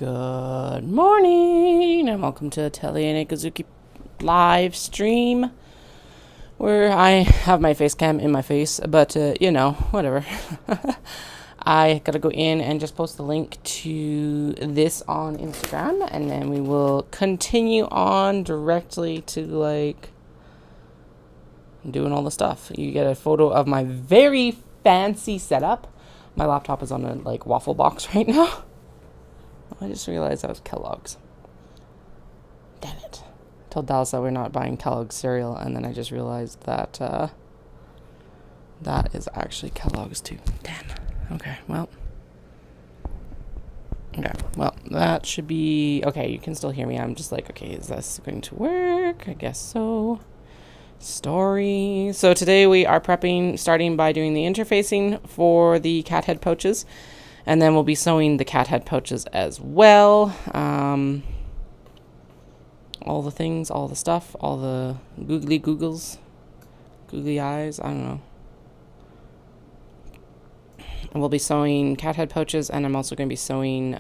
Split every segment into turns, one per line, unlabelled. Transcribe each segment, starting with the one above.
Good morning and welcome to Telly Kazuki live stream where I have my face cam in my face, but whatever. I gotta go in and just post the link to this on Instagram, and then we will continue on directly to doing all the stuff. You get a photo of my very fancy setup. My laptop is on a waffle box right now. I just realized that was Kellogg's. Damn it. I told Dallas that we're not buying Kellogg's cereal, and then I just realized that that is actually Kellogg's too. Damn. Okay, well, that should be... Okay, you can still hear me. I'm just okay, is this going to work? I guess so. Story. So today we are starting by doing the interfacing for the cat head pouches. And then we'll be sewing the cat head pouches as well. All the things, all the stuff, all the googly eyes, I don't know. And we'll be sewing cat head pouches, and I'm also going to be sewing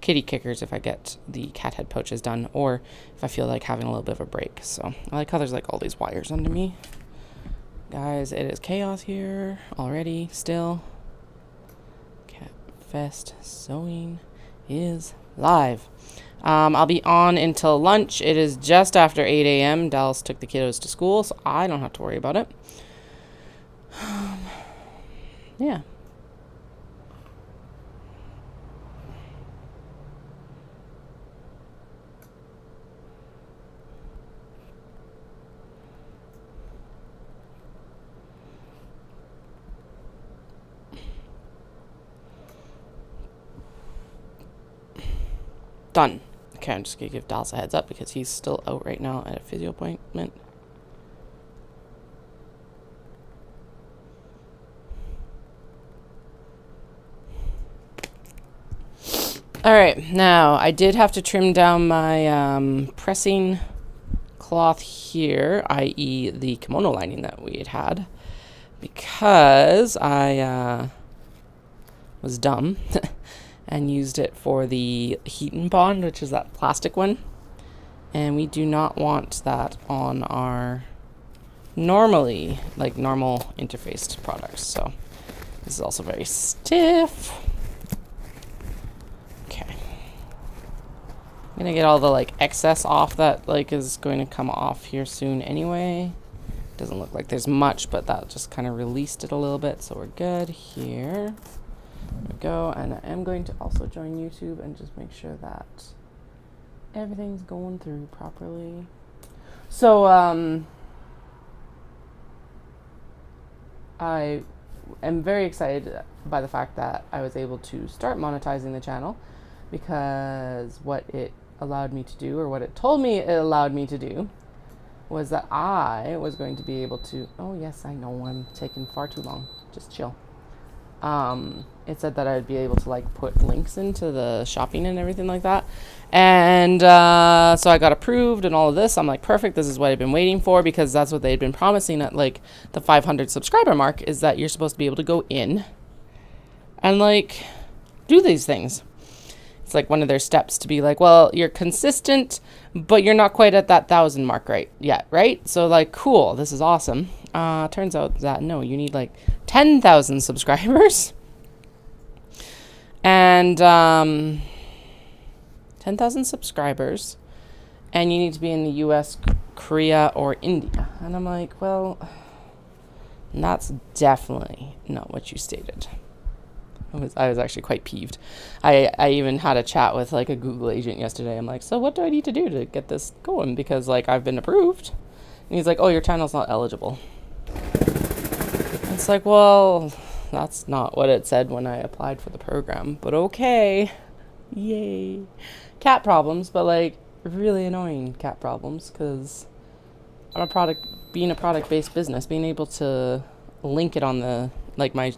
kitty kickers if I get the cat head pouches done, or if I feel like having a little bit of a break. So I like how there's all these wires under me. Guys, it is chaos here already, still. Fest sewing is live. I'll be on until lunch. It is just after 8 a.m. Dallas took the kiddos to school, so I don't have to worry about it. Yeah. Done. Okay, I'm just going to give Dallas a heads up because he's still out right now at a physio appointment. Alright, now I did have to trim down my pressing cloth here, i.e. the kimono lining that we had, because I was dumb. And used it for the heat and bond, which is that plastic one. And we do not want that on our normal interfaced products. So this is also very stiff. Okay. I'm gonna get all the excess off that is going to come off here soon anyway. Doesn't look like there's much, but that just kind of released it a little bit, so we're good here. There we go, and I am going to also join YouTube and just make sure that everything's going through properly. So, I am very excited by the fact that I was able to start monetizing the channel, because what it allowed me to do, or what it told me it allowed me to do, was that I was going to be able to... Oh yes, I know I'm taking far too long. Just chill. It said that I'd be able to put links into the shopping and everything like that. And so I got approved and all of this. I'm perfect. This is what I've been waiting for, because that's what they'd been promising at the 500 subscriber mark, is that you're supposed to be able to go in and do these things. It's one of their steps to be well, you're consistent, but you're not quite at that 1,000 mark yet, right? So cool, this is awesome. Turns out that no, you need 10,000 subscribers. And 10,000 subscribers, and you need to be in the US, Korea, or India. And I'm well, that's definitely not what you stated. I was actually quite peeved. I even had a chat with a Google agent yesterday. I'm so what do I need to do to get this going? Because I've been approved. And he's oh, your channel's not eligible. It's well, that's not what it said when I applied for the program. But okay. Yay. Cat problems, but really annoying cat problems, because I'm being a product-based business, being able to link it on the, my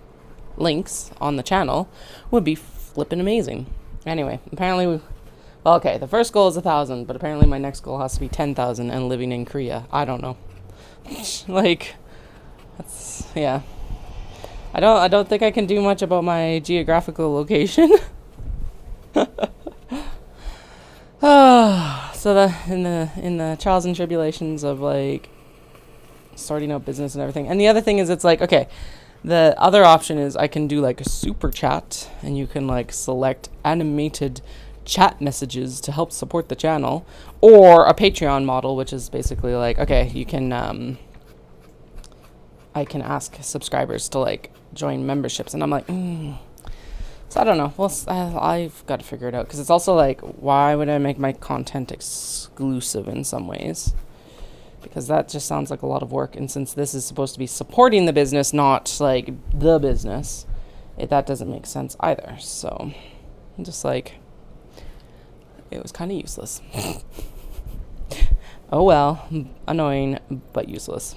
links on the channel would be flippin' amazing. Anyway, apparently, okay, the first goal is 1,000, but apparently my next goal has to be 10,000 and living in Korea. I don't know. That's, yeah. I don't think I can do much about my geographical location. So the in the trials and tribulations of like starting out business and everything. And the other thing is, it's like, okay, the other option is I can do like a super chat, and you can like select animated chat messages to help support the channel, or a Patreon model, which is basically like, okay, you can I can ask subscribers to like join memberships, and I'm like, so I don't know. Well, I've got to figure it out, because it's also like, why would I make my content exclusive in some ways? Because that just sounds like a lot of work, and since this is supposed to be supporting the business, not like the business, that doesn't make sense either. So I'm just like, it was kind of useless. Oh well, annoying, but useless.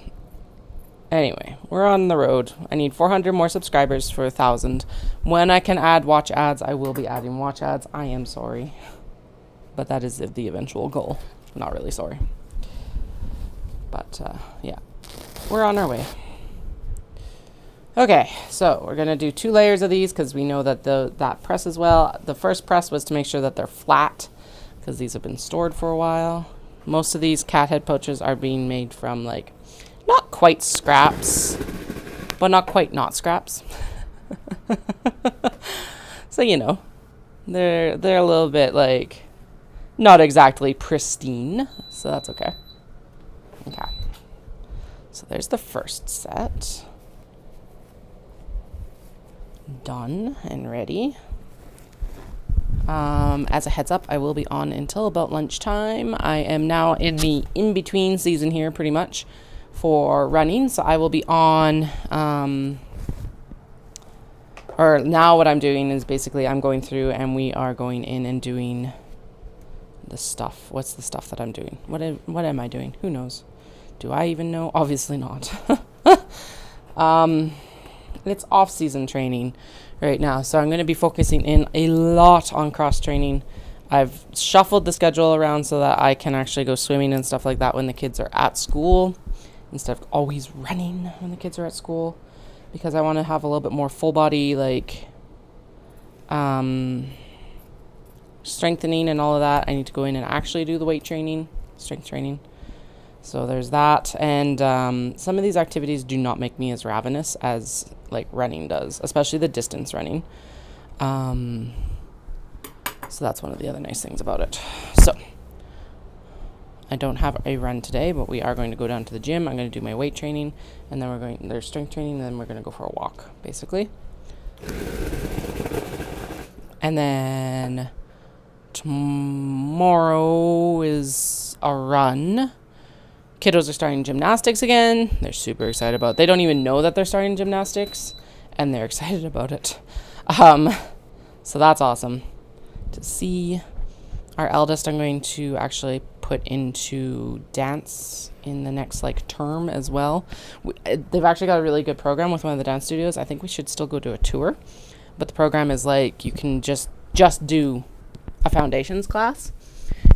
Anyway, we're on the road. I need 400 more subscribers for 1,000. When I can add watch ads, I will be adding watch ads. I am sorry, but that is the eventual goal. Not really sorry. But, yeah, we're on our way. Okay, so we're going to do 2 layers of these, because we know that that press as well. The first press was to make sure that they're flat, because these have been stored for a while. Most of these cat head pouches are being made from, like, not quite scraps, but not quite not scraps. So, you know, they're a little bit, like, not exactly pristine, so that's okay. Okay. So there's the first set. Done and ready. As a heads up, I will be on until about lunchtime. I am now in the in-between season here, pretty much, for running. So I will be on, or now what I'm doing is basically I'm going through and we are going in and doing the stuff. What's the stuff that I'm doing? What am I doing? Who knows? Do I even know? Obviously not. It's off-season training right now, so I'm going to be focusing in a lot on cross-training. I've shuffled the schedule around so that I can actually go swimming and stuff like that when the kids are at school, instead of always running when the kids are at school, because I want to have a little bit more full body, like, strengthening and all of that. I need to go in and actually do the weight training, strength training. So there's that. And some of these activities do not make me as ravenous as like running does, especially the distance running. So that's one of the other nice things about it. So I don't have a run today, but we are going to go down to the gym. I'm going to do my weight training, and then there's strength training, and then we're going to go for a walk, basically. And then tomorrow is a run. Kiddos are starting gymnastics again. They're super excited about it. They don't even know that they're starting gymnastics, and they're excited about it. So that's awesome to see. Our eldest I'm going to actually put into dance in the next like term as well. They've actually got a really good program with one of the dance studios. I think we should still go do a tour. But the program is like you can just do a foundations class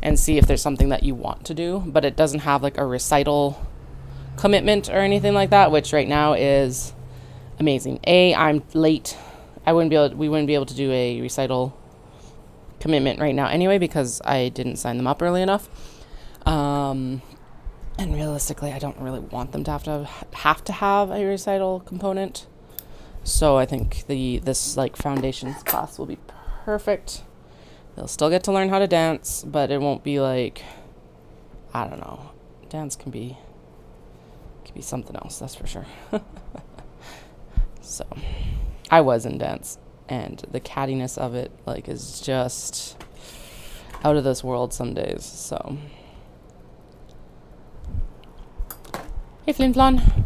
and see if there's something that you want to do, but it doesn't have like a recital commitment or anything like that, which right now is amazing. I'm late. We wouldn't be able to do a recital commitment right now anyway, because I didn't sign them up early enough. And realistically, I don't really want them to have to have a recital component. So I think this like foundations class will be perfect. They'll still get to learn how to dance, but it won't be like, I don't know. Dance can be something else, that's for sure. So, I was in dance, and the cattiness of it, like, is just out of this world some days, so. Hey, Flin Flon.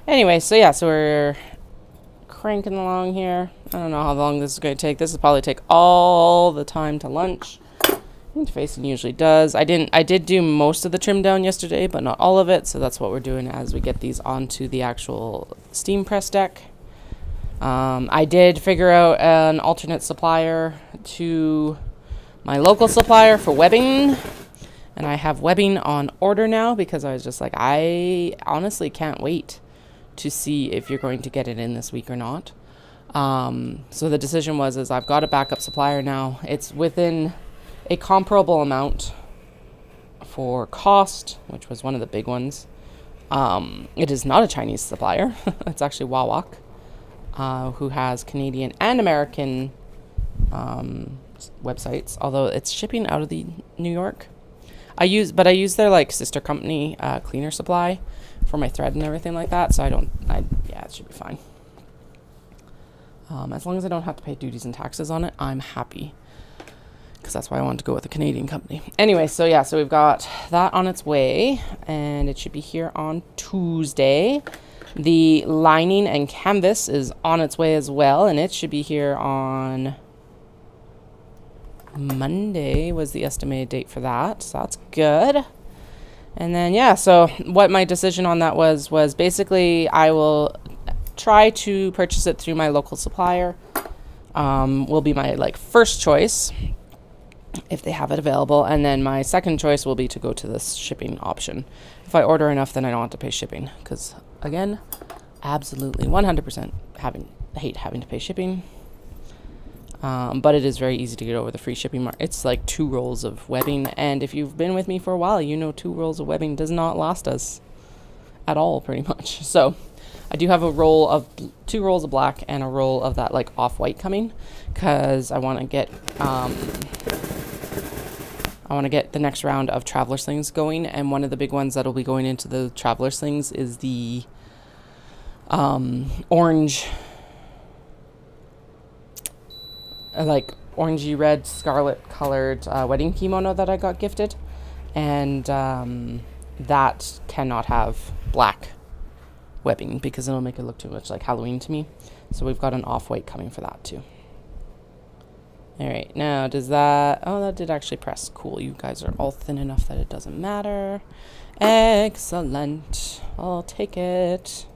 Anyway, so yeah, so we're cranking along here. I don't know how long this is going to take. This will probably take all the time to lunch. Interfacing usually does. I did do most of the trim down yesterday, but not all of it. So that's what we're doing as we get these onto the actual steam press deck. I did figure out an alternate supplier to my local supplier for webbing. And I have webbing on order now, because I was just like, I honestly can't wait to see if you're going to get it in this week or not. So the decision is I've got a backup supplier now. It's within a comparable amount for cost, which was one of the big ones. It is not a Chinese supplier. It's actually Wawak, who has Canadian and American websites, although it's shipping out of the New York. I use their like sister company, Cleaner Supply, for my thread and everything like that. So it should be fine. As long as I don't have to pay duties and taxes on it, I'm happy. Because that's why I wanted to go with a Canadian company. Anyway, so we've got that on its way, and it should be here on Tuesday. The lining and canvas is on its way as well, and it should be here on Monday was the estimated date for that. So that's good. And then, so what my decision on that was basically I will try to purchase it through my local supplier. Will be my like first choice if they have it available, and then my second choice will be to go to this shipping option. If I order enough, then I don't have to pay shipping, because again, absolutely 100% hate having to pay shipping. But it is very easy to get over the free shipping mark. It's like 2 rolls of webbing, and if you've been with me for a while, you know 2 rolls of webbing does not last us at all, pretty much. So I do have 2 rolls of black and a roll of that like off-white coming, because I want to get the next round of traveler slings going, and one of the big ones that'll be going into the traveler slings is the orange, like orangey red scarlet colored wedding kimono that I got gifted, and that cannot have black webbing because it'll make it look too much like Halloween to me. So we've got an off-white coming for that too. All right, now that did actually press. Cool, you guys are all thin enough that it doesn't matter. Excellent, I'll take it.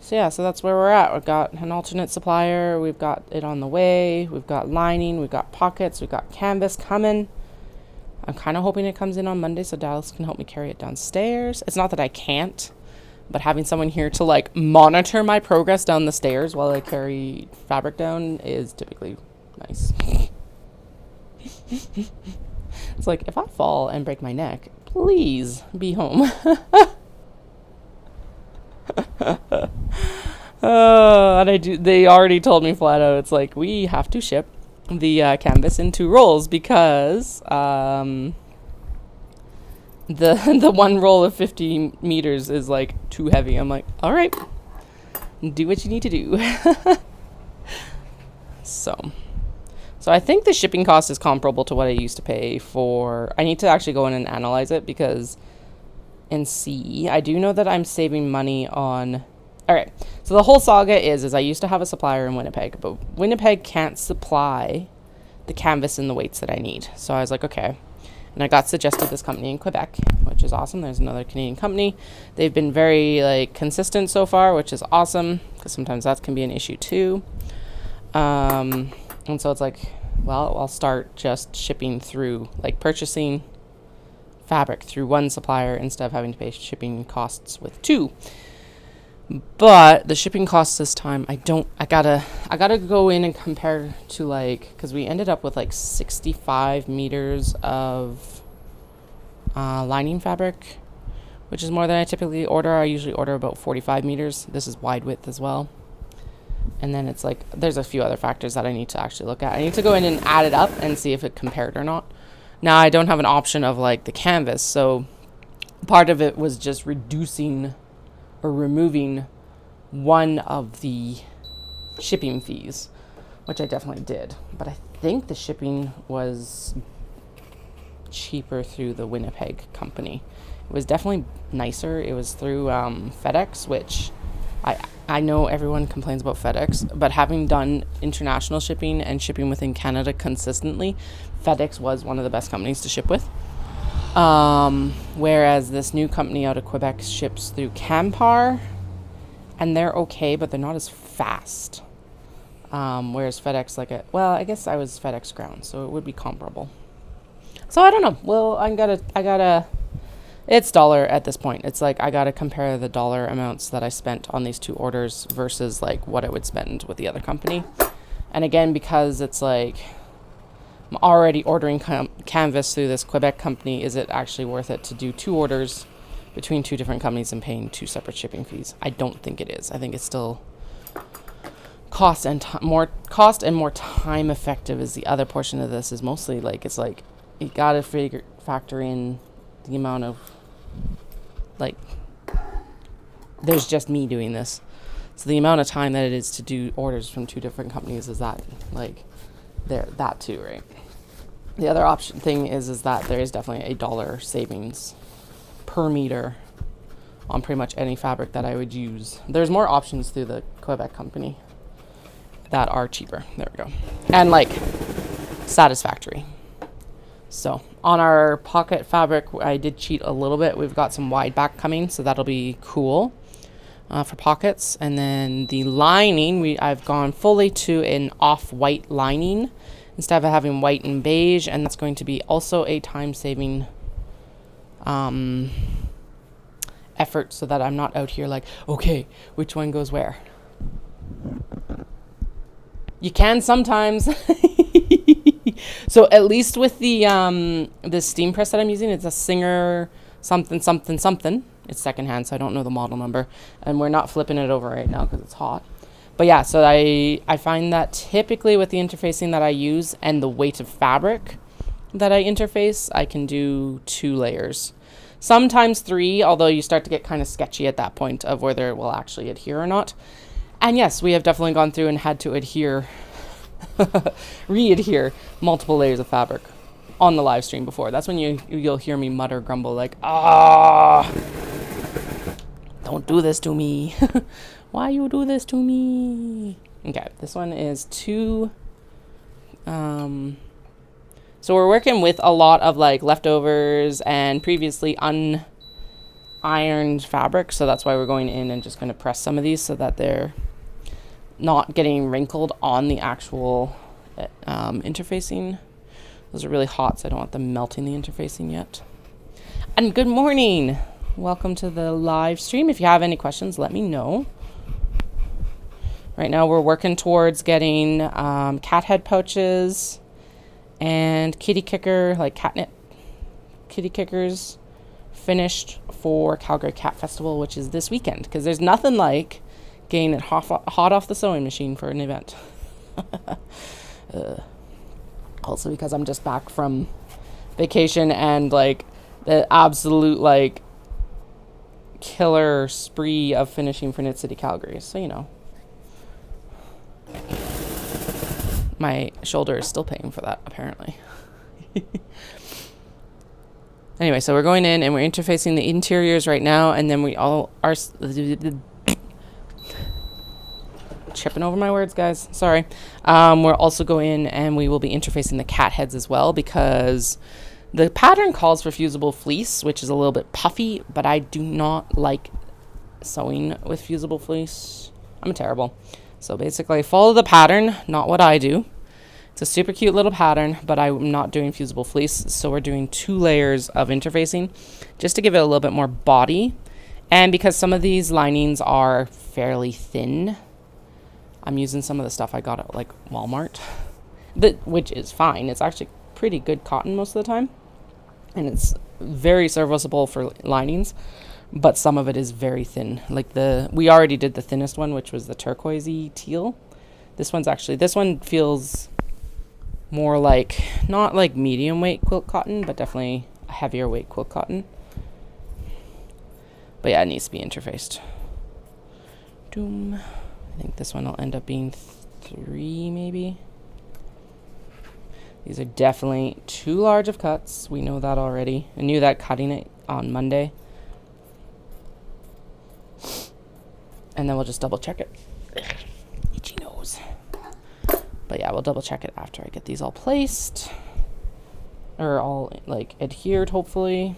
So that's where we're at. We've got an alternate supplier, we've got it on the way, we've got lining, we've got pockets, we've got canvas coming. I'm kind of hoping it comes in on Monday so Dallas can help me carry it downstairs. It's not that I can't, but having someone here to like monitor my progress down the stairs while I carry fabric down is typically nice. It's like, if I fall and break my neck, please be home. And they already told me flat out, it's like, we have to ship the canvas in 2 rolls because the one roll of 50 meters is like too heavy. I'm like, all right, do what you need to do. So I think the shipping cost is comparable to what I used to pay for. I need to actually go in and analyze it and see. I do know that I'm saving money on. All right. So the whole saga is I used to have a supplier in Winnipeg, but Winnipeg can't supply the canvas and the weights that I need. So I was like, okay. And I got suggested this company in Quebec, which is awesome. There's another Canadian company. They've been very like consistent so far, which is awesome, because sometimes that can be an issue too. And so it's like, well, I'll start just shipping through, like purchasing fabric through one supplier instead of having to pay shipping costs with 2. But the shipping costs this time, I gotta go in and compare to like, because we ended up with like 65 meters of lining fabric, which is more than I typically order. I usually order about 45 meters. This is wide width as well. And then it's like, there's a few other factors that I need to actually look at. I need to go in and add it up and see if it compared or not. Now, I don't have an option of like the canvas. So part of it was just reducing or removing one of the shipping fees, which I definitely did. But I think the shipping was cheaper through the Winnipeg company. It was definitely nicer. It was through FedEx, which I know everyone complains about FedEx, but having done international shipping and shipping within Canada consistently, FedEx was one of the best companies to ship with. Whereas this new company out of Quebec ships through Canpar, and they're okay, but they're not as fast. Whereas FedEx, I guess I was FedEx ground, so it would be comparable. So I don't know. Well, I gotta It's dollar at this point. It's like I got to compare the dollar amounts that I spent on these 2 orders versus like what I would spend with the other company. And again, because it's like I'm already ordering canvas through this Quebec company, is it actually worth it to do 2 orders between 2 different companies and paying 2 separate shipping fees? I don't think it is. I think it's still cost and more time effective. Is the other portion of this is mostly like, it's like you got to factor in the amount of, like, there's just me doing this. So the amount of time that it is to do orders from 2 different companies is that, like, that too, right? The other option thing is that there is definitely $1 savings per meter on pretty much any fabric that I would use. There's more options through the Quebec company that are cheaper. There we go. And like satisfactory. So on our pocket fabric, I did cheat a little bit. We've got some wide back coming, so that'll be cool for pockets. And then the lining, I've gone fully to an off-white lining instead of having white and beige, and that's going to be also a time-saving effort, so that I'm not out here like, okay, which one goes where? You can sometimes. So at least with the steam press that I'm using, it's a Singer something something something. It's secondhand, so I don't know the model number, and we're not flipping it over right now because it's hot. But yeah, so I find that typically with the interfacing that I use and the weight of fabric that I interface, I can do 2 layers. Sometimes 3, although you start to get kind of sketchy at that point of whether it will actually adhere or not. And yes, we have definitely gone through and had to re-adhere multiple layers of fabric on the live stream before. That's when you'll hear me mutter, grumble, like, don't do this to me. Why you do this to me? Okay, this one is 2. So we're working with a lot of like leftovers and previously unironed fabric. So that's why we're going in and just going to press some of these so that they're not getting wrinkled on the actual interfacing. Those are really hot, so I don't want them melting the interfacing yet. And good morning. Welcome to the live stream. If you have any questions, let me know. Right now we're working towards getting cat head pouches and kitty kicker, like catnip kitty kickers, finished for Calgary Cat Festival, which is this weekend, because there's nothing like getting it hot off the sewing machine for an event. Also because I'm just back from vacation and like the absolute like killer spree of finishing for Knit City Calgary, so you know. My shoulder is still paying for that, apparently. Anyway, so we're going in and we're interfacing the interiors right now, and then we all are tripping over my words, guys. Sorry. We'll also go in and we will be interfacing the cat heads as well, because the pattern calls for fusible fleece, which is a little bit puffy, but I do not like sewing with fusible fleece. I'm terrible. So basically follow the pattern, not what I do. It's a super cute little pattern, but I'm not doing fusible fleece. So we're doing 2 layers of interfacing just to give it a little bit more body. And because some of these linings are fairly thin, I'm using some of the stuff I got at like Walmart, which is fine. It's actually pretty good cotton most of the time, and it's very serviceable for linings. But some of it is very thin. Like we already did the thinnest one, which was the turquoisey teal. This one feels more like, not like medium weight quilt cotton, but definitely a heavier weight quilt cotton. But yeah, it needs to be interfaced. Doom. I think this one will end up being 3 maybe. These are definitely too large of cuts. We know that already. I knew that cutting it on Monday. And then we'll just double check it. Itchy nose. But yeah, we'll double check it after I get these all placed. Or all like adhered, hopefully.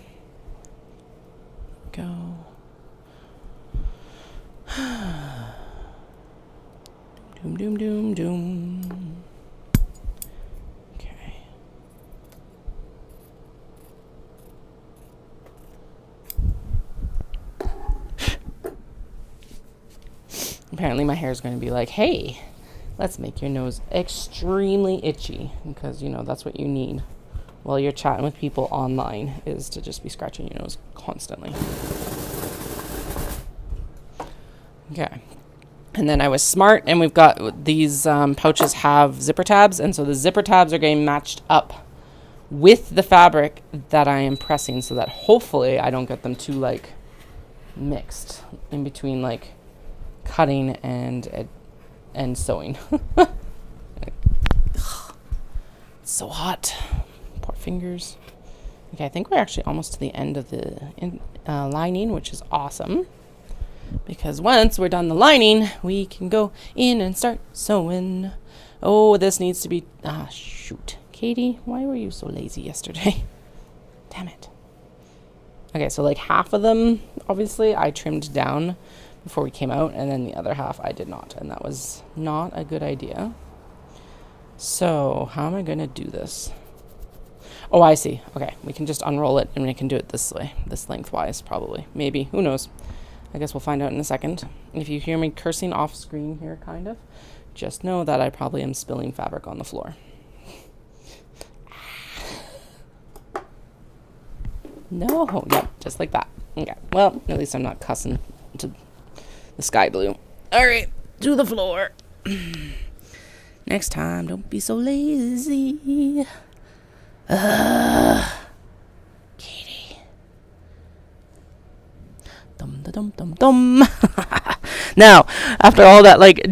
Go. Doom, doom, doom, doom. Okay. apparently my hair is going to be like, hey, let's make your nose extremely itchy, because, you know, that's what you need while you're chatting with people online, is to just be scratching your nose constantly. Okay. And then I was smart, and we've got these pouches have zipper tabs, and so the zipper tabs are getting matched up with the fabric that I am pressing, so that hopefully I don't get them too like mixed in between like cutting and sewing. It's so hot. Poor fingers. Okay, I think we're actually almost to the end of the lining, which is awesome. Because once we're done the lining, we can go in and start sewing. Oh, this needs to be... shoot. Katie, why were you so lazy yesterday? Damn it. Okay, so like half of them, obviously, I trimmed down before we came out, and then the other half I did not. And that was not a good idea. So, how am I going to do this? Oh, I see. Okay, we can just unroll it, and we can do it this way. This lengthwise, probably. Maybe. Who knows? I guess we'll find out in a second. If you hear me cursing off screen here, kind of, just know that I probably am spilling fabric on the floor. No, yep, just like that. Okay, well, at least I'm not cussing to the sky blue. All right, to the floor. Next time, don't be so lazy. Katie. Dum. Now, after all that, like,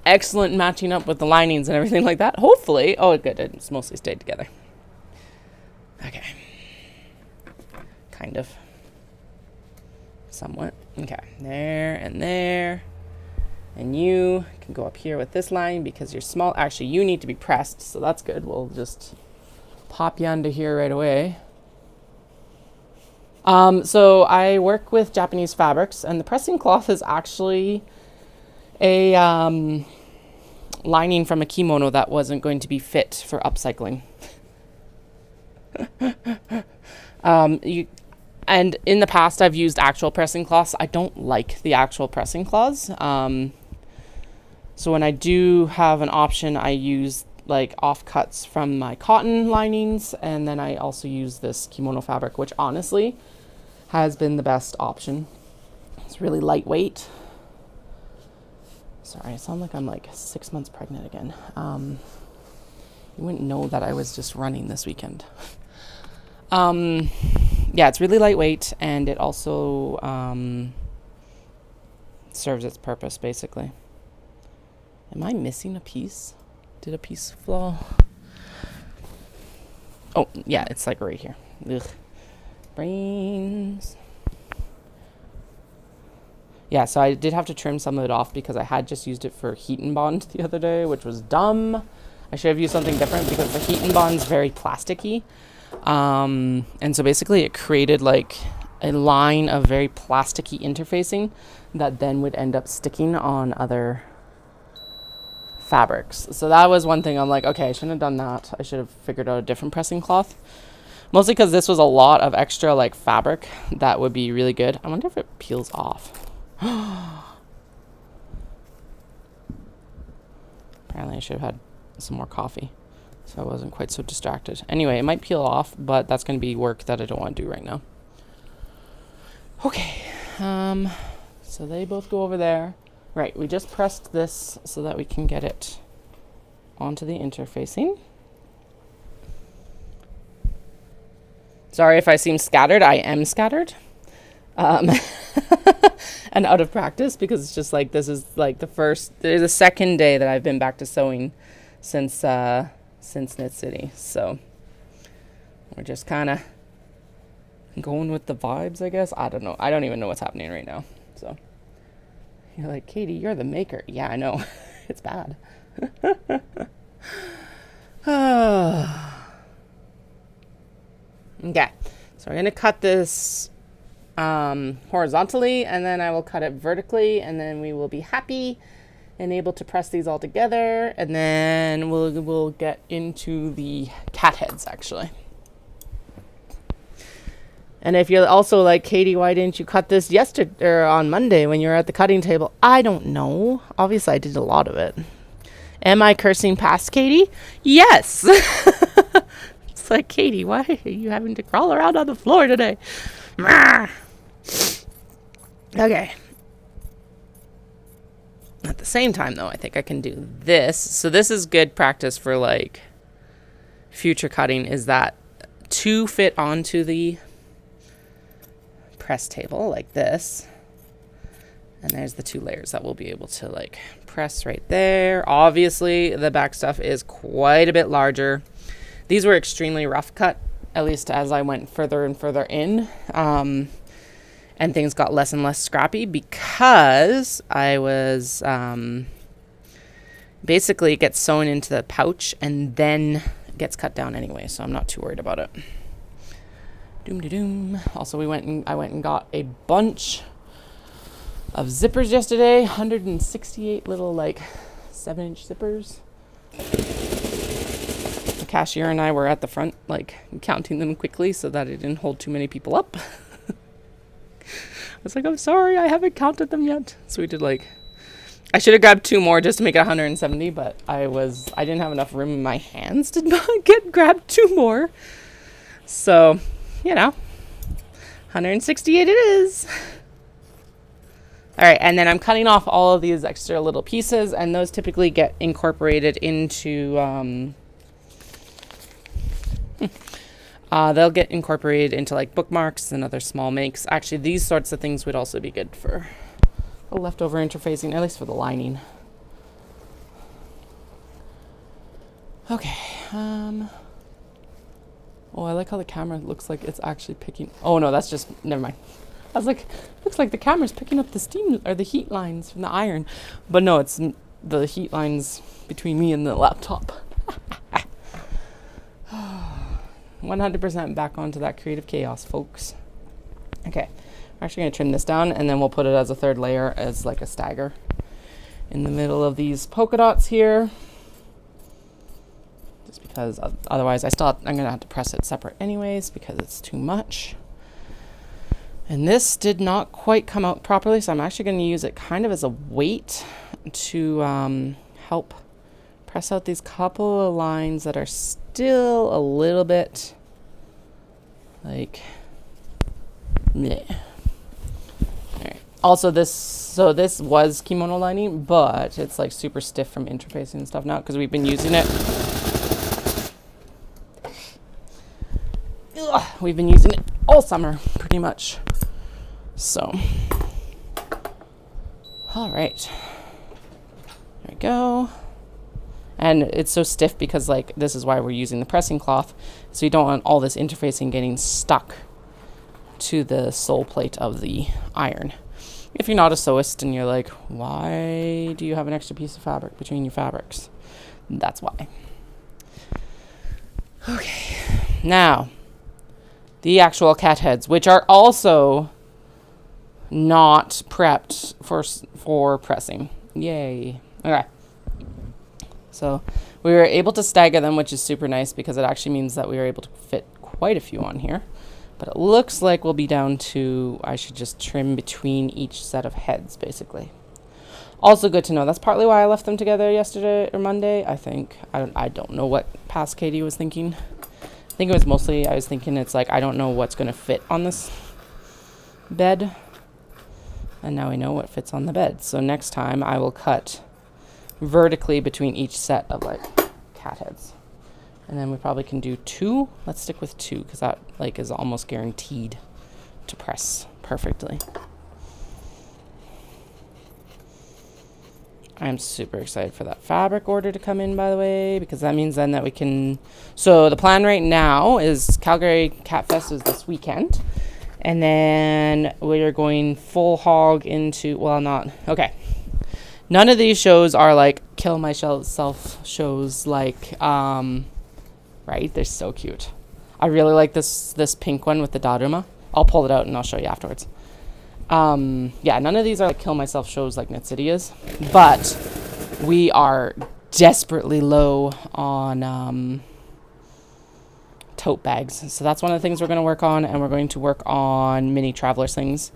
excellent matching up with the linings and everything like that, hopefully, oh, good, it's mostly stayed together. Okay. Kind of. Somewhat. Okay, there and there. And you can go up here with this line because you're small. Actually, you need to be pressed, so that's good. We'll just pop you under here right away. So I work with Japanese fabrics, and the pressing cloth is actually a lining from a kimono that wasn't going to be fit for upcycling. And in the past, I've used actual pressing cloths. I don't like the actual pressing cloths. So when I do have an option, I use like offcuts from my cotton linings, and then I also use this kimono fabric, which honestly has been the best option. It's really lightweight. Sorry, I sound like I'm like 6 months pregnant again. You wouldn't know that I was just running this weekend. Yeah, it's really lightweight, and it also serves its purpose, basically. Am I missing a piece? Did a piece fall? Oh, yeah, it's like right here. Ugh. Brains. Yeah, so I did have to trim some of it off because I had just used it for heat and bond the other day, which was dumb. I should have used something different because the heat and bond's very plasticky. And so basically it created like a line of very plasticky interfacing that then would end up sticking on other fabrics. So that was one thing I'm like, okay, I shouldn't have done that. I should have figured out a different pressing cloth. Mostly because this was a lot of extra like fabric that would be really good. I wonder if it peels off. Apparently I should have had some more coffee, so I wasn't quite so distracted. Anyway, it might peel off, but that's going to be work that I don't want to do right now. Okay, so they both go over there. Right, we just pressed this so that we can get it onto the interfacing. Sorry if I seem scattered. I am scattered. And out of practice, because it's just like, this is like the second day that I've been back to sewing since Knit City. So we're just kind of going with the vibes, I guess. I don't know. I don't even know what's happening right now. So you're like, Katie, you're the maker. Yeah, I know. It's bad. Okay. So we're going to cut this horizontally, and then I will cut it vertically, and then we will be happy and able to press these all together, and then we'll get into the cat heads actually. And if you're also like, Katie, why didn't you cut this yesterday or on Monday when you were at the cutting table? I don't know. Obviously, I did a lot of it. Am I cursing past Katie? Yes. It's like, Katie, why are you having to crawl around on the floor today? Okay. At the same time, though, I think I can do this. So this is good practice for like future cutting, is that to fit onto the press table like this. And there's the 2 layers that we'll be able to like press right there. Obviously, the back stuff is quite a bit larger. These were extremely rough cut, at least as I went further and further in. And things got less and less scrappy because I was basically it gets sewn into the pouch and then gets cut down anyway, so I'm not too worried about it. Doom. Also, I went and got a bunch of zippers yesterday. 168 little like 7-inch zippers. The cashier and I were at the front like counting them quickly so that it didn't hold too many people up. I was like, I'm sorry, I haven't counted them yet. So we did like, I should have grabbed 2 more just to make it 170, but I didn't have enough room in my hands to grab 2 more. So, 168 it is. All right, and then I'm cutting off all of these extra little pieces, and those typically get incorporated into, they'll get incorporated into like bookmarks and other small makes. Actually, these sorts of things would also be good for a leftover interfacing, at least for the lining. Okay. Oh, I like how the camera looks like it's actually picking. Oh no, that's just, never mind. I was like, looks like the camera's picking up the steam or the heat lines from the iron. But no, it's the heat lines between me and the laptop. 100% back onto that creative chaos, folks. Okay, I'm actually going to trim this down, and then we'll put it as a 3rd layer as like a stagger in the middle of these polka dots here. Just because otherwise I'm going to have to press it separate anyways because it's too much. And this did not quite come out properly, so I'm actually going to use it kind of as a weight to help press out these couple of lines that are still a little bit like meh. All right. Also, this was kimono lining, but it's like super stiff from interfacing and stuff now because we've been using it. We've been using it all summer, pretty much. So, all right. There we go. And it's so stiff because like this is why we're using the pressing cloth, so you don't want all this interfacing getting stuck to the sole plate of the iron. If you're not a sewist and you're like, why do you have an extra piece of fabric between your fabrics? That's why. Okay, now the actual cat heads, which are also not prepped for pressing. Yay. Okay. So we were able to stagger them, which is super nice because it actually means that we were able to fit quite a few on here. But it looks like we'll be down to, I should just trim between each set of heads, basically. Also good to know. That's partly why I left them together yesterday or Monday, I think. I don't know what past Katie was thinking. I think it was mostly, I was thinking it's like, I don't know what's going to fit on this bed. And now we know what fits on the bed. So next time I will cut vertically between each set of like cat heads, and then we probably can do 2. Let's stick with 2 because that like is almost guaranteed to press perfectly. I'm super excited for that fabric order to come in, by the way, because that means then that we can, so the plan right now is Calgary Cat Fest is this weekend, and then we're going full hog into, well, not okay, none of these shows are like kill myself shows, like right, they're so cute. I really like this pink one with the daruma. I'll pull it out and I'll show you afterwards. Yeah, none of these are like kill myself shows like Knit City is, but we are desperately low on tote bags. So that's one of the things we're going to work on, and we're going to work on mini traveler slings.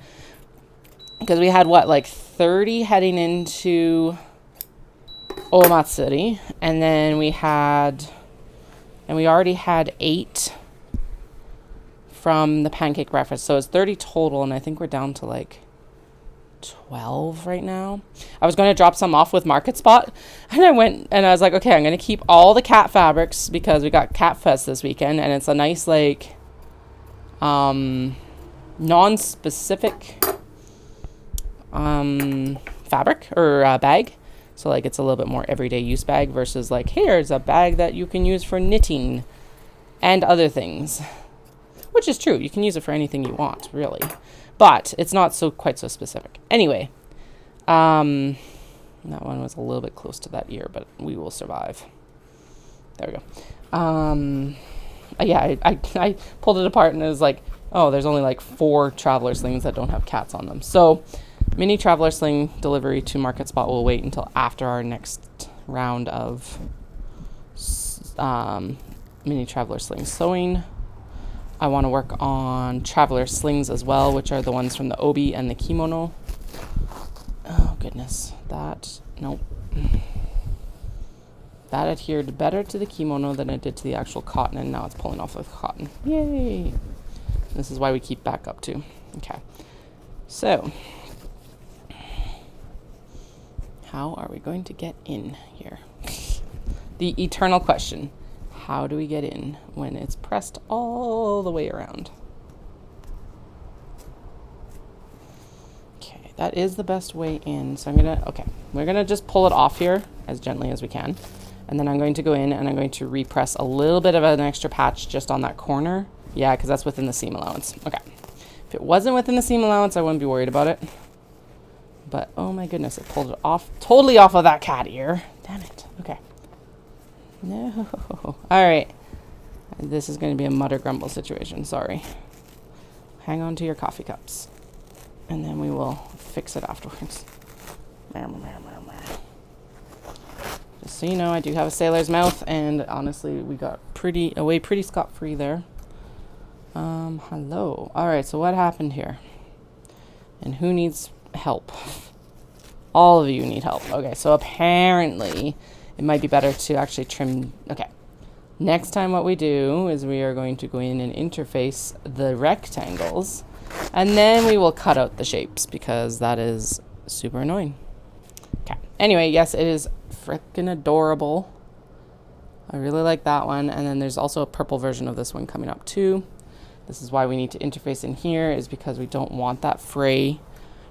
Because we had, what, like 30 heading into Omatsuri, and then we already had 8 from the pancake breakfast. So it's 30 total, and I think we're down to like 12 right now. I was going to drop some off with Market Spot, and I went and I was like, okay, I'm going to keep all the cat fabrics because we got Cat Fest this weekend, and it's a nice like non-specific fabric or bag. So like it's a little bit more everyday use bag versus like here's a bag that you can use for knitting and other things, which is true. You can use it for anything you want, really. But it's not quite so specific. Anyway, that one was a little bit close to that ear, but we will survive. There we go. Yeah, I pulled it apart and it was like, oh, there's only like 4 traveler slings that don't have cats on them. So mini traveler sling delivery to Market Spot will wait until after our next round of mini traveler sling sewing. I want to work on traveler slings as well, which are the ones from the obi and the kimono. Oh, goodness. Nope. That adhered better to the kimono than it did to the actual cotton, and now it's pulling off with cotton. Yay! This is why we keep back up too. Okay. So, how are we going to get in here? The eternal question. How do we get in when it's pressed all the way around? Okay, that is the best way in. So we're gonna just pull it off here as gently as we can. And then I'm going to go in and I'm going to repress a little bit of an extra patch just on that corner. Yeah, because that's within the seam allowance. Okay. If it wasn't within the seam allowance, I wouldn't be worried about it. But oh my goodness, it pulled it off, totally off of that cat ear. Damn it. Okay. No. All right. This is going to be a mutter grumble situation. Sorry. Hang on to your coffee cups. And then we will fix it afterwards. Just so you know, I do have a sailor's mouth. And honestly, we got pretty scot-free there. Hello. All right. So what happened here? And who needs help? All of you need help. Okay. So apparently it might be better to actually trim. Okay. Next time what we do is we are going to go in and interface the rectangles, and then we will cut out the shapes because that is super annoying. Okay. Anyway, yes, it is freaking adorable. I really like that one. And then there's also a purple version of this one coming up too. This is why we need to interface in here, is because we don't want that fray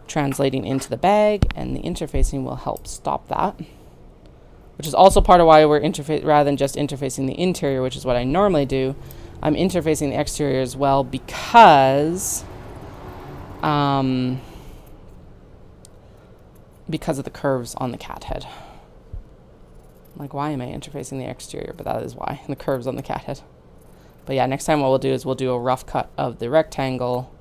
translating into the bag, and the interfacing will help stop that. Which is also part of why we're rather than just interfacing the interior, which is what I normally do, I'm interfacing the exterior as well because of the curves on the cat head. Like, why am I interfacing the exterior? But that is why, the curves on the cat head. But yeah, next time what we'll do is we'll do a rough cut of the rectangle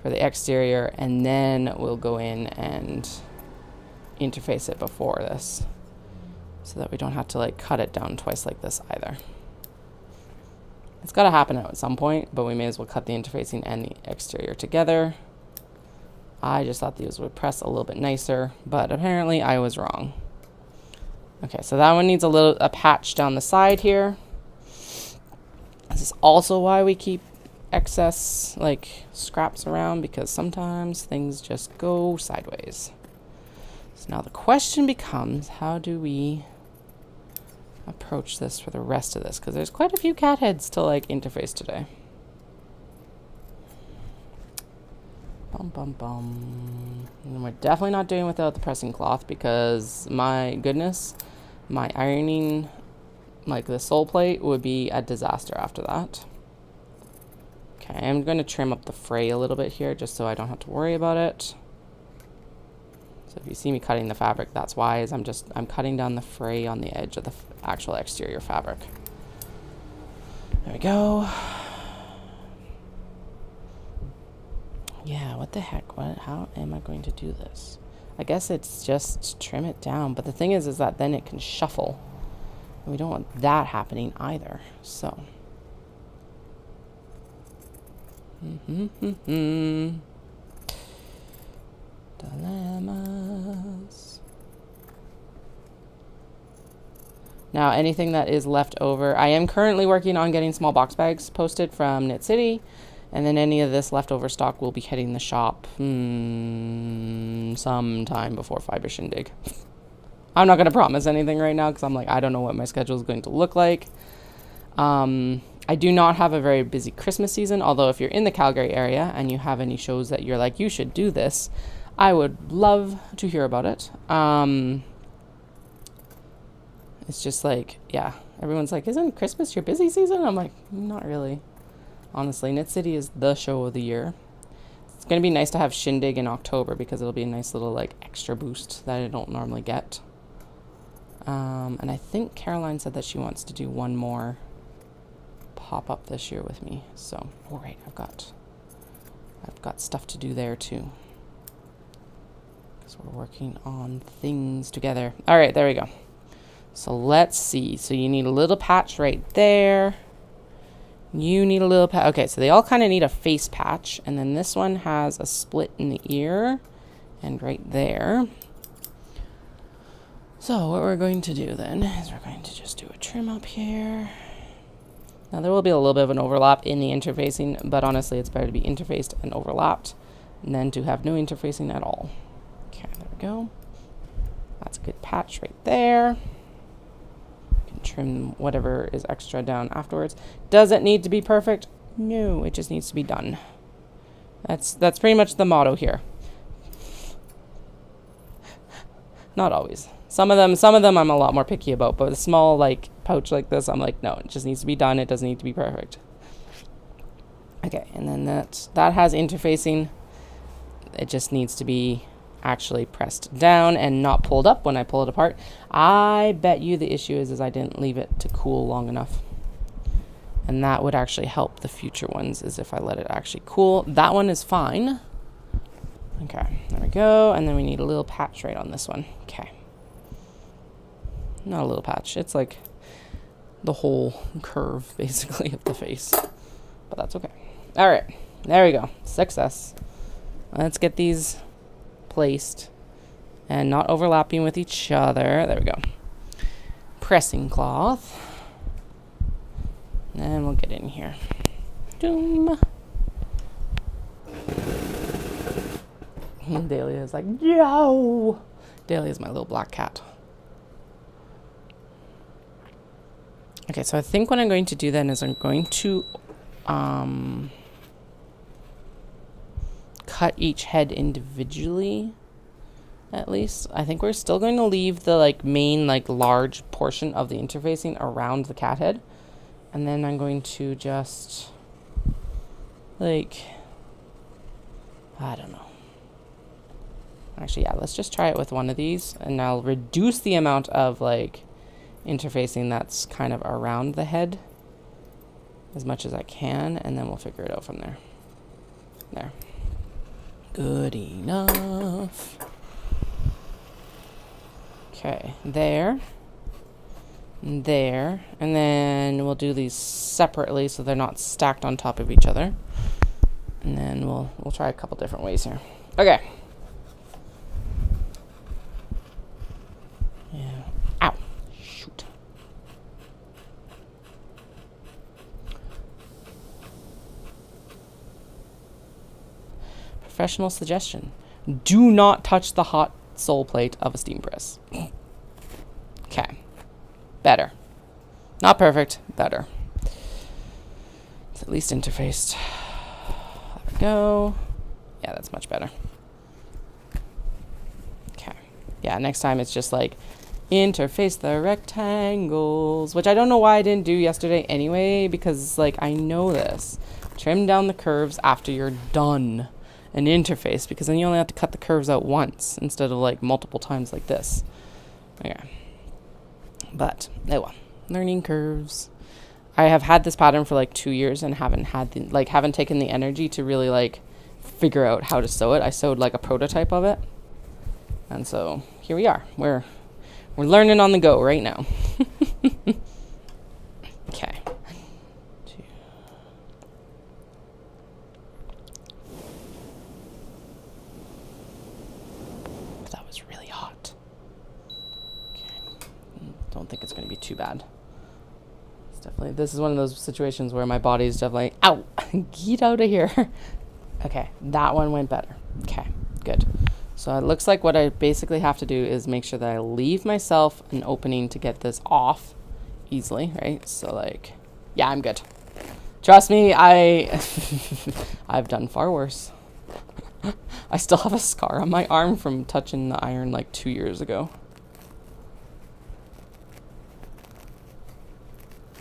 for the exterior, and then we'll go in and interface it before this, so that we don't have to like cut it down twice like this either. It's got to happen at some point, but we may as well cut the interfacing and the exterior together. I just thought these would press a little bit nicer, but apparently I was wrong. Okay, so that one needs a patch down the side here. This is also why we keep excess like scraps around, because sometimes things just go sideways. So now the question becomes, how do we approach this for the rest of this? Because there's quite a few cat heads to like interface today. Bum bum bum. And we're definitely not doing without the pressing cloth, because my goodness, my ironing, like the sole plate, would be a disaster after that. Okay, I'm going to trim up the fray a little bit here just so I don't have to worry about it. So if you see me cutting the fabric, that's why, is I'm cutting down the fray on the edge of the actual exterior fabric. There we go. Yeah, what the heck? How am I going to do this? I guess it's just trim it down, but the thing is that then it can shuffle. And we don't want that happening either. So Dilemmas. Now, anything that is left over, I am currently working on getting small box bags posted from Knit City, and then any of this leftover stock will be hitting the shop sometime before Fibre Shindig. I'm not going to promise anything right now because I'm like, I don't know what my schedule is going to look like. I do not have a very busy Christmas season, although if you're in the Calgary area and you have any shows that you're like, you should do this, I would love to hear about it. It's just like, yeah, everyone's like, isn't Christmas your busy season? I'm like, not really. Honestly, Knit City is the show of the year. It's going to be nice to have Shindig in October because it'll be a nice little like extra boost that I don't normally get. And I think Caroline said that she wants to do one more pop-up this year with me. So, all right, I've got stuff to do there too. Because we're working on things together. All right, there we go. So let's see. So you need a little patch right there. You need a little patch. Okay, so they all kind of need a face patch. And then this one has a split in the ear. And right there. So what we're going to do then is we're going to just do a trim up here. Now there will be a little bit of an overlap in the interfacing. But honestly, it's better to be interfaced and overlapped than to have no interfacing at all. Okay, there we go. That's a good patch right there. Trim whatever is extra down afterwards. Does it need to be perfect? No, it just needs to be done. That's pretty much the motto here. Not always. Some of them I'm a lot more picky about, but a small like pouch like this, I'm like, no, it just needs to be done. It doesn't need to be perfect. Okay, and then that has interfacing. It just needs to be actually pressed down and not pulled up when I pull it apart. I bet you the issue is I didn't leave it to cool long enough. And that would actually help the future ones is if I let it actually cool. That one is fine. Okay, there we go. And then we need a little patch right on this one. Okay. Not a little patch. It's like the whole curve basically of the face. But that's okay. All right, there we go. Success. Let's get these placed and not overlapping with each other. There we go. Pressing cloth. And we'll get in here. Doom. Dahlia is like, yo! Dahlia is my little black cat. Okay, so I think what I'm going to do then is I'm going to cut each head individually, at least. I think we're still going to leave the like main like large portion of the interfacing around the cat head, and then I'm going to just like, I don't know. Actually, yeah, let's just try it with one of these, and I'll reduce the amount of like interfacing that's kind of around the head as much as I can, and then we'll figure it out from there. There. Good enough. Okay, there. And there. And then we'll do these separately so they're not stacked on top of each other. And then we'll try a couple different ways here. Okay. Yeah. Ow. Shoot. Professional suggestion. Do not touch the hot sole plate of a steam press. Okay. Better. Not perfect. Better. It's at least interfaced. There we go. Yeah, that's much better. Okay. Yeah, next time it's just like interface the rectangles, which I don't know why I didn't do yesterday anyway, because like I know this. Trim down the curves after you're done an interface, because then you only have to cut the curves out once instead of like multiple times like this. Okay. But, oh well. Learning curves. I have had this pattern for like 2 years and haven't taken the energy to really like figure out how to sew it. I sewed like a prototype of it. And so here we are. We're learning on the go right now. Okay. think it's going to be too bad. It's definitely, this is one of those situations where my body's definitely, ow, get out of here. Okay, that one went better. Okay, good. So it looks like what I basically have to do is make sure that I leave myself an opening to get this off easily, right? So like, yeah, I'm good. Trust me, I've done far worse. I still have a scar on my arm from touching the iron like 2 years ago.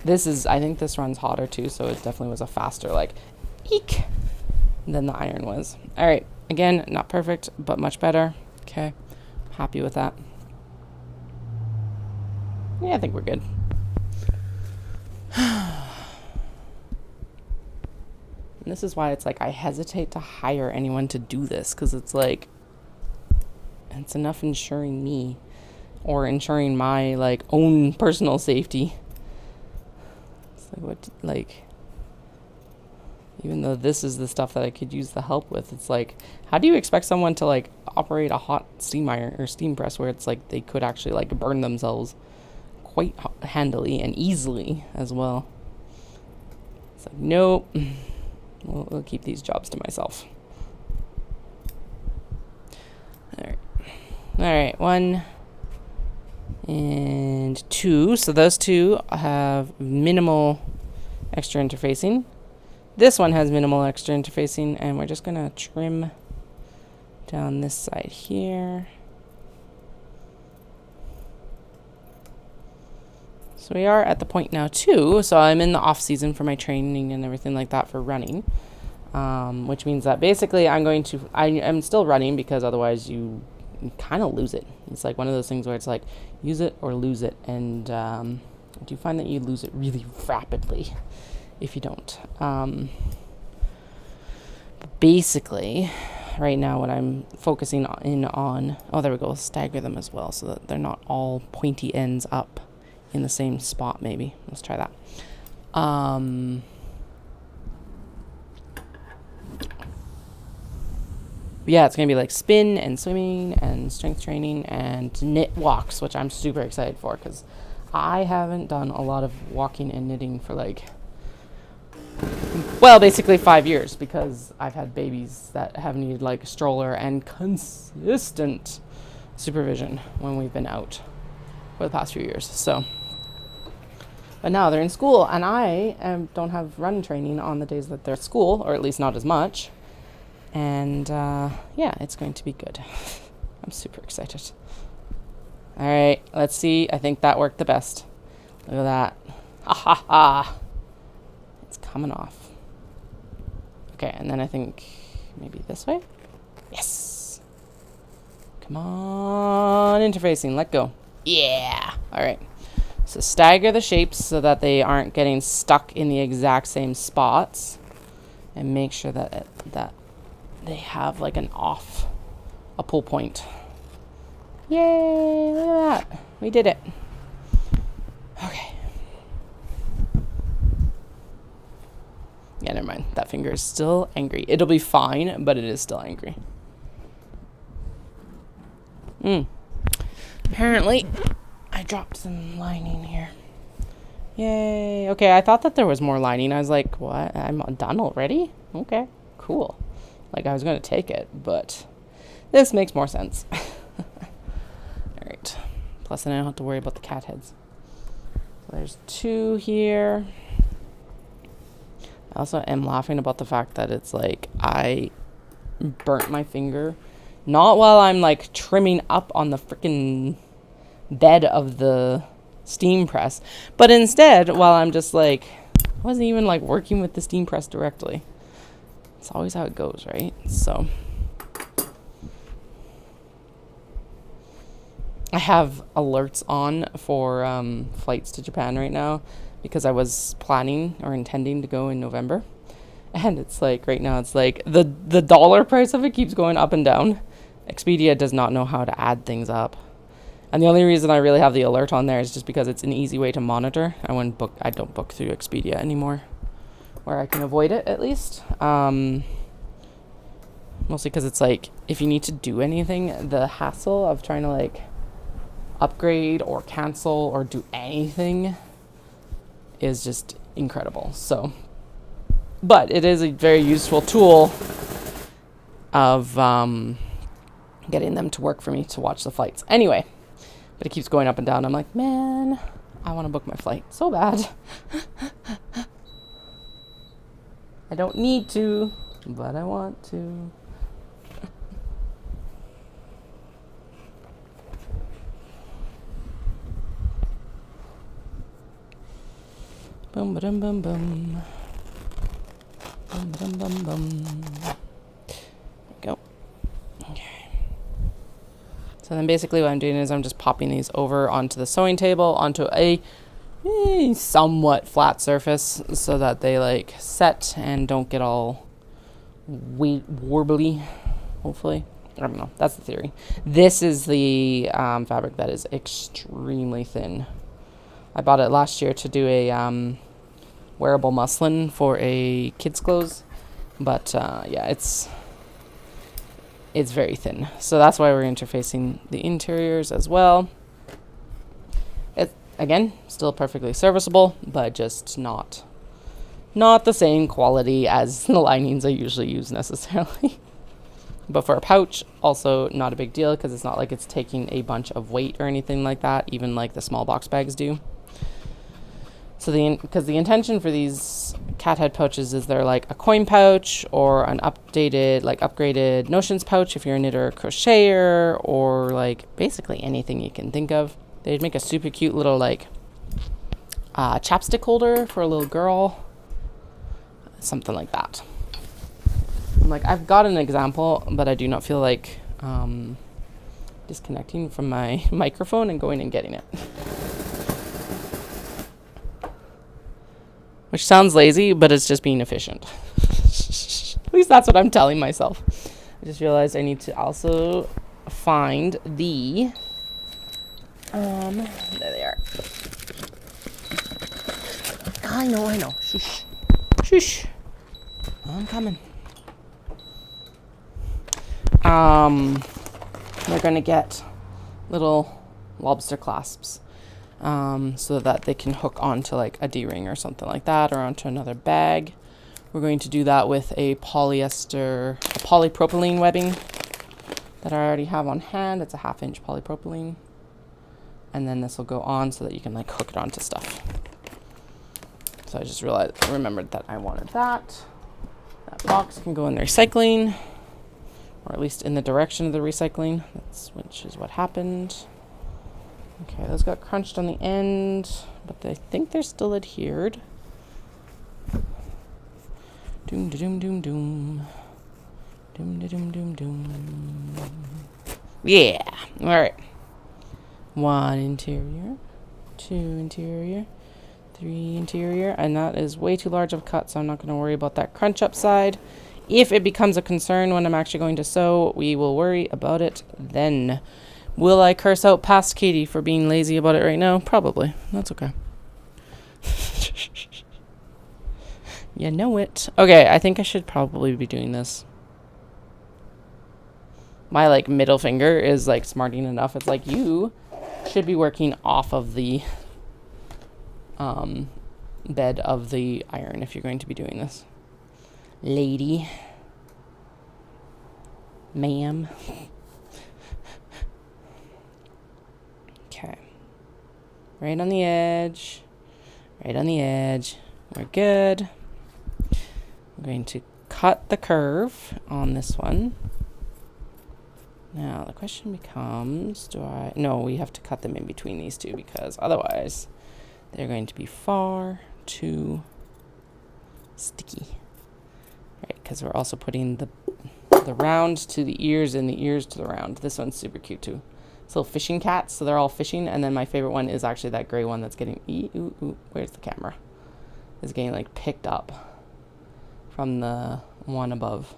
I think this runs hotter too, so it definitely was a faster like, eek, than the iron was. All right, again, not perfect, but much better. Okay, happy with that. Yeah, I think we're good. And this is why it's like I hesitate to hire anyone to do this, because it's like, it's enough ensuring me or ensuring my like own personal safety. It's like, what, like, even though this is the stuff that I could use the help with, it's like, how do you expect someone to like operate a hot steam iron or steam press where it's like they could actually like burn themselves quite handily and easily as well? It's like, nope. We'll keep these jobs to myself. All right, 1 and 2. So those two have minimal extra interfacing. This one has minimal extra interfacing, and we're just gonna trim down this side here. So we are at the point now too, so I'm in the off season for my training and everything like that for running, which means that basically I am still running, because otherwise you kind of lose it. It's like one of those things where it's like use it or lose it, and I do find that you lose it really rapidly if you don't. Basically, right now what I'm focusing on, oh, there we go, stagger them as well so that they're not all pointy ends up in the same spot. Maybe let's try that. Yeah, it's gonna be like spin and swimming and strength training and knit walks, which I'm super excited for, because I haven't done a lot of walking and knitting for like, well, basically 5 years, because I've had babies that have needed like a stroller and consistent supervision when we've been out for the past few years. So, but now they're in school, and I don't have run training on the days that they're at school, or at least not as much. And yeah, it's going to be good. I'm super excited. All right, let's see. I think that worked the best. Look at that. Ha ha ha. It's coming off. Okay, and then I think maybe this way. Yes. Come on, interfacing. Let go. Yeah. All right. So stagger the shapes so that they aren't getting stuck in the exact same spots, and make sure that they have like a pull point. Yay, look at that. We did it. Okay. Yeah, never mind. That finger is still angry. It'll be fine, but it is still angry. Apparently, I dropped some lining here. Yay. Okay, I thought that there was more lining. I was like, what? I'm done already? Okay, cool. Like, I was going to take it, but this makes more sense. All right. Plus, then I don't have to worry about the cat heads. So there's 2 here. I also am laughing about the fact that it's like I burnt my finger. Not while I'm like trimming up on the freaking bed of the steam press, but instead while I'm just like, I wasn't even like working with the steam press directly. It's always how it goes, right? So I have alerts on for flights to Japan right now, because I was planning or intending to go in November. And it's like right now it's like the dollar price of it keeps going up and down. Expedia does not know how to add things up. And the only reason I really have the alert on there is just because it's an easy way to monitor. I don't book through Expedia anymore, where I can avoid it at least. Mostly because it's like, if you need to do anything, the hassle of trying to like upgrade or cancel or do anything is just incredible. So, but it is a very useful tool of getting them to work for me to watch the flights. Anyway, but it keeps going up and down. I'm like, man, I want to book my flight so bad. I don't need to, but I want to. Boom, ba-dum, bum, bum. Bum, bum, bum, bum. There we go. Okay. So then basically what I'm doing is I'm just popping these over onto the sewing table, onto a somewhat flat surface so that they like set and don't get all warbly, hopefully. I don't know. That's the theory. This is the fabric that is extremely thin. I bought it last year to do a wearable muslin for a kids' clothes, but yeah, it's very thin. So that's why we're interfacing the interiors as well. It again still perfectly serviceable, but just not the same quality as the linings I usually use necessarily. But for a pouch, also not a big deal because it's not like it's taking a bunch of weight or anything like that, even like the small box bags do. So because the intention for these cat head pouches is they're like a coin pouch or an updated, like upgraded notions pouch if you're a knitter or crocheter, or like basically anything you can think of. They'd make a super cute little like chapstick holder for a little girl, something like that. I'm like, I've got an example, but I do not feel like disconnecting from my microphone and going and getting it. Which sounds lazy, but it's just being efficient. At least that's what I'm telling myself. I just realized I need to also find the... there they are. I know. Shush. Shush. I'm coming. They're going to get little lobster clasps. So that they can hook onto like a D-ring or something like that, or onto another bag. We're going to do that with a polypropylene webbing that I already have on hand. It's a 1/2 inch polypropylene. And then this will go on so that you can like hook it onto stuff. So I just remembered that I wanted that. That box can go in the recycling, or at least in the direction of the recycling. Which is what happened. Okay, those got crunched on the end, but I think they're still adhered. Doom, doom, doom, doom. Doom, doom, doom, doom. Yeah, all right. 1 interior, 2 interior, 3 interior, and that is way too large of a cut, so I'm not going to worry about that crunch up side. If it becomes a concern when I'm actually going to sew, we will worry about it then. Will I curse out past Katie for being lazy about it right now? Probably. That's okay. You know it. Okay, I think I should probably be doing this. My like middle finger is like smarting enough. It's like, you should be working off of the bed of the iron if you're going to be doing this. Lady. Ma'am. Okay. Right on the edge. Right on the edge. We're good. I'm going to cut the curve on this one. Now the question becomes, no, we have to cut them in between these two because otherwise they're going to be far too sticky. Right, because we're also putting the round to the ears and the ears to the round. This one's super cute too. It's little fishing cats, so they're all fishing. And then my favorite one is actually that gray one that's getting, where's the camera? Is getting like picked up from the one above.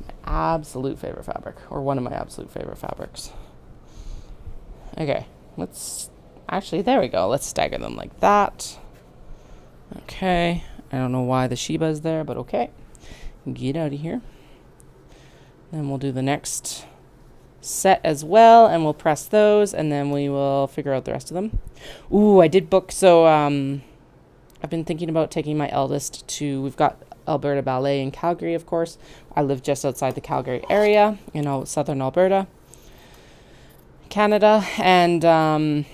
My absolute favorite fabric, or one of my absolute favorite fabrics. Okay, there we go. Let's stagger them like that. Okay, I don't know why the Shiba is there, but okay. Get out of here. Then we'll do the next set as well, and we'll press those, and then we will figure out the rest of them. Ooh, I did book, so I've been thinking about taking my eldest to, we've got Alberta Ballet in Calgary, of course. I live just outside the Calgary area, southern Alberta, Canada, and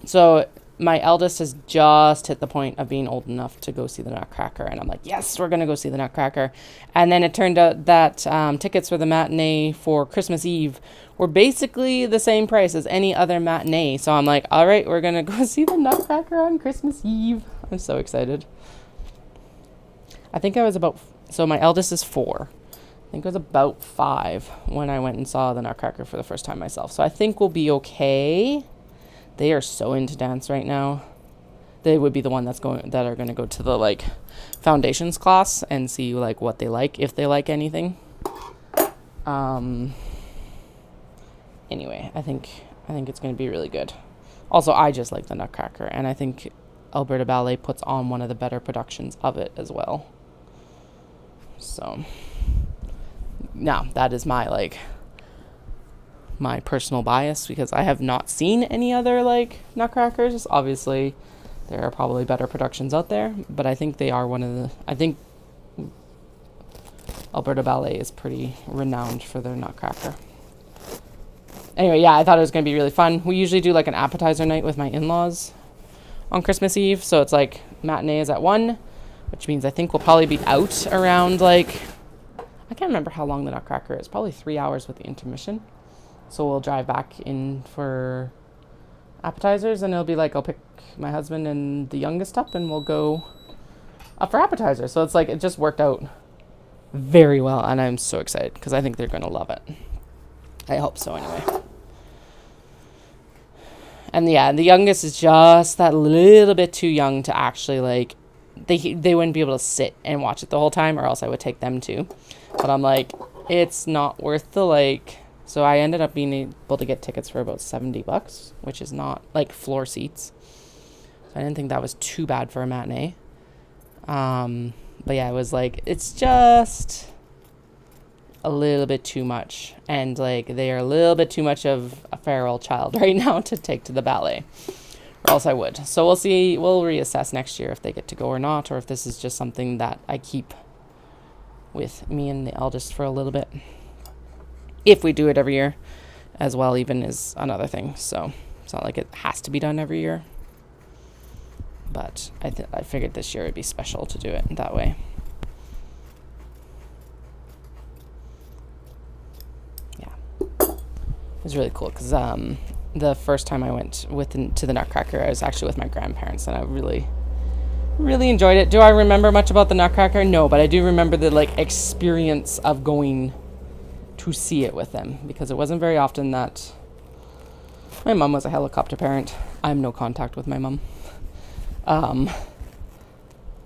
so my eldest has just hit the point of being old enough to go see the Nutcracker, and I'm like, yes, we're gonna go see the Nutcracker. And then it turned out that tickets for the matinee for Christmas Eve were basically the same price as any other matinee. So I'm like, all right, we're gonna go see the Nutcracker on Christmas Eve. I'm so excited. I think I was so my eldest is 4. I think I was about 5 when I went and saw the Nutcracker for the first time myself. So I think we'll be okay. They are so into dance right now. They would be the one that are going to go to the foundations class and see what they like, if they like anything. Anyway, I think it's going to be really good. Also, I just like the Nutcracker, and I think Alberta Ballet puts on one of the better productions of it as well. So now that is my my personal bias, because I have not seen any other Nutcrackers. Obviously there are probably better productions out there, but I think they are I think Alberta Ballet is pretty renowned for their Nutcracker. Anyway, yeah, I thought it was going to be really fun. We usually do an appetizer night with my in-laws on Christmas Eve, so it's matinee is at 1, which means I think we'll probably be out around I can't remember how long the Nutcracker is, probably 3 hours with the intermission. So we'll drive back in for appetizers, and it'll be I'll pick my husband and the youngest up, and we'll go up for appetizers. So it's it just worked out very well, and I'm so excited because I think they're going to love it. I hope so anyway. And yeah, the youngest is just that little bit too young to actually they wouldn't be able to sit and watch it the whole time, or else I would take them too. But I'm it's not worth the so I ended up being able to get tickets for about $70, which is not floor seats. So I didn't think that was too bad for a matinee. But yeah, it was it's just a little bit too much. And they are a little bit too much of a feral child right now to take to the ballet, or else I would. So we'll see. We'll reassess next year if they get to go or not, or if this is just something that I keep with me and the eldest for a little bit. If we do it every year as well, even is another thing. So it's not it has to be done every year. But I figured this year it'd be special to do it that way. Yeah. It was really cool because the first time I went to the Nutcracker, I was actually with my grandparents, and I really, really enjoyed it. Do I remember much about the Nutcracker? No, but I do remember the experience of going to see it with them, because it wasn't very often that my mom was a helicopter parent. I have no contact with my mom.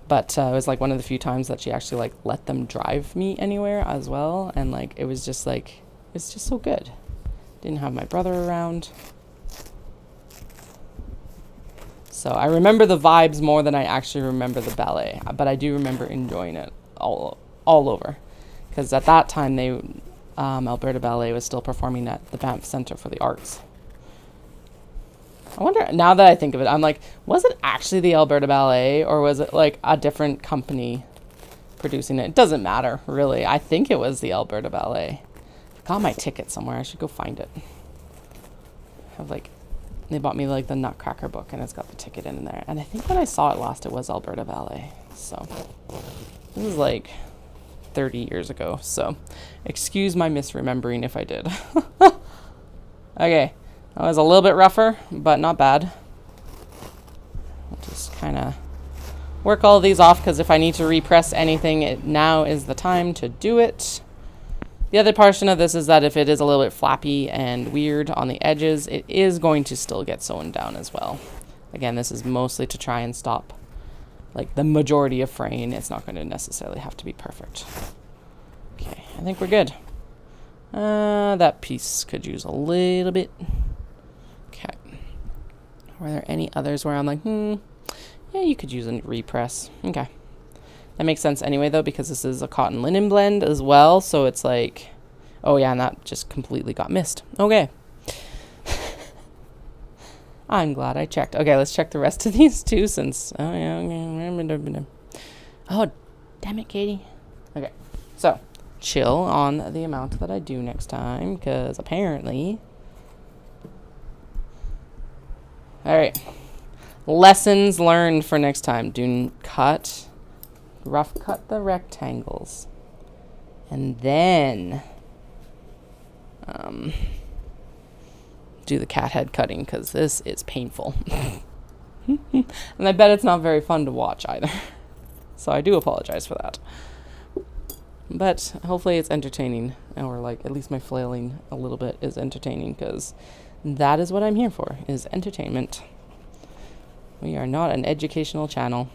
But it was one of the few times that she actually let them drive me anywhere as well, and it was just it's just so good. Didn't have my brother around. So I remember the vibes more than I actually remember the ballet, but I do remember enjoying it all over, because at that time Alberta Ballet was still performing at the Banff Centre for the Arts. I wonder, now that I think of it, I'm was it actually the Alberta Ballet, or was it a different company producing it? It doesn't matter, really. I think it was the Alberta Ballet. I got my ticket somewhere. I should go find it. I have they bought me the Nutcracker book, and it's got the ticket in there. And I think when I saw it last, it was Alberta Ballet. So this is 30 years ago, so excuse my misremembering if I did. Okay, that was a little bit rougher, but not bad. I'll just kind of work all of these off, because if I need to repress anything, now is the time to do it. The other portion of this is that if it is a little bit flappy and weird on the edges, it is going to still get sewn down as well. Again, this is mostly to try and stop the majority of fraying. It's not going to necessarily have to be perfect. Okay, I think we're good. That piece could use a little bit. Okay. Were there any others where I'm yeah, you could use a repress. Okay. That makes sense anyway, though, because this is a cotton linen blend as well. So it's Oh yeah, and that just completely got missed. Okay. I'm glad I checked. Okay, let's check the rest of these too since... Oh, yeah. Oh, damn it, Katie. Okay, so chill on the amount that I do next time, because apparently... All right. Lessons learned for next time. Rough cut the rectangles. And then... do the cat head cutting, because this is painful. And I bet it's not very fun to watch either. So I do apologize for that. But hopefully it's entertaining, or like at least my flailing a little bit is entertaining, because that is what I'm here for, is entertainment. We are not an educational channel.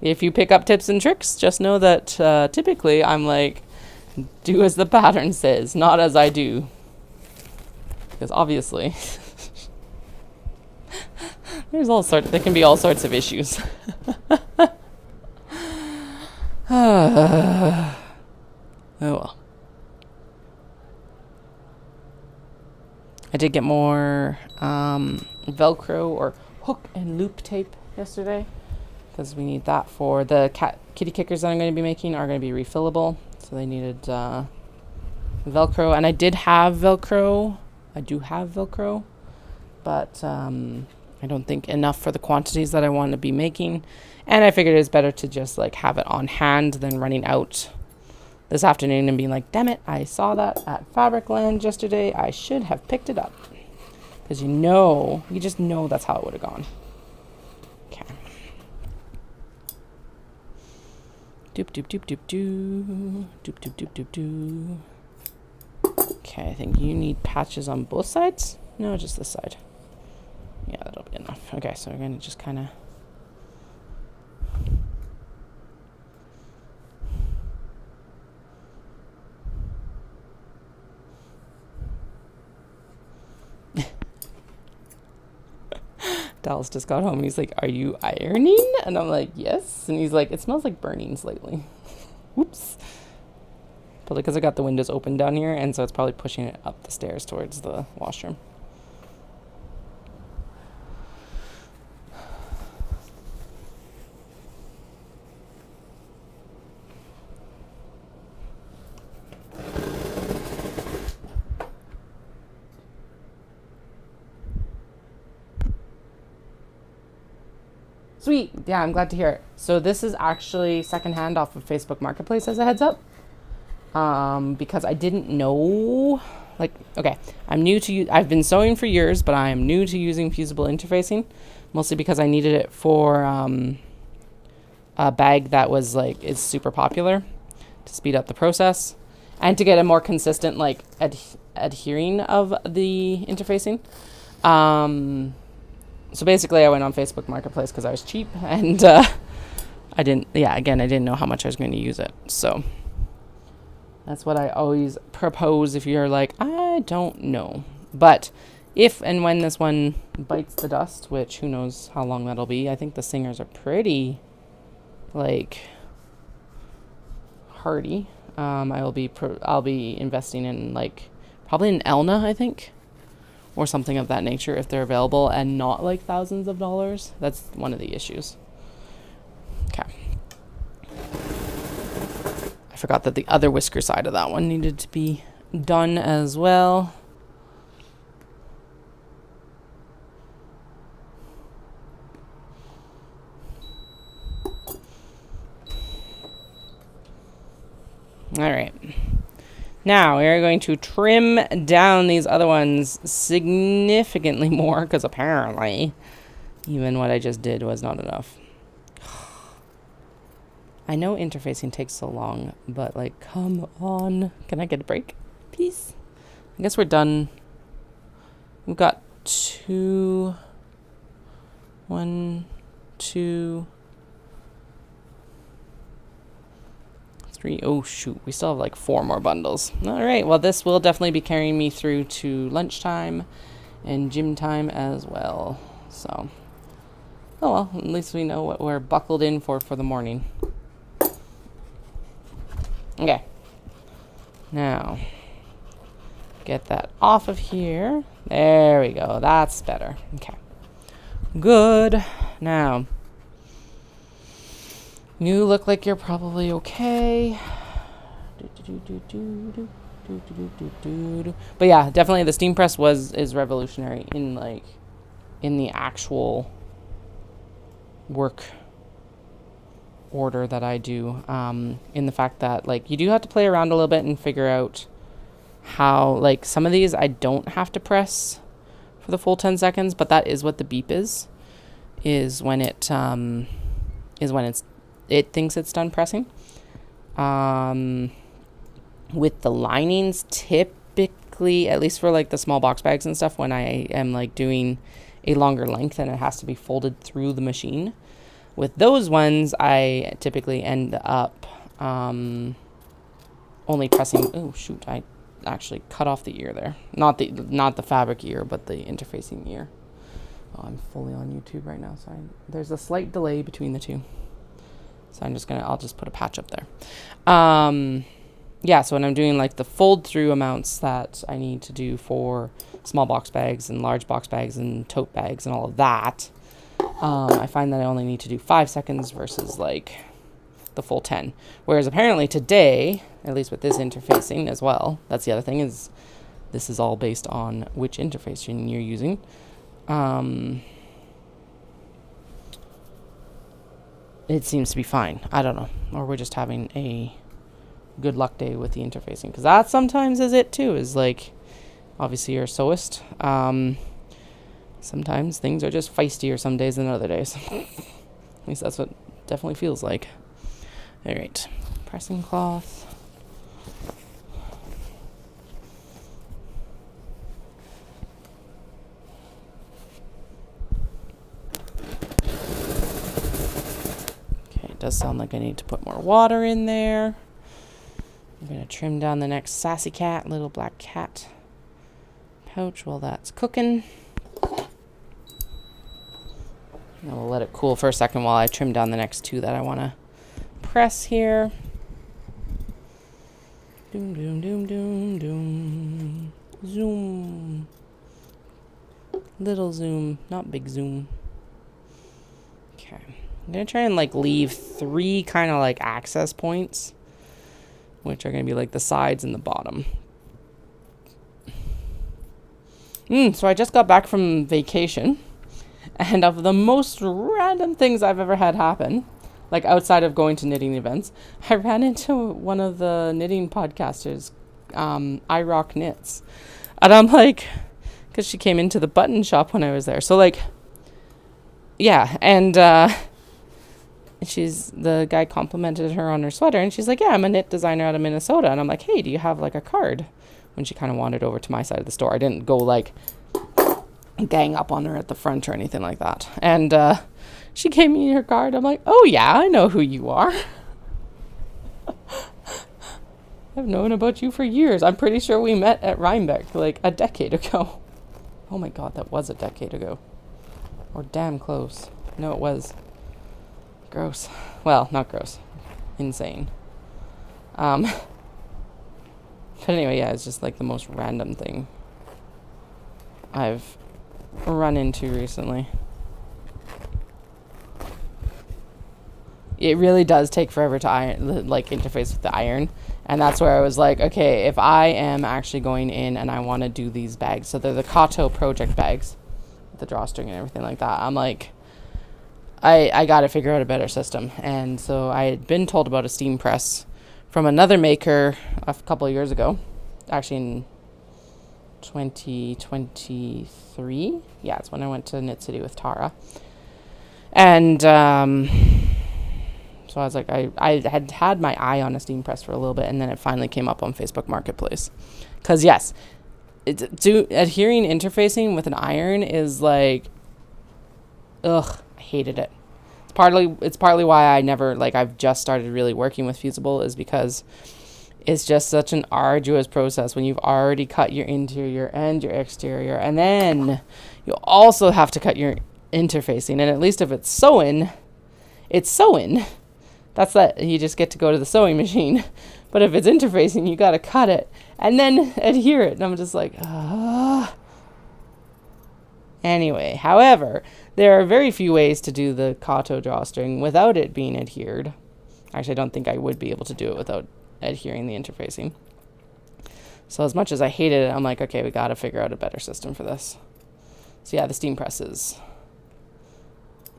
If you pick up tips and tricks, just know that typically I'm like, do as the pattern says, not as I do. Because obviously, there can be all sorts of issues. Oh well. I did get more Velcro or hook and loop tape yesterday, because we need that for the kitty kickers that I'm going to be making are going to be refillable. So they needed Velcro, and I do have Velcro, but I don't think enough for the quantities that I want to be making. And I figured it was better to just like have it on hand than running out this afternoon and being like, damn it, I saw that at Fabricland yesterday. I should have picked it up. Because you just know that's how it would have gone. Okay. Doop, doop, doop, doop, doo. Doop, doop, doop, doop, doo. Okay, I think you need patches on both sides. No, just this side. Yeah, that'll be enough. Okay, so we're going to just kind of... Dallas just got home and he's like, are you ironing? And I'm like, yes. And he's like, it smells like burning slightly. Whoops. Probably because I got the windows open down here, and so it's probably pushing it up the stairs towards the washroom. Sweet. Yeah, I'm glad to hear it. So this is actually secondhand off of Facebook Marketplace as a heads up. Because I didn't know, like, okay, I've been sewing for years, but I am new to using fusible interfacing, mostly because I needed it for, a bag that was like, is super popular to speed up the process and to get a more consistent, like, adhering of the interfacing. So basically I went on Facebook Marketplace because I was cheap, and, I didn't know how much I was going to use it. So that's what I always propose if you're like, I don't know. But if and when this one bites the dust, which who knows how long that'll be. I think the singers are pretty, like, hardy. I'll be investing in, like, probably an Elna, I think, or something of that nature if they're available, and not like thousands of dollars. That's one of the issues. Okay. I forgot that the other whisker side of that one needed to be done as well. All right. Now we are going to trim down these other ones significantly more, because apparently even what I just did was not enough. I know interfacing takes so long, but, like, come on. Can I get a break, please? I guess we're done. We've got 1, 2, 3. Oh, shoot. We still have, like, 4 more bundles. All right. Well, this will definitely be carrying me through to lunchtime and gym time as well. So, oh, well, at least we know what we're buckled in for the morning. Okay. Now, get that off of here. There we go. That's better. Okay. Good. Now, you look like you're probably okay. But yeah, definitely the steam press is revolutionary in the actual work order that I do, in the fact that you do have to play around a little bit and figure out how, some of these I don't have to press for the full 10 seconds, but that is what the beep is when it thinks it's done pressing. With the linings, typically, at least for the small box bags and stuff, when I am doing a longer length and it has to be folded through the machine, with those ones I typically end up only pressing. Oh shoot, I actually cut off the ear there. Not the fabric ear, but the interfacing ear. Oh, I'm fully on YouTube right now, so there's a slight delay between the two. So I'll just put a patch up there. Yeah, so when I'm doing the fold through amounts that I need to do for small box bags and large box bags and tote bags and all of that, I find that I only need to do 5 seconds versus the full 10. Whereas apparently today, at least with this interfacing as well, that's the other thing, is this is all based on which interfacing you're using. It seems to be fine. I don't know. Or we're just having a good luck day with the interfacing. Because that sometimes is it too. Is obviously you're a sewist. Sometimes things are just feistier some days than other days. At least that's what it definitely feels like. All right. Pressing cloth. Does sound like I need to put more water in there. I'm going to trim down the next sassy cat, little black cat pouch while that's cooking. And we'll let it cool for a second while I trim down the next two that I want to press here. Doom, doom, doom, doom, doom. Zoom. Little zoom, not big zoom. Okay. I'm going to try and leave 3 kind of access points, which are going to be the sides and the bottom. So I just got back from vacation, and of the most random things I've ever had happen, outside of going to knitting events, I ran into one of the knitting podcasters, I Rock Knits. And I'm because she came into the button shop when I was there. So yeah, and the guy complimented her on her sweater, and she's like, yeah, I'm a knit designer out of Minnesota. And I'm like, hey, do you have a card? When she kind of wandered over to my side of the store. I didn't go gang up on her at the front or anything like that. And she gave me her card. I'm like, oh yeah, I know who you are. I've known about you for years. I'm pretty sure we met at Rhinebeck a decade ago. Oh my god, that was a decade ago. Or damn close. No, it was. Gross. Well, not gross. Insane. But anyway, yeah, it's just the most random thing I've run into recently. It really does take forever to interface with the iron. And that's where I was okay, if I am actually going in and I want to do these bags, so they're the Kato project bags, with the drawstring and everything like that, I'm I got to figure out a better system. And so I had been told about a steam press from another maker a couple of years ago, actually in 2023. Yeah, it's when I went to Knit City with Tara. And so I was I had my eye on a steam press for a little bit, and then it finally came up on Facebook Marketplace. Because yes, adhering interfacing with an iron is ugh, I hated it. It's partly why I never I've just started really working with Fusible, is because it's just such an arduous process when you've already cut your interior and your exterior, and then you also have to cut your interfacing. And at least if it's sewing, it's sewing. That's that. You just get to go to the sewing machine. But if it's interfacing, you got to cut it and then adhere it. And I'm just like, ah. Anyway, however, there are very few ways to do the Kato drawstring without it being adhered. Actually, I don't think I would be able to do it without adhering the interfacing. So as much as I hated it, I'm like, okay, we got to figure out a better system for this. So yeah, the steam presses.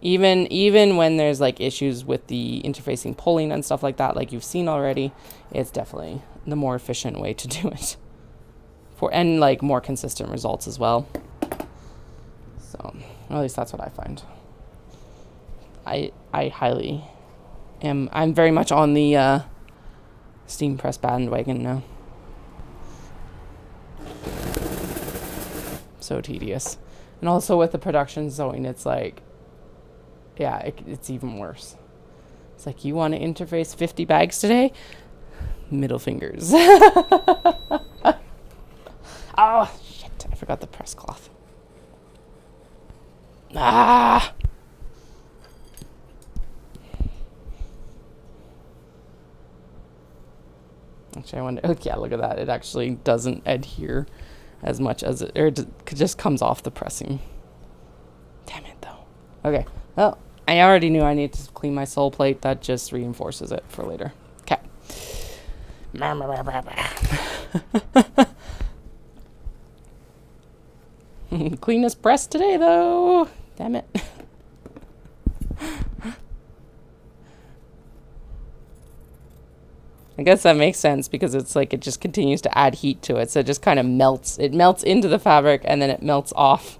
Even when there's like issues with the interfacing pulling and stuff like that, like you've seen already, it's definitely the more efficient way to do it. And like more consistent results as well. So, or at least that's what I find. I highly am. I'm very much on the steam press bandwagon now. So tedious. And also with the production sewing, it's like, yeah, it's even worse. It's like, you want to interface 50 bags today? Middle fingers. Oh, shit. I forgot the press cloth. Ah! Actually, I wonder. Oh, yeah, look at that. It actually doesn't adhere as much as it, or it just comes off the pressing. Damn it, though. Okay. Well, I already knew I need to clean my sole plate. That just reinforces it for later. Okay. Cleanest press today, though. Damn it. I guess that makes sense because it's like it just continues to add heat to it. So it just kind of melts. It melts into the fabric and then it melts off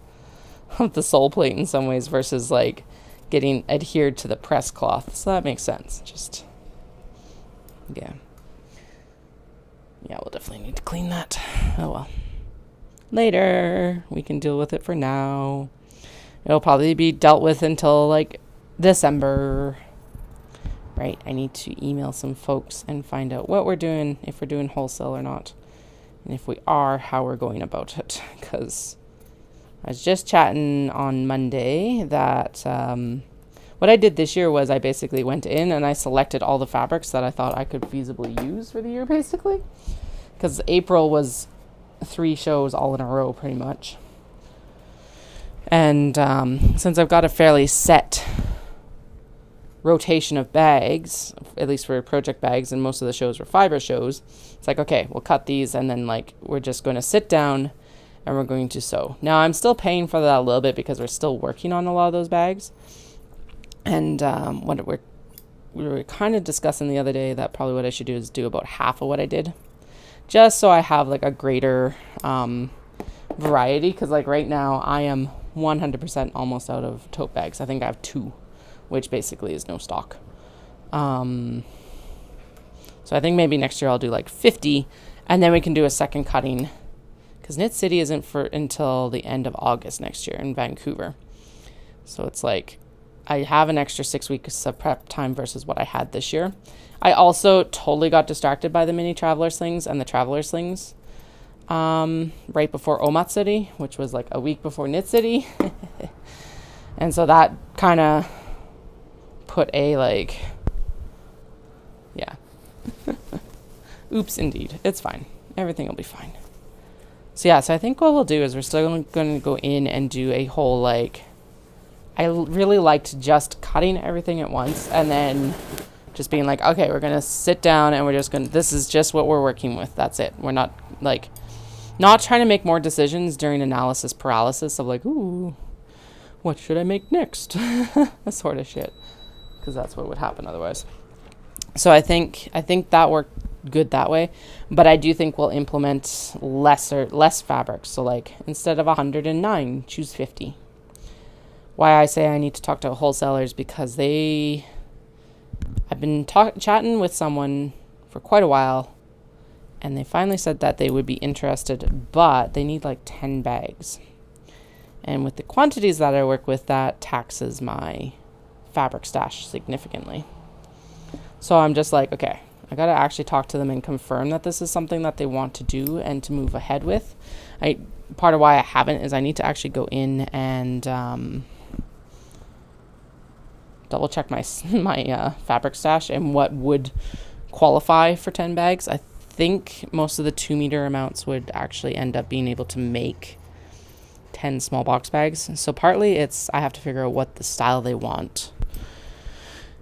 of the sole plate in some ways versus like getting adhered to the press cloth. So that makes sense. Just, yeah. Yeah, we'll definitely need to clean that. Oh well. Later. We can deal with it for now. It'll probably be dealt with until like December. Right, I need to email some folks and find out what we're doing, if we're doing wholesale or not. And if we are, how we're going about it. Because I was just chatting on Monday that what I did this year was I basically went in and I selected all the fabrics that I thought I could feasibly use for the year, basically. Because April was 3 shows all in a row, pretty much. And since I've got a fairly set rotation of bags, at least for project bags, and most of the shows were Fibre shows, it's like, okay, we'll cut these and then like we're just going to sit down and we're going to sew. Now I'm still paying for that a little bit because we're still working on a lot of those bags. And what we were kind of discussing the other day that probably what I should do is do about half of what I did, just so I have like a greater variety. Because like right now I am 100% almost out of tote bags. I think I have 2, which basically is no stock. So I think maybe next year I'll do like 50 and then we can do a second cutting because Knit City isn't for until the end of August next year in Vancouver. So it's like I have an extra 6 weeks of prep time versus what I had this year. I also totally got distracted by the mini traveler slings and the traveler slings right before Omatsuri, which was like a week before Knit City. And so that kind of put a like, yeah. Oops, indeed. It's fine. Everything will be fine. So yeah, so I think what we'll do is we're still going to go in and do a whole like, I really liked just cutting everything at once and then just being like, okay, we're going to sit down and we're just going to, this is just what we're working with. That's it. We're not like, not trying to make more decisions during analysis paralysis of like, ooh, what should I make next? That sort of shit. Because that's what would happen otherwise. So I think that worked good that way. But I do think we'll implement less fabrics. So like instead of 109, choose 50. Why I say I need to talk to wholesalers because I've been chatting with someone for quite a while and they finally said that they would be interested, but they need like 10 bags. And with the quantities that I work with, that taxes my fabric stash significantly. So I'm just like, okay, I got to actually talk to them and confirm that this is something that they want to do and to move ahead with. Part of why I haven't is I need to actually go in and double check my fabric stash and what would qualify for 10 bags. I think most of the 2-meter amounts would actually end up being able to make 10 small box bags. So partly it's I have to figure out what the style they want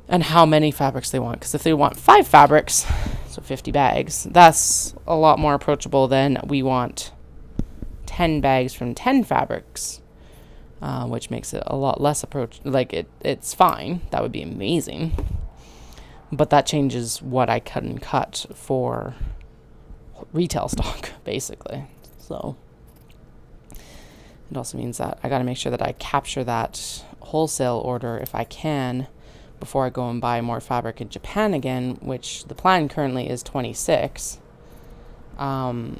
and how many fabrics they want. Because if they want 5 fabrics, so 50 bags, that's a lot more approachable than we want 10 bags from 10 fabrics, which makes it a lot less it's fine. That would be amazing. But that changes what I can cut for retail stock, basically. So it also means that I got to make sure that I capture that wholesale order if I can before I go and buy more fabric in Japan again, which the plan currently is 26. Although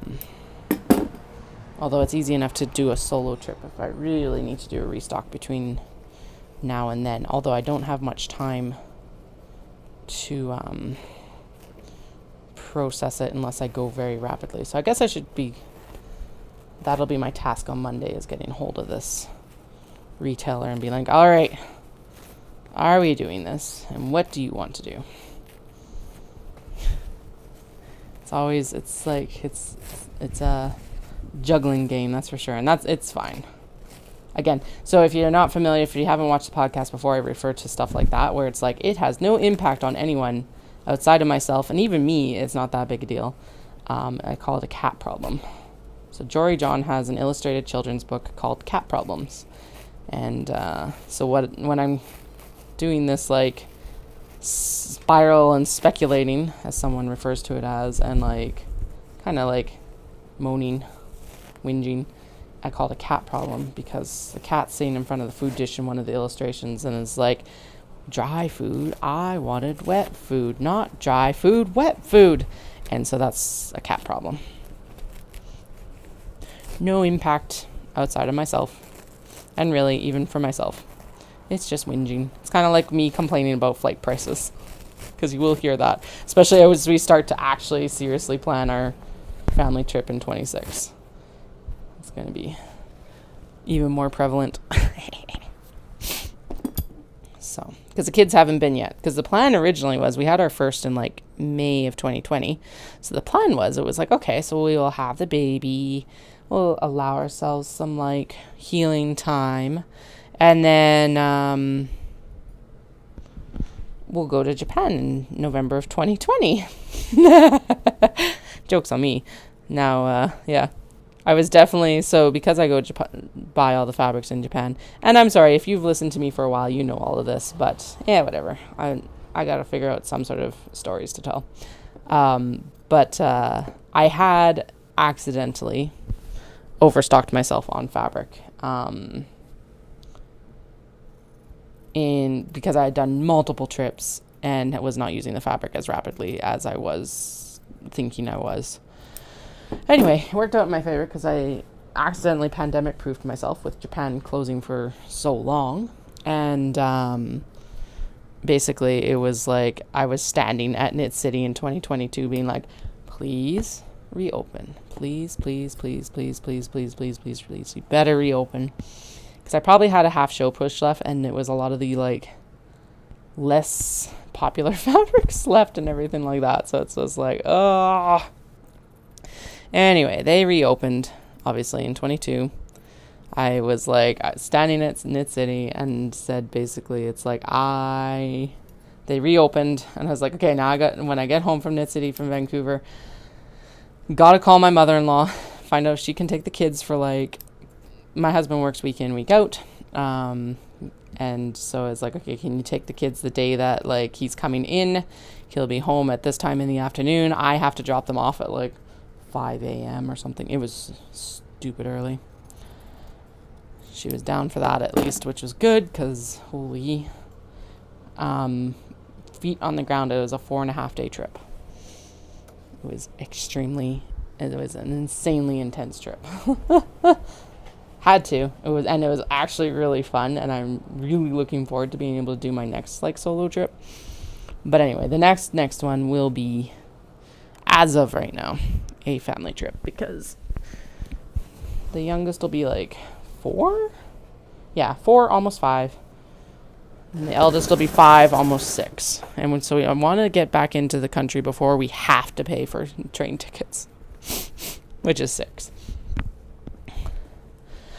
it's easy enough to do a solo trip if I really need to do a restock between now and then. Although I don't have much time to process it unless I go very rapidly. So I guess that'll be my task on Monday, is getting hold of this retailer and be like, all right, are we doing this? And what do you want to do? It's a juggling game, that's for sure. And it's fine. Again, so if you're not familiar, if you haven't watched the podcast before, I refer to stuff like that, where it's like, it has no impact on anyone outside of myself, and even me, it's not that big a deal. I call it a cat problem. So Jory John has an illustrated children's book called Cat Problems. And so when I'm doing this like spiral and speculating, as someone refers to it as, and like kind of like moaning, whinging, I call it a cat problem, because the cat's sitting in front of the food dish in one of the illustrations and is like, dry food, I wanted wet food, not dry food, wet food. And so that's a cat problem. No impact outside of myself, and really even for myself. It's just whinging. It's kind of like me complaining about flight prices, because you will hear that, especially as we start to actually seriously plan our family trip in 26. It's going to be even more prevalent. So, because the kids haven't been yet. Because the plan originally was, we had our first in like May of 2020. So the plan was, it was like, okay, so we will have the baby. We'll allow ourselves some like healing time. And then we'll go to Japan in November of 2020. Joke's on me. Now, yeah. I was definitely, so because I go to buy all the fabrics in Japan, and I'm sorry, if you've listened to me for a while, you know all of this, but yeah, whatever. I got to figure out some sort of stories to tell. But I had accidentally overstocked myself on fabric. Because I had done multiple trips and was not using the fabric as rapidly as I was thinking I was. Anyway, it worked out in my favor because I accidentally pandemic-proofed myself with Japan closing for so long. And basically it was like I was standing at Knit City in 2022 being like, please reopen. Please, please, please, please, please, please, please, please, please. You better reopen. Because I probably had a half show push left, and it was a lot of the like less popular fabrics left and everything like that. So it's just like, oh. Anyway, they reopened, obviously, in 22. I was like standing at Knit City and said basically, it's like they reopened, and I was like, okay, now when I get home from Knit City from Vancouver, gotta call my mother-in-law, find out if she can take the kids for like, my husband works week in, week out. And so it's like, okay, can you take the kids the day that like he's coming in? He'll be home at this time in the afternoon. I have to drop them off at like 5 a.m. or something. It was stupid early. She was down for that at least, which was good because holy feet on the ground. It was a 4.5 day trip. It was an insanely intense trip. Had to. It was actually really fun, and I'm really looking forward to being able to do my next like solo trip. But anyway, the next one will be, as of right now, a family trip, because the youngest will be like 4? Yeah, 4, almost 5. And the eldest will be 5, almost 6. And so I want to get back into the country before we have to pay for train tickets, which is 6.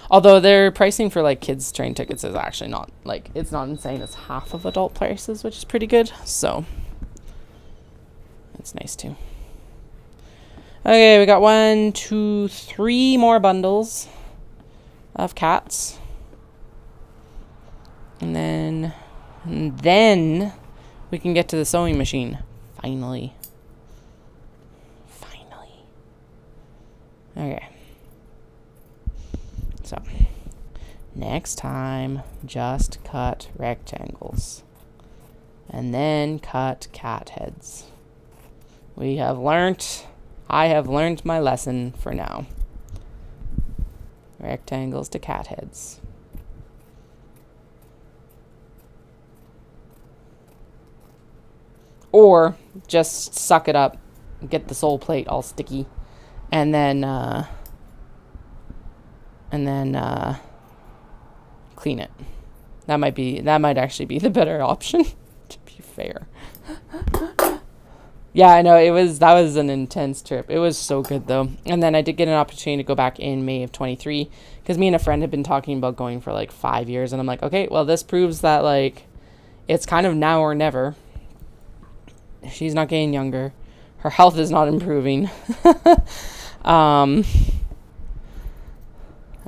Although their pricing for like kids train tickets is actually not like, it's not insane. It's half of adult prices, which is pretty good. So it's nice too. Okay, we got 1, 2, 3 more bundles of cats. And then we can get to the sewing machine. Finally. Okay. So, next time, just cut rectangles. And then cut cat heads. I have learned my lesson for now. Rectangles to cat heads. Or just suck it up, get the sole plate all sticky, and then clean it. That might actually be the better option, to be fair. Yeah, I know that was an intense trip. It was so good though. And then I did get an opportunity to go back in May of 23 because me and a friend had been talking about going for like 5 years, and I'm like, okay, well this proves that like it's kind of now or never. She's not getting younger. Her health is not improving. I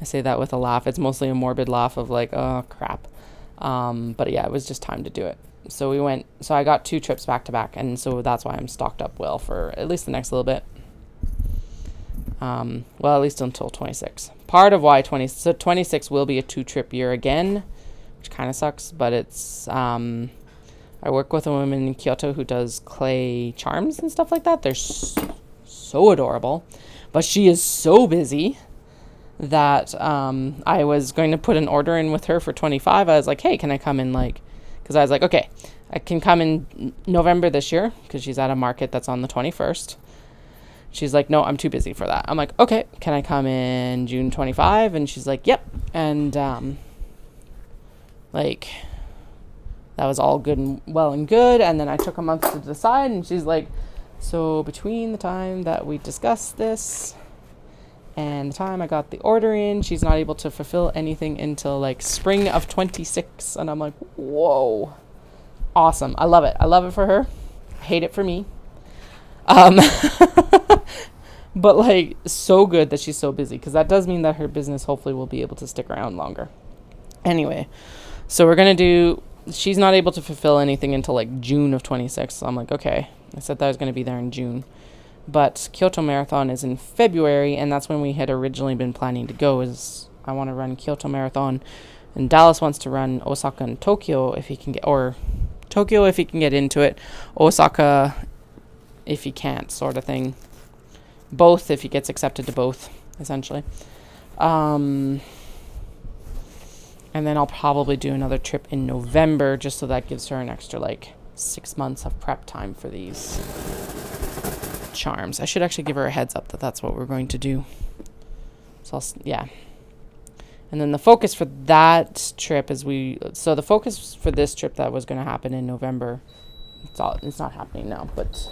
say that with a laugh. It's mostly a morbid laugh of like, oh crap. But yeah, it was just time to do it. So I got 2 trips back to back. And so that's why I'm stocked up well for at least the next little bit. Well, at least until 26. Part of why 26 will be a 2-trip year again, which kind of sucks, but it's, I work with a woman in Kyoto who does clay charms and stuff like that. They're so adorable. But she is so busy that I was going to put an order in with her for 25. I was like, hey, can I come in because I was like, okay, I can come in November this year because she's at a market that's on the 21st. She's like, no, I'm too busy for that. I'm like, okay, can I come in June 25? And she's like, yep. And that was all good and well and good. And then I took a month to decide, and she's like, so between the time that we discussed this and the time I got the order in, she's not able to fulfill anything until like spring of 26. And I'm like, whoa, awesome. I love it. I love it for her. I hate it for me. But like so good that she's so busy, because that does mean that her business hopefully will be able to stick around longer. Anyway, so we're going to do, she's not able to fulfill anything until like June of 26. So I'm like, okay. I said that I was going to be there in June. But Kyoto Marathon is in February, and that's when we had originally been planning to go. Is I want to run Kyoto Marathon, and Dallas wants to run Osaka and Tokyo if he can get, or Tokyo if he can get into it, Osaka if he can't, sort of thing. Both if he gets accepted to both, essentially. And then I'll probably do another trip in November, just so that gives her an extra like 6 months of prep time for these charms. I should actually give her a heads up that that's what we're going to do. So yeah. And then the focus for that trip is the focus for this trip that was going to happen in November, it's not happening now, but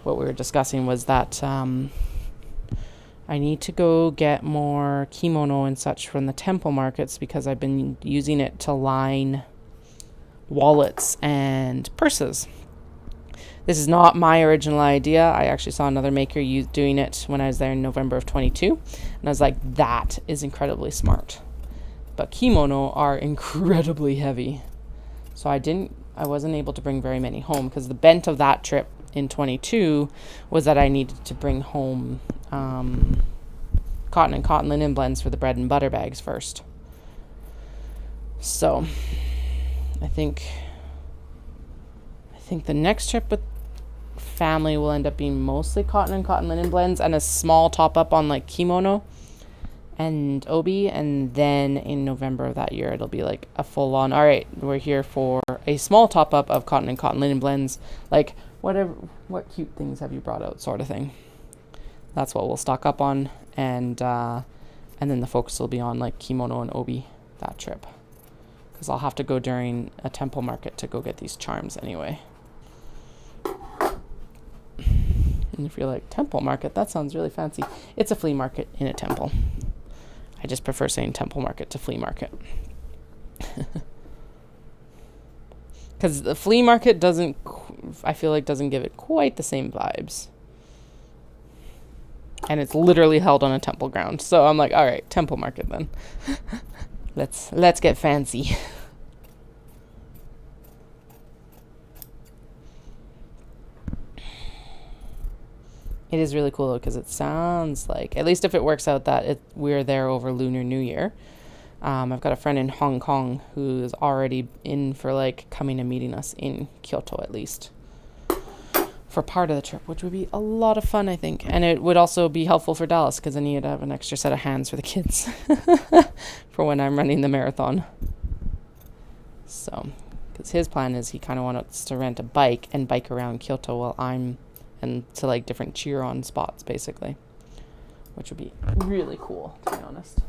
what we were discussing was that I need to go get more kimono and such from the temple markets, because I've been using it to line wallets and purses. This is not my original idea. I actually saw another maker doing it when I was there in November of 22. And I was like, that is incredibly smart. But kimono are incredibly heavy. So I wasn't able to bring very many home, because the bent of that trip in 22 was that I needed to bring home cotton and cotton linen blends for the bread and butter bags first. So I think the next trip with family will end up being mostly cotton and cotton linen blends and a small top up on like kimono and obi, and then in November of that year it'll be like a full on, all right, we're here for a small top up of cotton and cotton linen blends, like whatever, what cute things have you brought out, sort of thing. That's what we'll stock up on, and then the focus will be on like kimono and obi that trip, because I'll have to go during a temple market to go get these charms anyway. And if you're like, temple market, that sounds really fancy. It's a flea market in a temple. I just prefer saying temple market to flea market. Because the flea market I feel like doesn't give it quite the same vibes. And it's literally held on a temple ground. So I'm like, all right, temple market then. Let's get fancy. It is really cool though, because it sounds like, at least if it works out that we're there over Lunar New Year. I've got a friend in Hong Kong who is already in for like coming and meeting us in Kyoto at least for part of the trip, which would be a lot of fun, I think. And it would also be helpful for Dallas because then you'd have an extra set of hands for the kids for when I'm running the marathon. So, because his plan is he kind of wants to rent a bike and bike around Kyoto while and to like different cheer-on spots basically, which would be really cool, to be honest.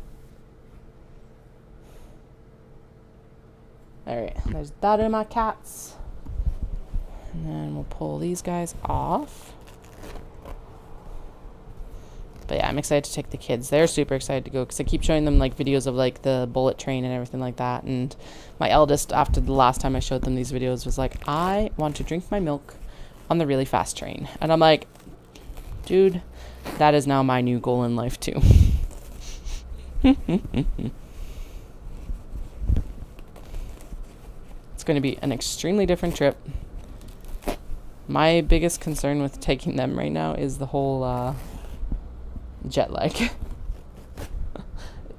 Alright, there's that in my cats. And then we'll pull these guys off. But yeah, I'm excited to take the kids. They're super excited to go because I keep showing them like videos of like the bullet train and everything like that. And my eldest, after the last time I showed them these videos, was like, I want to drink my milk on the really fast train. And I'm like, dude, that is now my new goal in life too. It's going to be an extremely different trip. My biggest concern with taking them right now is the whole jet lag.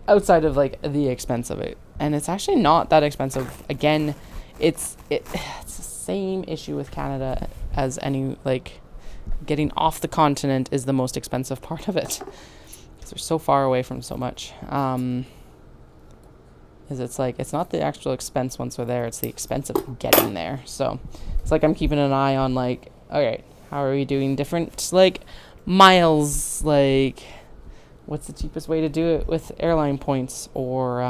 Outside of like the expense of it. And it's actually not that expensive. Again, it's the same issue with Canada as any, like, getting off the continent is the most expensive part of it. Because they're so far away from so much. It's like, it's not the actual expense once we're there, it's the expense of getting there. So it's like I'm keeping an eye on like, okay, how are we doing different like miles, like what's the cheapest way to do it with airline points or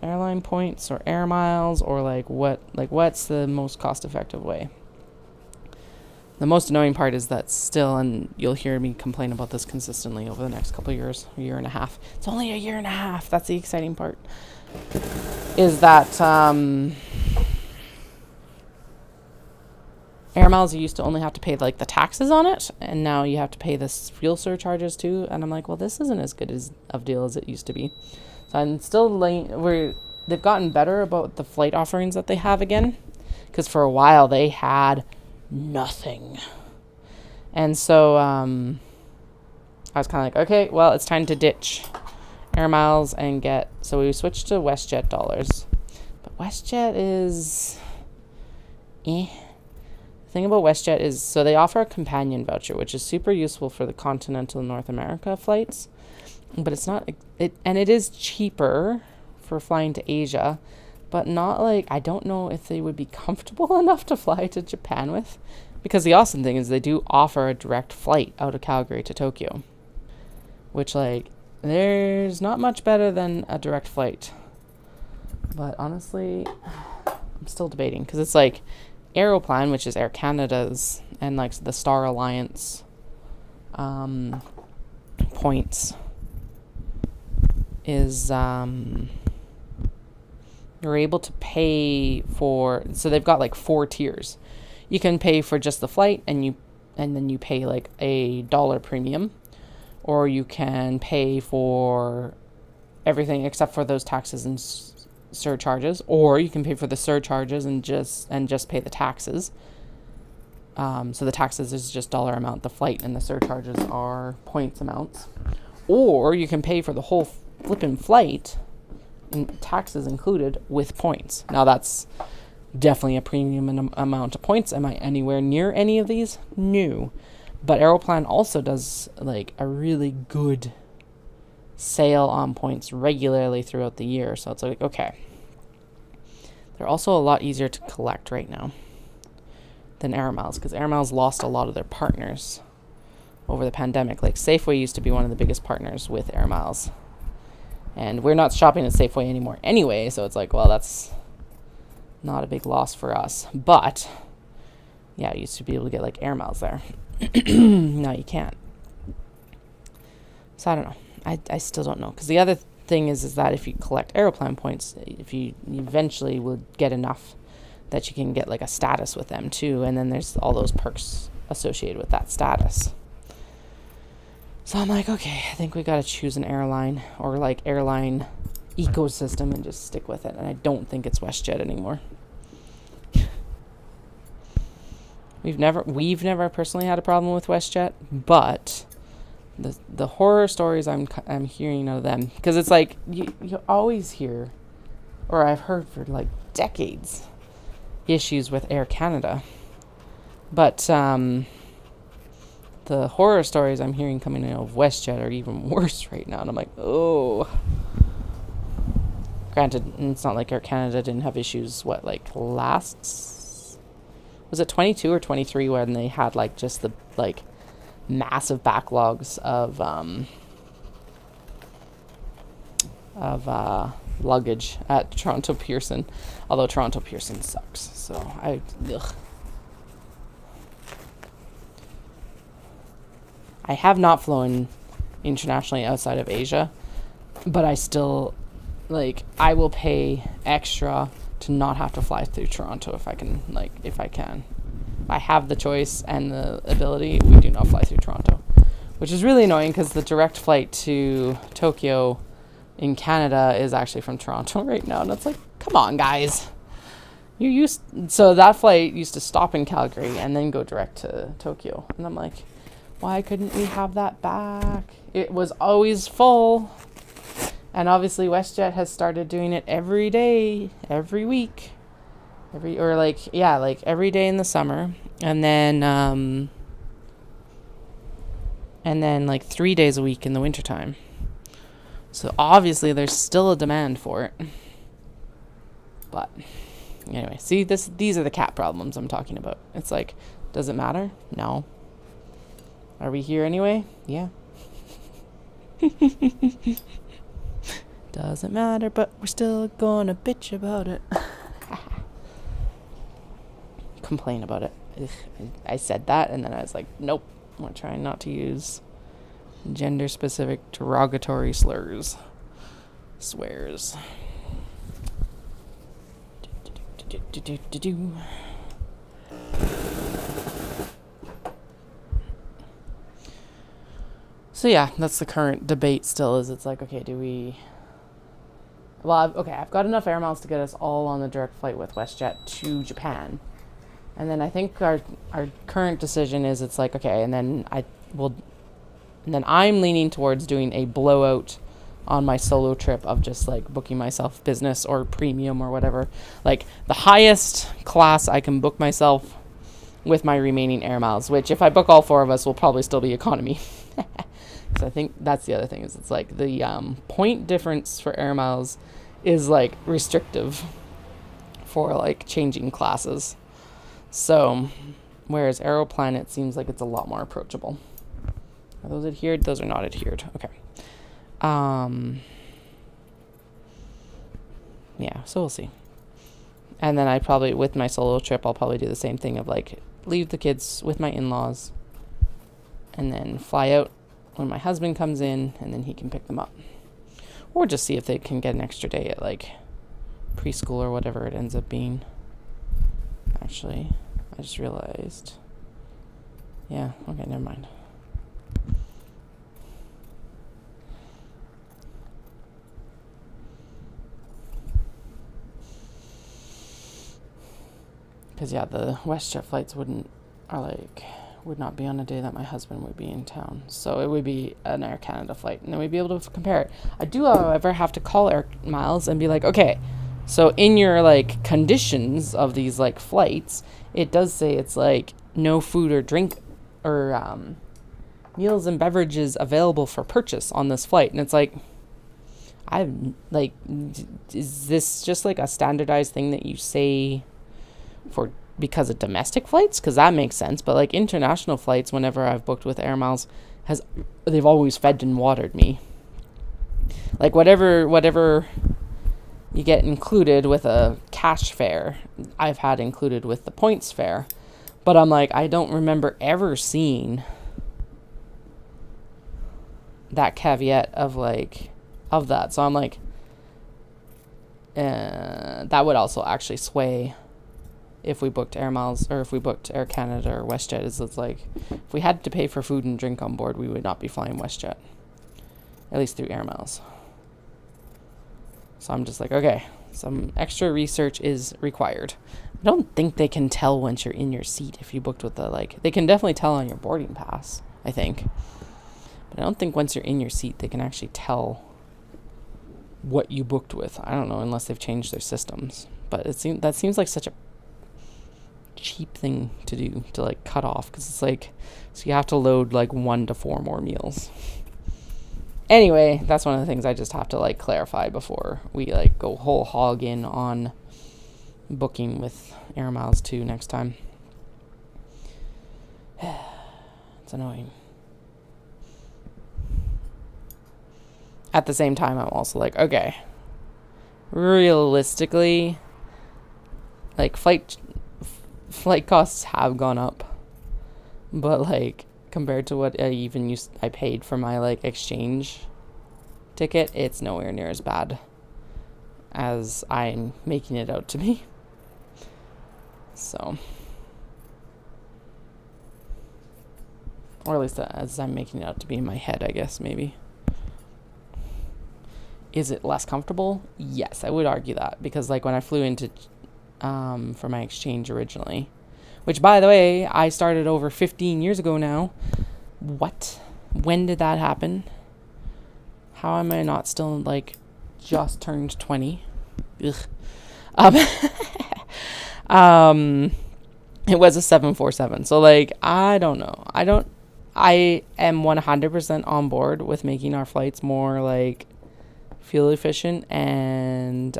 airline points or air miles, or what's the most cost effective way. The most annoying part is that still, and you'll hear me complain about this consistently over the next couple of years, a year and a half. It's only a year and a half. That's the exciting part. Is that air miles, you used to only have to pay like the taxes on it, and now you have to pay the fuel surcharges too. And I'm like, well, this isn't as good of deal as it used to be. So I'm still they've gotten better about the flight offerings that they have again, because for a while they had nothing. And so I was kind of like, okay, well, it's time to ditch air miles and so we switched to WestJet dollars. But WestJet is The thing about WestJet is, so they offer a companion voucher, which is super useful for the continental North America flights, but it's not and it is cheaper for flying to Asia, but not like, I don't know if they would be comfortable enough to fly to Japan with, because the awesome thing is they do offer a direct flight out of Calgary to Tokyo, which like, there's not much better than a direct flight. But honestly, I'm still debating, because it's like Aeroplan, which is Air Canada's, and like the Star Alliance points is you're able to pay for, so they've got like 4 tiers. You can pay for just the flight and then you pay like $1 premium, or you can pay for everything except for those taxes and surcharges, or you can pay for the surcharges and just pay the taxes. So the taxes is just dollar amount, the flight and the surcharges are points amounts. Or you can pay for the whole flipping flight, and taxes included, with points. Now that's definitely a premium amount of points. Am I anywhere near any of these? No. But Aeroplan also does like a really good sale on points regularly throughout the year. So it's like, okay. They're also a lot easier to collect right now than Air Miles, because Air Miles lost a lot of their partners over the pandemic. Like Safeway used to be one of the biggest partners with Air Miles. And we're not shopping at Safeway anymore anyway, so it's like, well, that's not a big loss for us. But, yeah, I used to be able to get, like, air miles there. Now you can't. So I don't know. I still don't know. Because the other thing is that if you collect Aeroplan points, if you eventually will get enough that you can get, like, a status with them, too. And then there's all those perks associated with that status. So I'm like, okay, I think we got to choose an airline or like airline ecosystem and just stick with it. And I don't think it's WestJet anymore. We've never personally had a problem with WestJet, but the horror stories I'm hearing out of them, because it's like you always hear, or I've heard for like decades, issues with Air Canada, but the horror stories I'm hearing coming out of WestJet are even worse right now. And I'm like, oh. Granted, it's not like Air Canada didn't have issues, was it 22 or 23 when they had, like, just the, like, massive backlogs of luggage at Toronto Pearson. Although Toronto Pearson sucks. So, ugh. I have not flown internationally outside of Asia, but I still, like, I will pay extra to not have to fly through Toronto if I can. If I have the choice and the ability, we do not fly through Toronto, which is really annoying because the direct flight to Tokyo in Canada is actually from Toronto right now, and it's like, come on, guys. So that flight used to stop in Calgary and then go direct to Tokyo, and I'm like, why couldn't we have that back? It was always full. And obviously WestJet has started doing it every day, every week. Every day in the summer. And then like 3 days a week in the wintertime. So obviously there's still a demand for it. But anyway, see, these are the cat problems I'm talking about. It's like, does it matter? No. Are we here anyway? Yeah. Doesn't matter, but we're still gonna bitch about it. Complain about it. Ugh. I said that, and then I was like, nope. I'm trying not to use gender-specific derogatory slurs. Swears. So yeah, that's the current debate still, is it's like, okay, I've got enough air miles to get us all on the direct flight with WestJet to Japan. And then I think our current decision is, it's like, okay, and then I'm leaning towards doing a blowout on my solo trip of just like booking myself business or premium or whatever. Like the highest class I can book myself with my remaining air miles, which if I book all 4 of us will probably still be economy. So I think that's the other thing, is it's like the point difference for air miles is like restrictive for like changing classes. So whereas Aeroplan, it seems like it's a lot more approachable. Are those adhered? Those are not adhered. Okay. Yeah, so we'll see. And then with my solo trip, I'll probably do the same thing of like leave the kids with my in-laws and then fly out when my husband comes in, and then he can pick them up. Or just see if they can get an extra day at like preschool or whatever it ends up being. Actually, I just realized. Yeah, okay, never mind. Because yeah, the WestJet flights would not be on a day that my husband would be in town. So it would be an Air Canada flight, and then we'd be able to compare it. I do, however, have to call Air Miles and be like, okay, so in your like conditions of these like flights, it does say it's like no food or drink or meals and beverages available for purchase on this flight. And it's like, is this just like a standardized thing that you say because of domestic flights? Because that makes sense. But like international flights, whenever I've booked with Air Miles, they've always fed and watered me. Like whatever you get included with a cash fare, I've had included with the points fare. But I'm like, I don't remember ever seeing that caveat of that. So I'm like, that would also actually sway if we booked Air Miles or if we booked Air Canada or WestJet. It's like, if we had to pay for food and drink on board, we would not be flying WestJet, at least through Air Miles. So I'm just like, okay, some extra research is required. I don't think they can tell once you're in your seat if you booked with they can definitely tell on your boarding pass, I think. But I don't think once you're in your seat, they can actually tell what you booked with. I don't know, unless they've changed their systems. But that seems like such a cheap thing to do, to cut off, because it's like, so you have to load 1 to 4 more meals. Anyway, that's one of the things I just have to clarify before we go whole hog in on booking with Air Miles 2 next time. It's annoying. At the same time, I'm also like, okay, realistically, flight costs have gone up, but compared to what I paid for my exchange ticket, it's nowhere near as bad as I'm making it out to be. So, or at least as I'm making it out to be in my head, I guess, maybe. Is it less comfortable? Yes, I would argue that, because when I flew into for my exchange originally, which, by the way, I started over 15 years ago now. What? When did that happen? How am I not still, just turned 20? Ugh. It was a 747. So, I don't know. I am 100% on board with making our flights more, fuel efficient and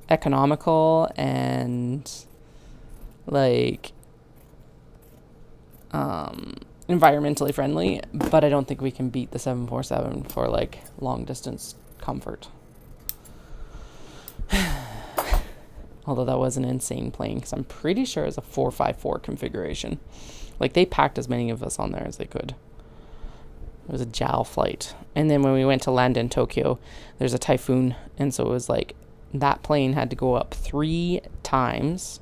economical and environmentally friendly, but I don't think we can beat the 747 for long distance comfort. Although that was an insane plane, because I'm pretty sure it's a 454 configuration. They packed as many of us on there as they could. It was a JAL flight. And then when we went to land in Tokyo, there's a typhoon, and so it was that plane had to go up 3 times.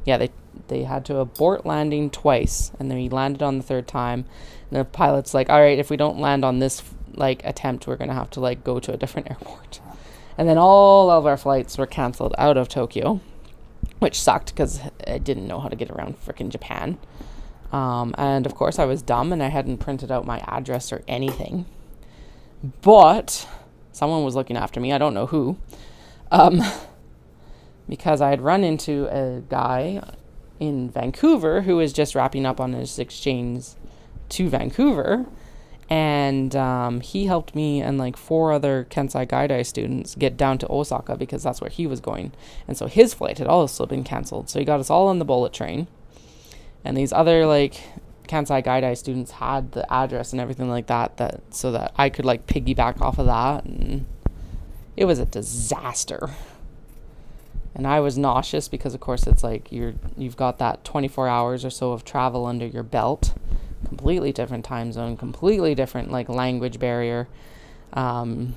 Yeah, they had to abort landing twice, and then we landed on the 3rd time. And the pilot's all right, if we don't land on this attempt, we're gonna have to go to a different airport. And then all of our flights were canceled out of Tokyo, which sucked because I didn't know how to get around frickin' Japan. And of course I was dumb and I hadn't printed out my address or anything. But someone was looking after me. I don't know who. Because I had run into a guy in Vancouver who was just wrapping up on his exchange to Vancouver. And he helped me and 4 other Kensai Gaidai students get down to Osaka, because that's where he was going. And so his flight had also been canceled. So he got us all on the bullet train. And these other Kansai Gaidai students had the address and everything that so that I could piggyback off of that. And it was a disaster. And I was nauseous because, of course, it's you've got that 24 hours or so of travel under your belt. Completely different time zone, completely different language barrier. You've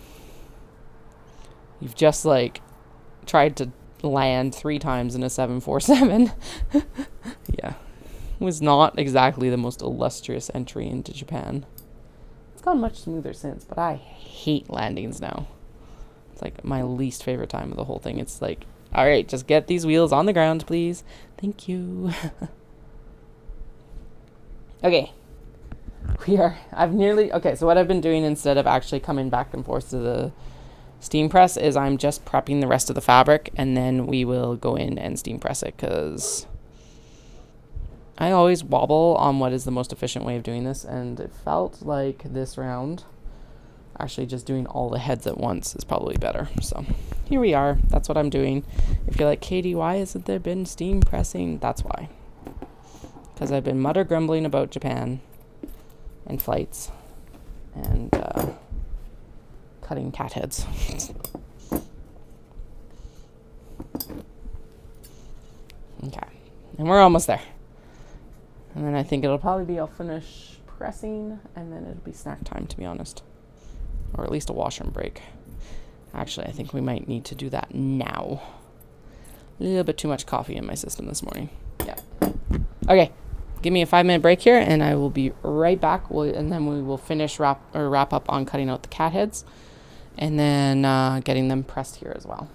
just tried to land 3 times in a 747. Yeah. It was not exactly the most illustrious entry into Japan. It's gone much smoother since, but I hate landings now. It's my least favorite time of the whole thing. It's all right, just get these wheels on the ground, please. Thank you. Okay. So what I've been doing instead of actually coming back and forth to the steam press is I'm just prepping the rest of the fabric, and then we will go in and steam press it, because I always wobble on what is the most efficient way of doing this, and it felt like this round actually just doing all the heads at once is probably better. So here we are. That's what I'm doing. If you're like, Katie, why hasn't there been steam pressing? That's why. Because I've been grumbling about Japan and flights, and cutting cat heads. Okay, and we're almost there. And then I think it'll probably be I'll finish pressing, and then it'll be snack time, to be honest. Or at least a washroom break. Actually, I think we might need to do that now. A little bit too much coffee in my system this morning. Yeah. Okay, give me a 5-minute break here, and I will be right back. And then we will finish wrap up on cutting out the cat heads, and then getting them pressed here as well.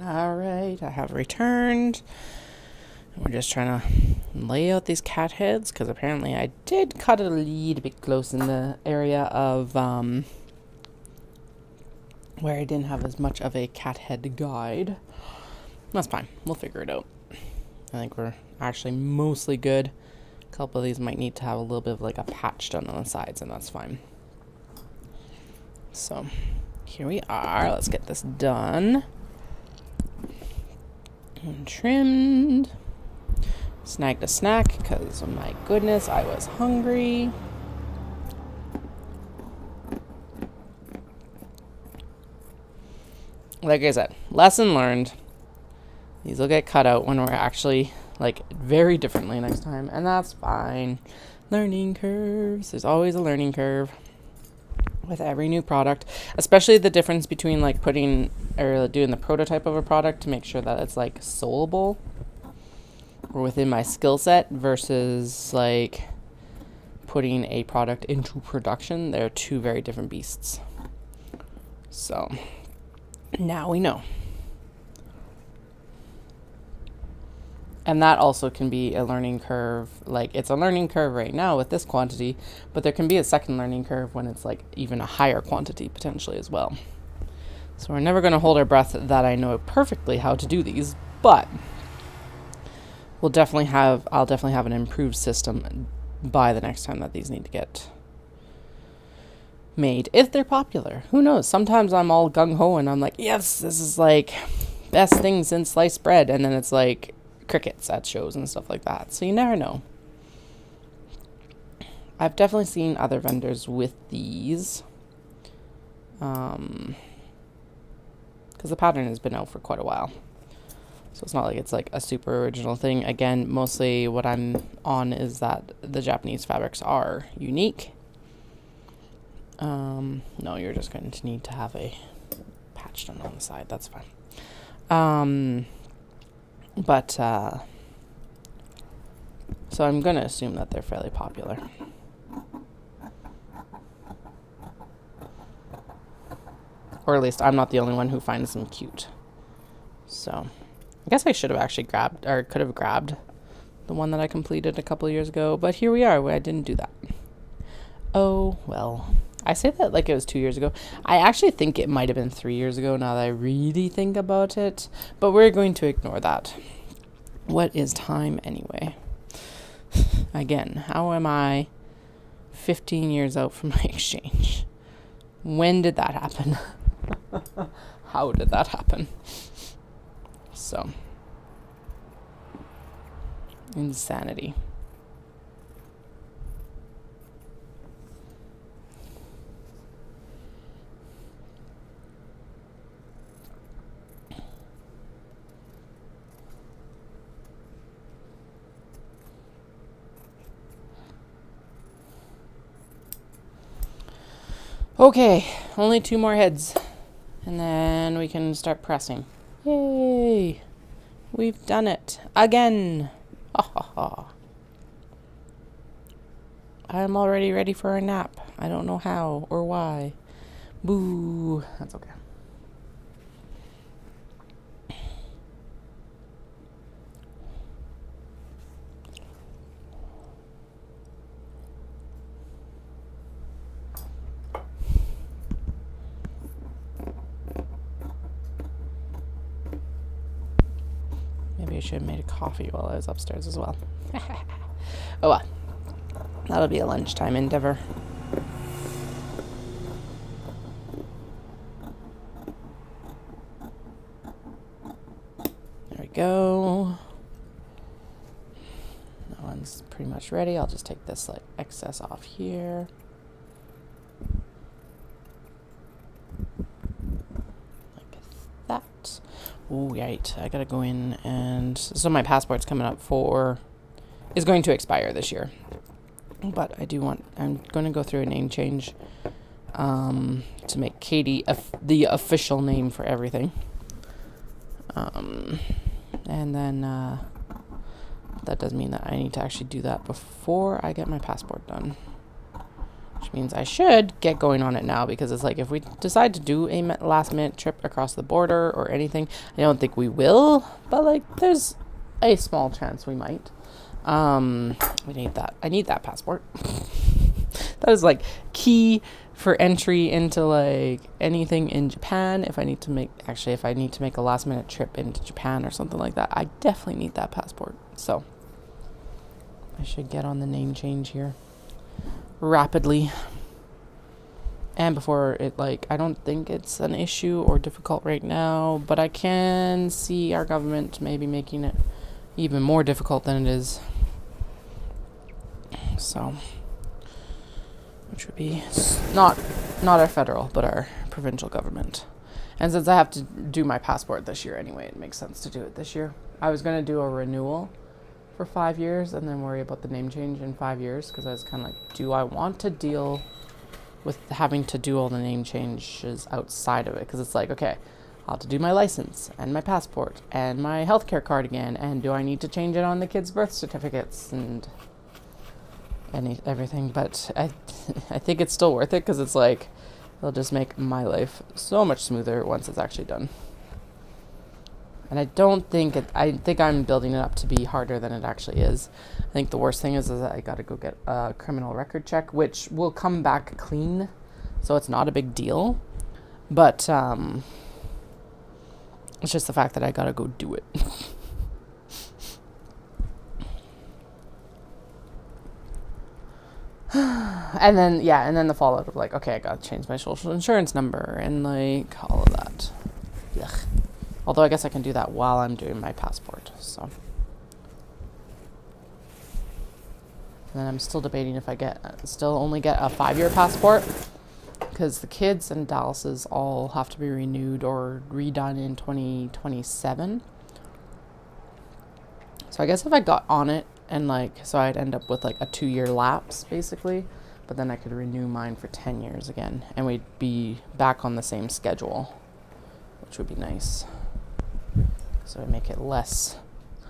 All right, I have returned. We're just trying to lay out these cat heads because apparently I did cut it a little bit close in the area of where I didn't have as much of a cat head guide. That's fine. We'll figure it out. I think we're actually mostly good. A couple of these might need to have a little bit of like a patch done on the sides, and that's fine. So here we are. Let's get this done. And trimmed. Snagged a snack because, oh my goodness, I was hungry. Like I said, lesson learned. These will get cut out when we're actually like very differently next time, and that's fine. Learning curves. There's always a learning curve with every new product, especially the difference between like putting or doing the prototype of a product to make sure that it's like sellable or within my skill set versus like putting a product into production. They're two very different beasts. So now we know. And that also can be a learning curve. Like, it's a learning curve right now with this quantity, but there can be a second learning curve when it's like even a higher quantity potentially as well. So we're never going to hold our breath that I know perfectly how to do these, but I'll definitely have an improved system by the next time that these need to get made, if they're popular. Who knows? Sometimes I'm all gung-ho and I'm like, yes, this is like best thing since sliced bread, and then it's like crickets at shows and stuff like that. So you never know. I've definitely seen other vendors with these because the pattern has been out for quite a while, so it's not like it's like a super original thing. Again, mostly what I'm on is that the Japanese fabrics are unique. No, you're just going to need to have a patch done on the side. That's fine. But so I'm going to assume that they're fairly popular. Or at least I'm not the only one who finds them cute. So I guess I should have actually could have grabbed the one that I completed a couple of years ago. But here we are. I didn't do that. Oh, well. I say that like it was 2 years ago. I actually think it might have been 3 years ago now that I really think about it. But we're going to ignore that. What is time anyway? Again, how am I 15 years out from my exchange? When did that happen? How did that happen? So, insanity. Okay, only 2 more heads, and then we can start pressing. Yay! We've done it again. Ha ha ha. I'm already ready for a nap. I don't know how or why. Boo. That's okay. Maybe I should have made a coffee while I was upstairs as well. Oh well. That'll be a lunchtime endeavor. There we go. That one's pretty much ready. I'll just take this like excess off here. Like that. Oh, right. I gotta go in and... So my passport's coming up is going to expire this year. But I'm going to go through a name change to make Katie the official name for everything. And then that does mean that I need to actually do that before I get my passport done. Which which means I should get going on it now, because it's like if we decide to do a last minute trip across the border or anything, I don't think we will, but like there's a small chance we might. We need that. I need that passport. That is like key for entry into like anything in Japan. If I need to make a last minute trip into Japan or something like that, I definitely need that passport. So I should get on the name change here rapidly. And before it, like, I don't think it's an issue or difficult right now, but I can see our government maybe making it even more difficult than it is. So, which would be not our federal, but our provincial government. And since I have to do my passport this year anyway, it makes sense to do it this year. I was going to do a renewal for 5 years and then worry about the name change in 5 years, because I was kind of like, do I want to deal with having to do all the name changes outside of it? Because it's like, okay, I'll have to do my license and my passport and my healthcare card again, and do I need to change it on the kids' birth certificates and everything? But I think it's still worth it, because it's like it'll just make my life so much smoother once it's actually done. And I think I'm building it up to be harder than it actually is. I think the worst thing is that I got to go get a criminal record check, which will come back clean, so it's not a big deal. But it's just the fact that I got to go do it. And then the fallout of like, okay, I got to change my social insurance number and like all of that. Ugh. Although I guess I can do that while I'm doing my passport, so. And then I'm still debating if I only get a 5-year passport, because the kids and Dallas's all have to be renewed or redone in 2027. So I guess if I got on it and like, so I'd end up with like a 2-year lapse basically, but then I could renew mine for 10 years again, and we'd be back on the same schedule, which would be nice. So it'd make it less,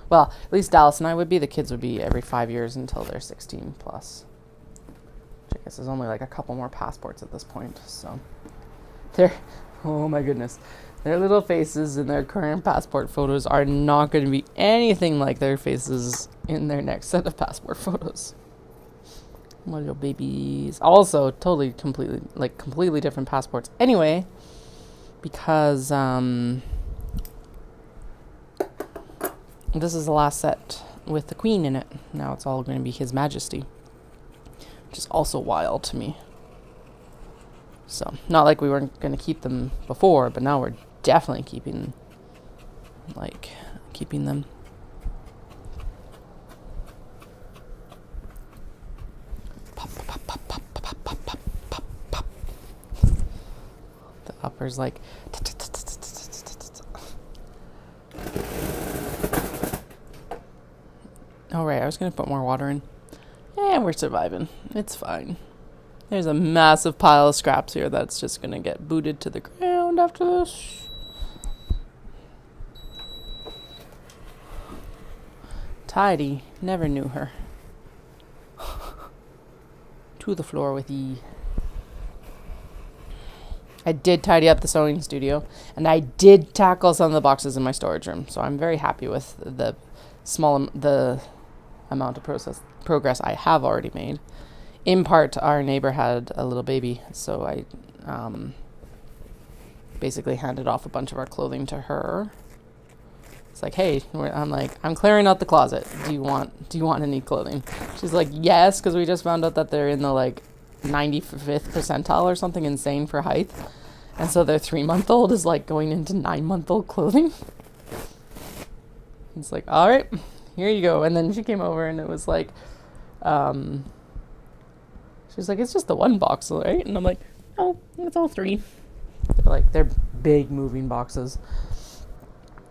well, at least Dallas and I would be, the kids would be every 5 years until they're 16 plus. Which I guess is only like a couple more passports at this point, so. Oh my goodness. Their little faces in their current passport photos are not going to be anything like their faces in their next set of passport photos. My little babies. Also, completely different passports anyway, because, this is the last set with the Queen in it. Now it's all going to be His Majesty, which is also wild to me. So, not like we weren't going to keep them before, but now we're definitely keeping them. Pop, pop, pop, pop, pop, pop, pop, pop, pop. The upper's like. Oh, right, I was going to put more water in. And we're surviving. It's fine. There's a massive pile of scraps here that's just going to get booted to the ground after this. Tidy. Never knew her. To the floor with ye. I did tidy up the sewing studio, and I did tackle some of the boxes in my storage room, so I'm very happy with the amount of progress I have already made. In part, our neighbor had a little baby, so I basically handed off a bunch of our clothing to her. It's like, hey, I'm clearing out the closet. Do you want any clothing? She's like, yes, because we just found out that they're in the like 95th percentile or something insane for height, and so their 3-month-old is like going into 9-month-old clothing. It's like, all right, here you go. And then she came over and it was like, she's like, it's just the one box, right? And I'm like, oh, it's all 3. They're big moving boxes.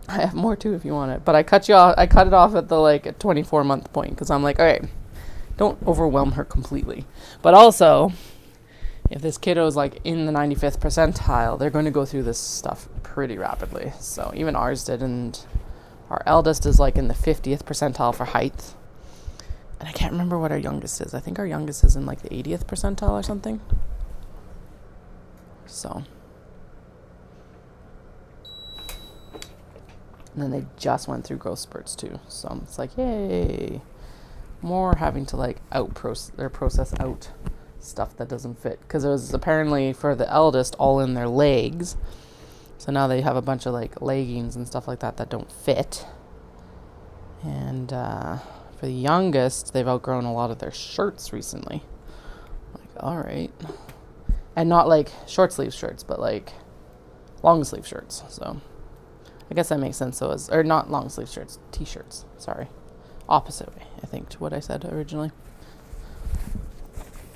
I have more too if you want it, but I cut it off at the like 24-month point, because I'm like, all right, don't overwhelm her completely. But also, if this kiddo is like in the 95th percentile, they're going to go through this stuff pretty rapidly. So even ours did, and our eldest is like in the 50th percentile for height. And I can't remember what our youngest is. I think our youngest is in like the 80th percentile or something. So. And then they just went through growth spurts too. So it's like, yay. More having to like process out stuff that doesn't fit. Because it was apparently for the eldest all in their legs. So now they have a bunch of like leggings and stuff like that that don't fit. And for the youngest, they've outgrown a lot of their shirts recently. Like, all right. And not like short sleeve shirts, but like long sleeve shirts. So I guess that makes sense. So or not long sleeve shirts, t-shirts. Sorry. Opposite way, I think, to what I said originally.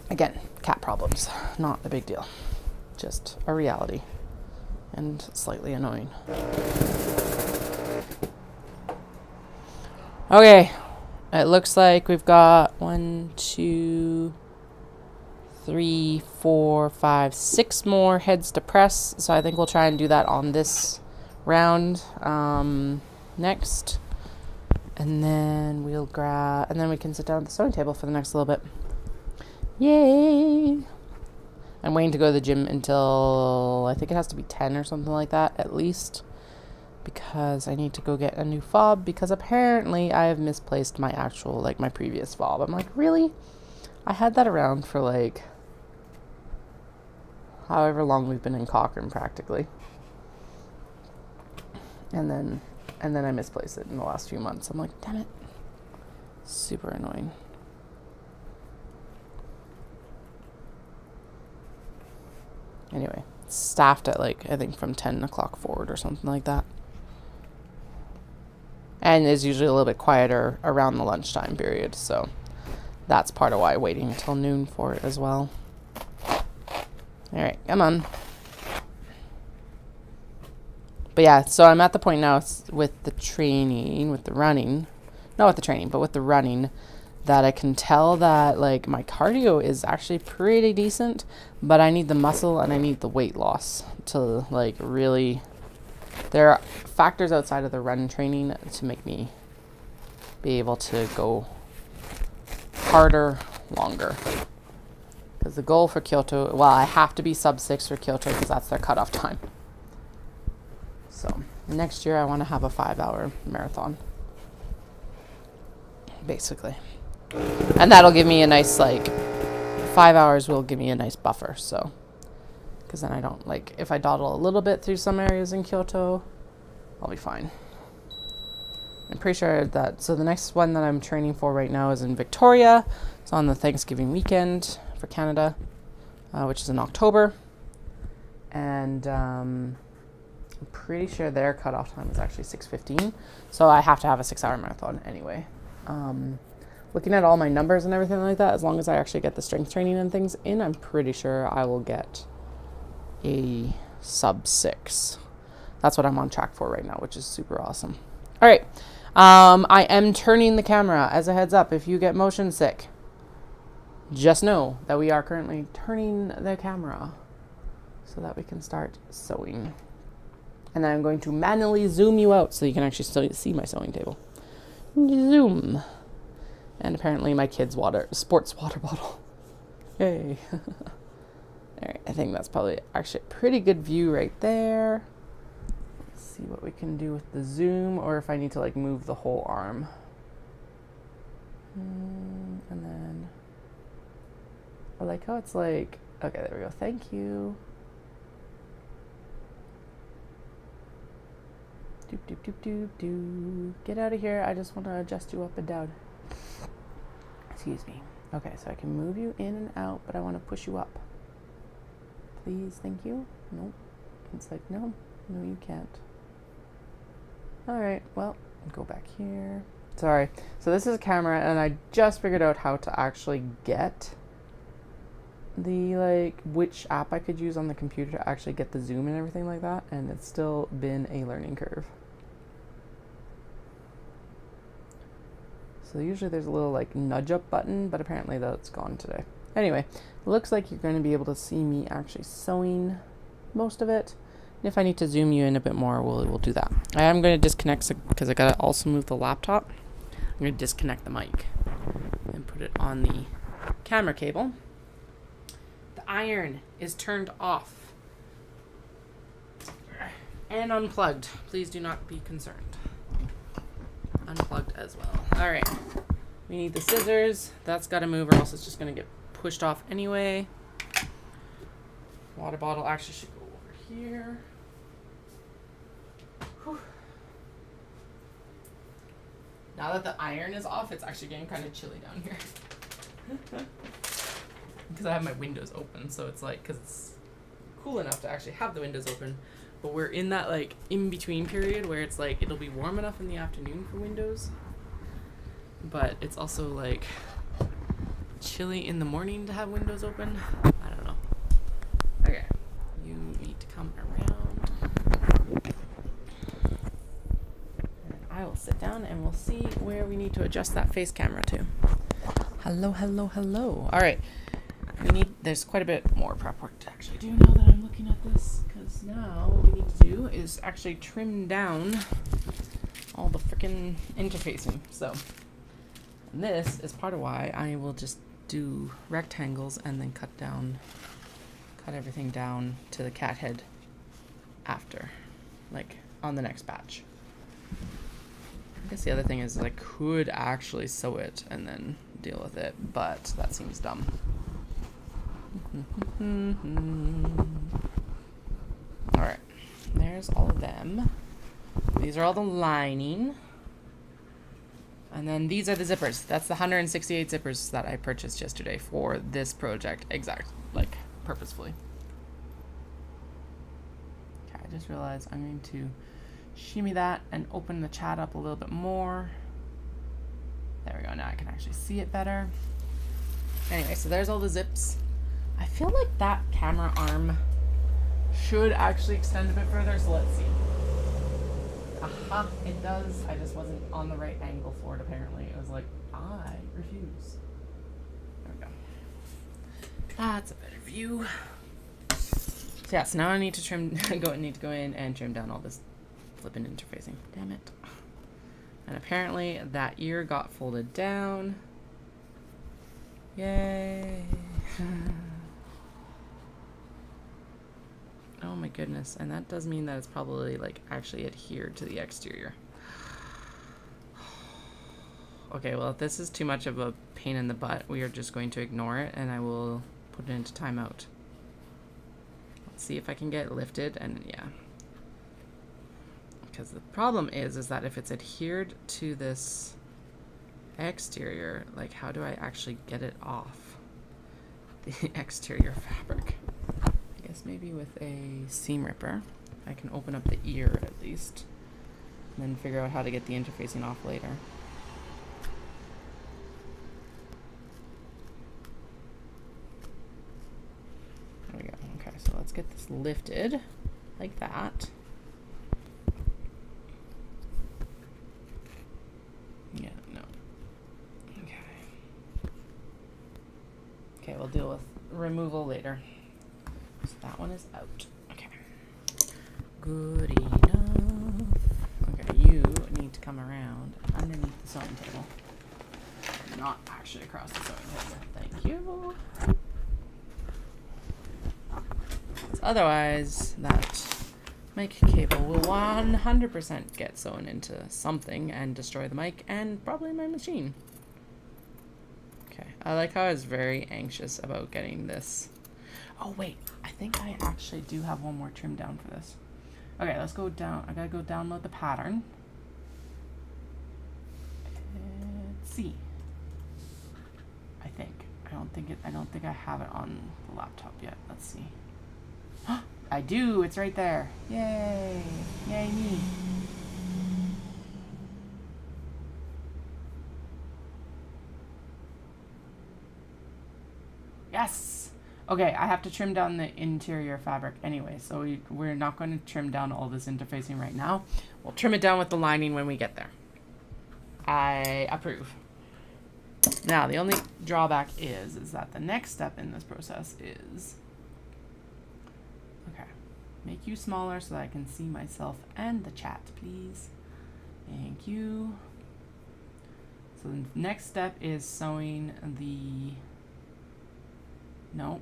Again, cat problems. Not a big deal. Just a reality. And slightly annoying. Okay. It looks like we've got 1, 2, 3, 4, 5, 6 more heads to press. So I think we'll try and do that on this round next. And then we'll grab, and then we can sit down at the sewing table for the next little bit. Yay! I'm waiting to go to the gym until, I think it has to be 10 or something like that, at least. Because I need to go get a new fob, because apparently I have misplaced my actual, like, my previous fob. I'm like, really? I had that around for, like, however long we've been in Cochrane, practically. And then I misplaced it in the last few months. I'm like, damn it. Super annoying. Anyway, it's staffed at like, I think from 10 o'clock forward or something like that. And is usually a little bit quieter around the lunchtime period. So that's part of why I'm waiting until noon for it as well. All right, come on. But yeah, so I'm at the point now with the training, with the running, not with the training, but with the running, that I can tell that like my cardio is actually pretty decent, but I need the muscle and I need the weight loss to like really, there are factors outside of the run training to make me be able to go harder, longer. Because the goal for Kyoto, well, I have to be sub 6 for Kyoto because that's their cutoff time. So next year I want to have a 5-hour marathon, basically. And that'll give me a nice, like, 5 hours will give me a nice buffer. So, because then I don't, like, if I dawdle a little bit through some areas in Kyoto, I'll be fine. I'm pretty sure that, so the next one that I'm training for right now is in Victoria. It's on the Thanksgiving weekend for Canada, which is in October. And, I'm pretty sure their cutoff time is actually 6:15, so I have to have a 6-hour marathon anyway. Looking at all my numbers and everything like that, as long as I actually get the strength training and things in, I'm pretty sure I will get a sub 6. That's what I'm on track for right now, which is super awesome. All right, I am turning the camera. As a heads up, if you get motion sick, just know that we are currently turning the camera so that we can start sewing. And then I'm going to manually zoom you out so you can actually see my sewing table. Zoom. And apparently my kid's sports water bottle. Yay. Alright, I think that's probably actually a pretty good view right there. Let's see what we can do with the zoom, or if I need to like move the whole arm. And then I like how it's like, okay, there we go. Thank you. Doop, doop, doop, doop, doop. Get out of here. I just want to adjust you up and down. Excuse me. Okay, so I can move you in and out, but I want to push you up. Please, thank you. Nope. It's like, no, you can't. All right, well, go back here. Sorry. So this is a camera, and I just figured out how to actually get the, like, which app I could use on the computer to actually get the zoom and everything like that, and it's still been a learning curve. So usually there's a little like nudge up button, but apparently that's gone today. Anyway, it looks like you're going to be able to see me actually sewing most of it. And if I need to zoom you in a bit more, we'll do that. I am going to disconnect because I got to also move the laptop. I'm going to disconnect the mic and put it on the camera cable. The iron is turned off and unplugged. Please do not be concerned. Unplugged as well. All right. We need the scissors. That's got to move or else it's just going to get pushed off anyway. Water bottle actually should go over here. Whew. Now that the iron is off, it's actually getting kind of chilly down here. Because I have my windows open, so it's like, because it's cool enough to actually have the windows open, but we're in that like in-between period where it's like it'll be warm enough in the afternoon for windows, but it's also like chilly in the morning to have windows open. I don't know. Okay, you need to come around. And I will sit down and we'll see where we need to adjust that face camera to. Hello, hello, hello. All right. There's quite a bit more prep work to actually do now that I'm looking at this, because now what we need to do is actually trim down all the freaking interfacing. So this is part of why I will just do rectangles and then cut everything down to the cat head after, like on the next batch. I guess the other thing is I could actually sew it and then deal with it, but that seems dumb. Alright, there's all of them. These are all the lining. And then these are the zippers. That's the 168 zippers that I purchased yesterday for this project. Purposefully. Okay, I just realized I'm going to shimmy that and open the chat up a little bit more. There we go, now I can actually see it better. Anyway, so there's all the zips. I feel like that camera arm should actually extend a bit further, so let's see. Aha, it does. I just wasn't on the right angle for it, apparently. It was like, I refuse. There we go. That's a better view. So yeah, so now I need to go in and trim down all this flipping interfacing. Damn it. And apparently that ear got folded down. Yay. Oh my goodness. And that does mean that it's probably actually adhered to the exterior. Okay, well if this is too much of a pain in the butt, we are just going to ignore it and I will put it into timeout. Let's see if I can get it lifted, and yeah. Because the problem is that if it's adhered to this exterior, how do I actually get it off the exterior fabric? I guess maybe with a seam ripper I can open up the ear at least, and then figure out how to get the interfacing off later. There we go. Okay, so let's get this lifted like that. Yeah, no. Okay. Okay, we'll deal with removal later. So that one is out. Okay. Good enough. Okay, you need to come around underneath the sewing table. Not actually across the sewing table. Thank you. Otherwise, that mic cable will 100% get sewn into something and destroy the mic and probably my machine. Okay, I like how I was very anxious about getting this. Oh wait, I think I actually do have one more trim down for this. Okay, let's go down. I gotta go download the pattern. Let's see. I don't think I have it on the laptop yet. Let's see. I do, it's right there. Yay. Yay me. Yes. Okay, I have to trim down the interior fabric anyway, so we're not going to trim down all this interfacing right now. We'll trim it down with the lining when we get there. I approve. Now, the only drawback is that the next step in this process is, okay, make you smaller so that I can see myself and the chat, please. Thank you. So the next step is sewing the, no,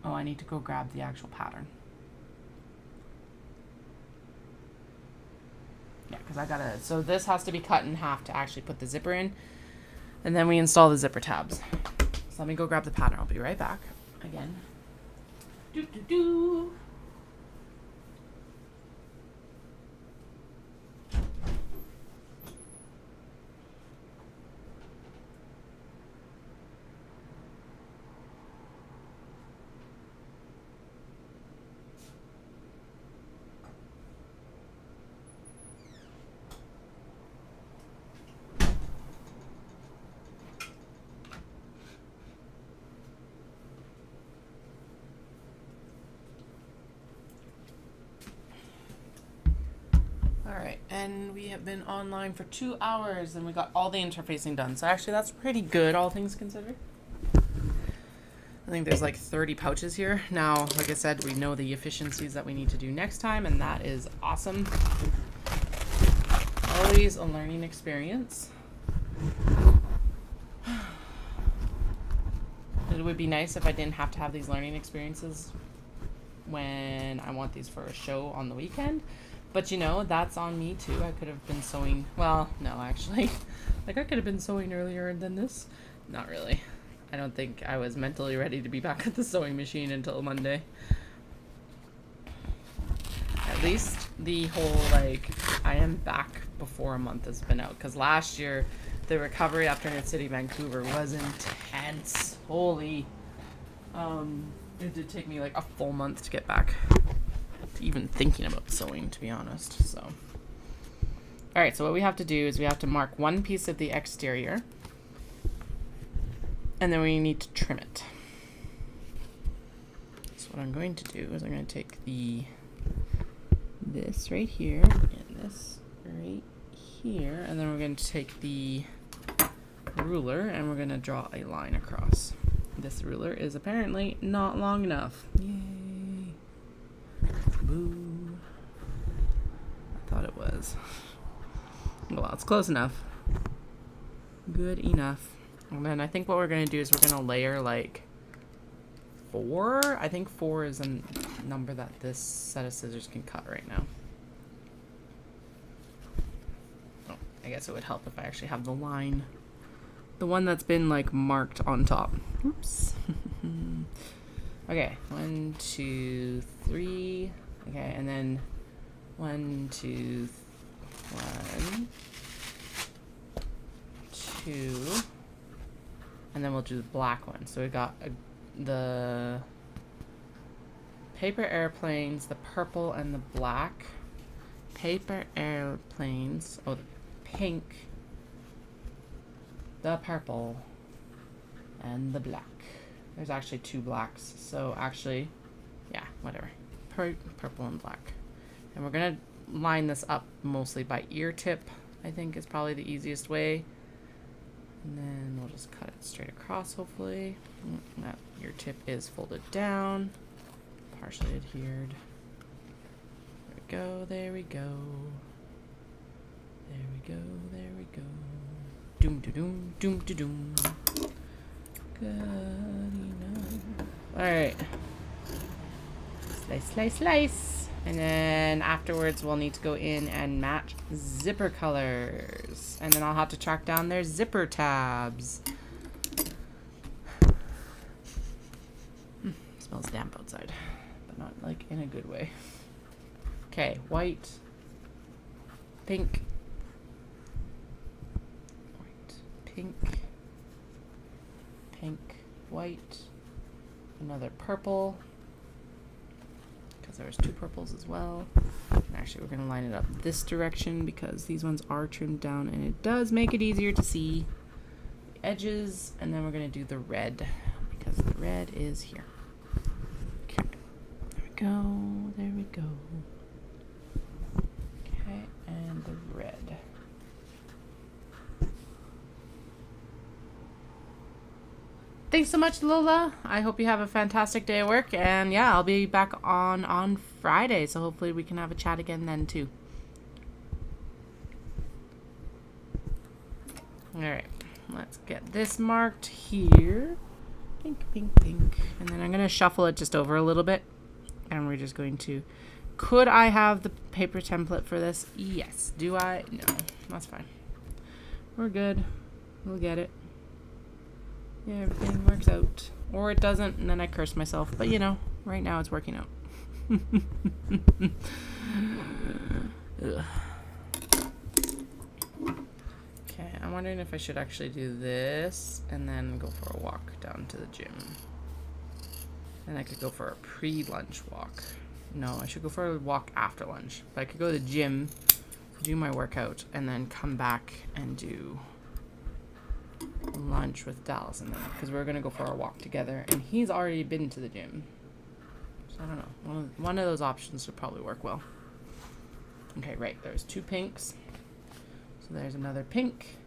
oh, I need to go grab the actual pattern. Yeah, because I gotta, so this has to be cut in half to actually put the zipper in, and then we install the zipper tabs. So let me go grab the pattern. I'll be right back again. Do do do. Alright, and we have been online for 2 hours and we got all the interfacing done. So actually that's pretty good, all things considered. I think there's like 30 pouches here. Now, like I said, we know the efficiencies that we need to do next time, and that is awesome. Always a learning experience. It would be nice if I didn't have to have these learning experiences when I want these for a show on the weekend. But you know, that's on me too. I could have been sewing, well, no, actually. Like I could have been sewing earlier than this. Not really. I don't think I was mentally ready to be back at the sewing machine until Monday. At least the whole, like, I am back before a month has been out. Because last year, the recovery after Knit City, Vancouver was intense. Holy. It did take me like a full month to get back to even thinking about sewing, to be honest. So, all right, so what we have to do is we have to mark one piece of the exterior, and then we need to trim it. So what I'm going to do is I'm going to take this right here and this right here, and then we're going to take the ruler and we're going to draw a line across. This ruler is apparently not long enough. Yay. Boo. I thought it was. Well, it's close enough. Good enough. And then I think what we're going to do is we're going to layer like 4. I think 4 is a number that this set of scissors can cut right now. Oh, I guess it would help if I actually have the line. The one that's been like marked on top. Oops. Okay, 1, 2, 3. Okay, and then 1, 2, 1, 2, and then we'll do the black one. So we got the paper airplanes, the purple and the black. Paper airplanes. Oh, the pink, the purple, and the black. There's actually 2 blacks, so actually, yeah, whatever. Purple and black. And we're gonna line this up mostly by ear tip, I think is probably the easiest way. And then we'll just cut it straight across, hopefully. That ear tip is folded down, partially adhered. There we go, there we go. There we go, there we go. Doom to doom, doom to doom. Good enough. Alright. Slice, slice, slice. And then afterwards we'll need to go in and match zipper colors. And then I'll have to track down their zipper tabs. Smells damp outside, but not like in a good way. Okay, white, pink, white, pink, pink, white, another purple, because there was 2 purples as well. And actually we're going to line it up this direction because these ones are trimmed down and it does make it easier to see the edges. And then we're going to do the red because the red is here. Okay, there we go, there we go. Okay, and the red. Thanks so much, Lola. I hope you have a fantastic day at work. And yeah, I'll be back on Friday. So hopefully we can have a chat again then too. All right. let's get this marked here. Pink, pink, pink. And then I'm going to shuffle it just over a little bit. And we're just going to... Could I have the paper template for this? Yes. Do I? No. That's fine. We're good. We'll get it. Yeah, everything works out. Or it doesn't, and then I curse myself. But, you know, right now it's working out. Okay, I'm wondering if I should actually do this and then go for a walk down to the gym. And I could go for a pre-lunch walk. No, I should go for a walk after lunch. But I could go to the gym, do my workout, and then come back and do lunch with Dallas and them. Because we're going to go for our walk together. And he's already been to the gym. So I don't know. One of those options would probably work well. Okay, right. There's 2 pinks. So there's another pink.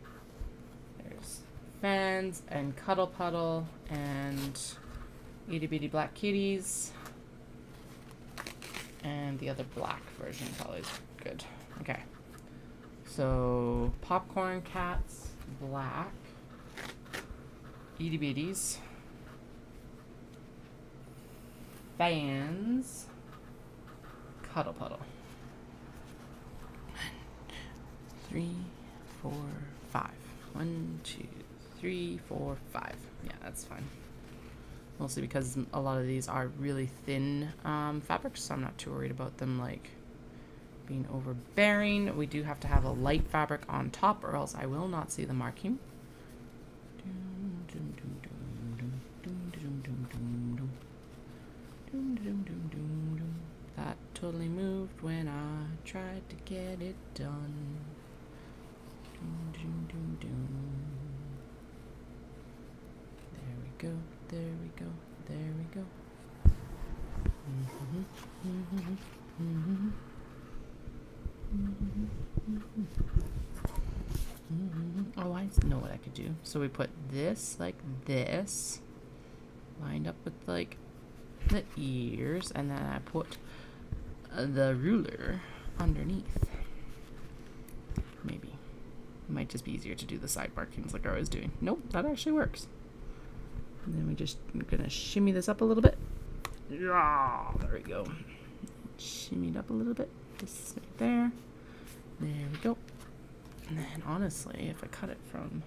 There's fans and cuddle puddle and itty bitty black kitties. And the other black version probably is good. Okay. So popcorn cats, black. Itty bitties. Fans. Cuddle puddle. 3, 4, 5. 1, 2, 3, 4, 5. Yeah, that's fine. Mostly because a lot of these are really thin fabrics, so I'm not too worried about them like being overbearing. We do have to have a light fabric on top, or else I will not see the marking. That totally moved when I tried to get it done. There we go, there we go, there we go. Oh, I know what I could do. So we put this like this, lined up with like the ears, and then I put the ruler underneath. Maybe. It might just be easier to do the side markings like I was doing. Nope, that actually works. And then I'm gonna shimmy this up a little bit. Yeah, there we go. Shimmy it up a little bit. Just right there. There we go. And then honestly, if I cut it from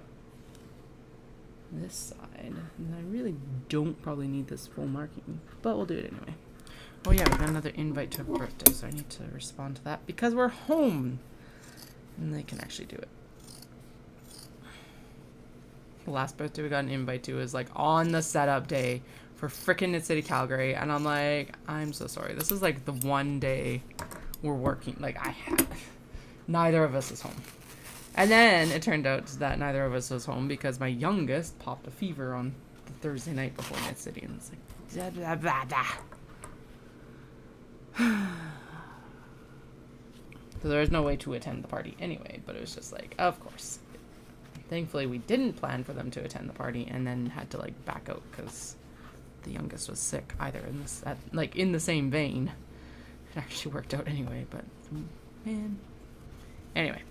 this side, then I really don't probably need this full marking, but we'll do it anyway. Oh yeah, we got another invite to a birthday, so I need to respond to that because we're home and they can actually do it. The last birthday we got an invite to was like on the setup day for frickin' Knit City Calgary, and I'm like, I'm so sorry. This is like the one day we're working. Like neither of us is home. And then it turned out that neither of us was home because my youngest popped a fever on the Thursday night before Knit City, and it's like da, da, da, da. So there was no way to attend the party anyway, but it was just like, of course. Thankfully, we didn't plan for them to attend the party, and then had to like back out because the youngest was sick. Either in this, like in the same vein, it actually worked out anyway. But man, anyway,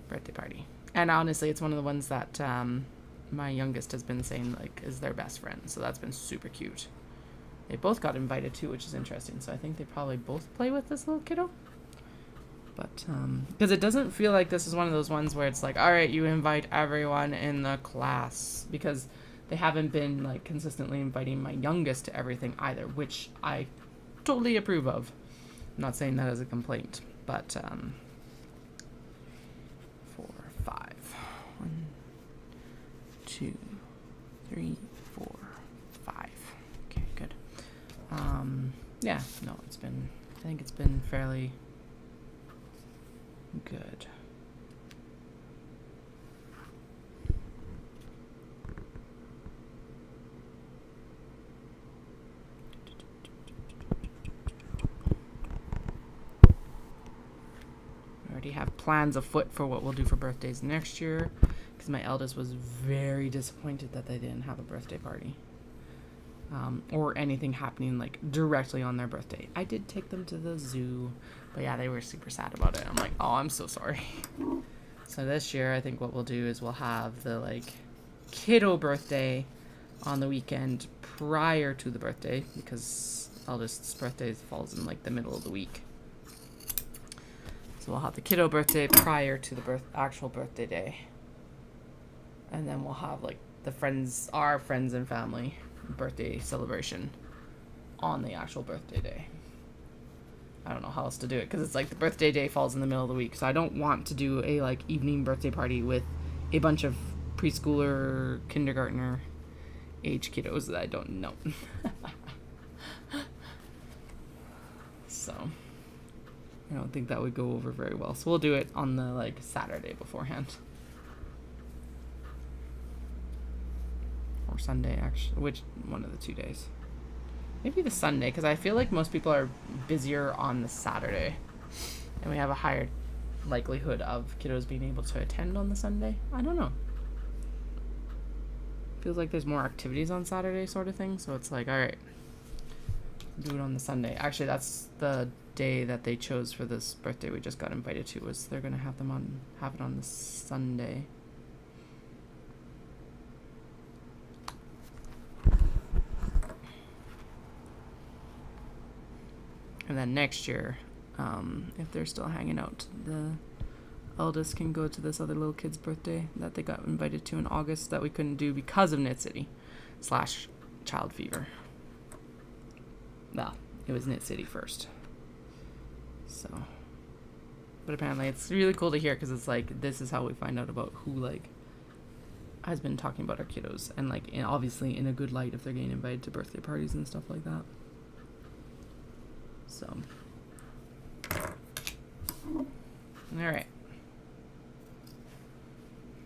birthday party, and honestly, it's one of the ones that my youngest has been saying like is their best friend. So that's been super cute. They both got invited too, which is interesting. So I think they probably both play with this little kiddo. But, because it doesn't feel like this is one of those ones where it's like, all right, you invite everyone in the class, because they haven't been, like, consistently inviting my youngest to everything either, which I totally approve of. I'm not saying that as a complaint, but, 4, 5. 1, 2, 3, 4, 5. Okay, good. Yeah, no, I think it's been fairly good. We already have plans afoot for what we'll do for birthdays next year, because my eldest was very disappointed that they didn't have a birthday party. Or anything happening like directly on their birthday. I did take them to the zoo, but yeah, they were super sad about it. I'm like, oh, I'm so sorry. So this year, I think what we'll do is we'll have the like kiddo birthday on the weekend prior to the birthday, because eldest's birthday falls in like the middle of the week. So we'll have the kiddo birthday prior to the actual birthday day. And then we'll have like our friends and family birthday celebration on the actual birthday day. I don't know how else to do it, because it's like the birthday day falls in the middle of the week, so I don't want to do a like evening birthday party with a bunch of preschooler, kindergartner age kiddos that I don't know. So I don't think that would go over very well, so we'll do it on the like Saturday beforehand, or Sunday, actually, which one of the 2 days. Maybe the Sunday, because I feel like most people are busier on the Saturday, and we have a higher likelihood of kiddos being able to attend on the Sunday. I don't know. Feels like there's more activities on Saturday, sort of thing. So it's like, all right, do it on the Sunday. Actually, that's the day that they chose for this birthday we just got invited to. Was they're gonna have it on the Sunday. And then next year, if they're still hanging out, the eldest can go to this other little kid's birthday that they got invited to in August that we couldn't do because of Knit City / Child Fever. Well, it was Knit City first. So, but apparently it's really cool to hear, because it's like, this is how we find out about who like has been talking about our kiddos, and like obviously in a good light if they're getting invited to birthday parties and stuff like that. So, all right.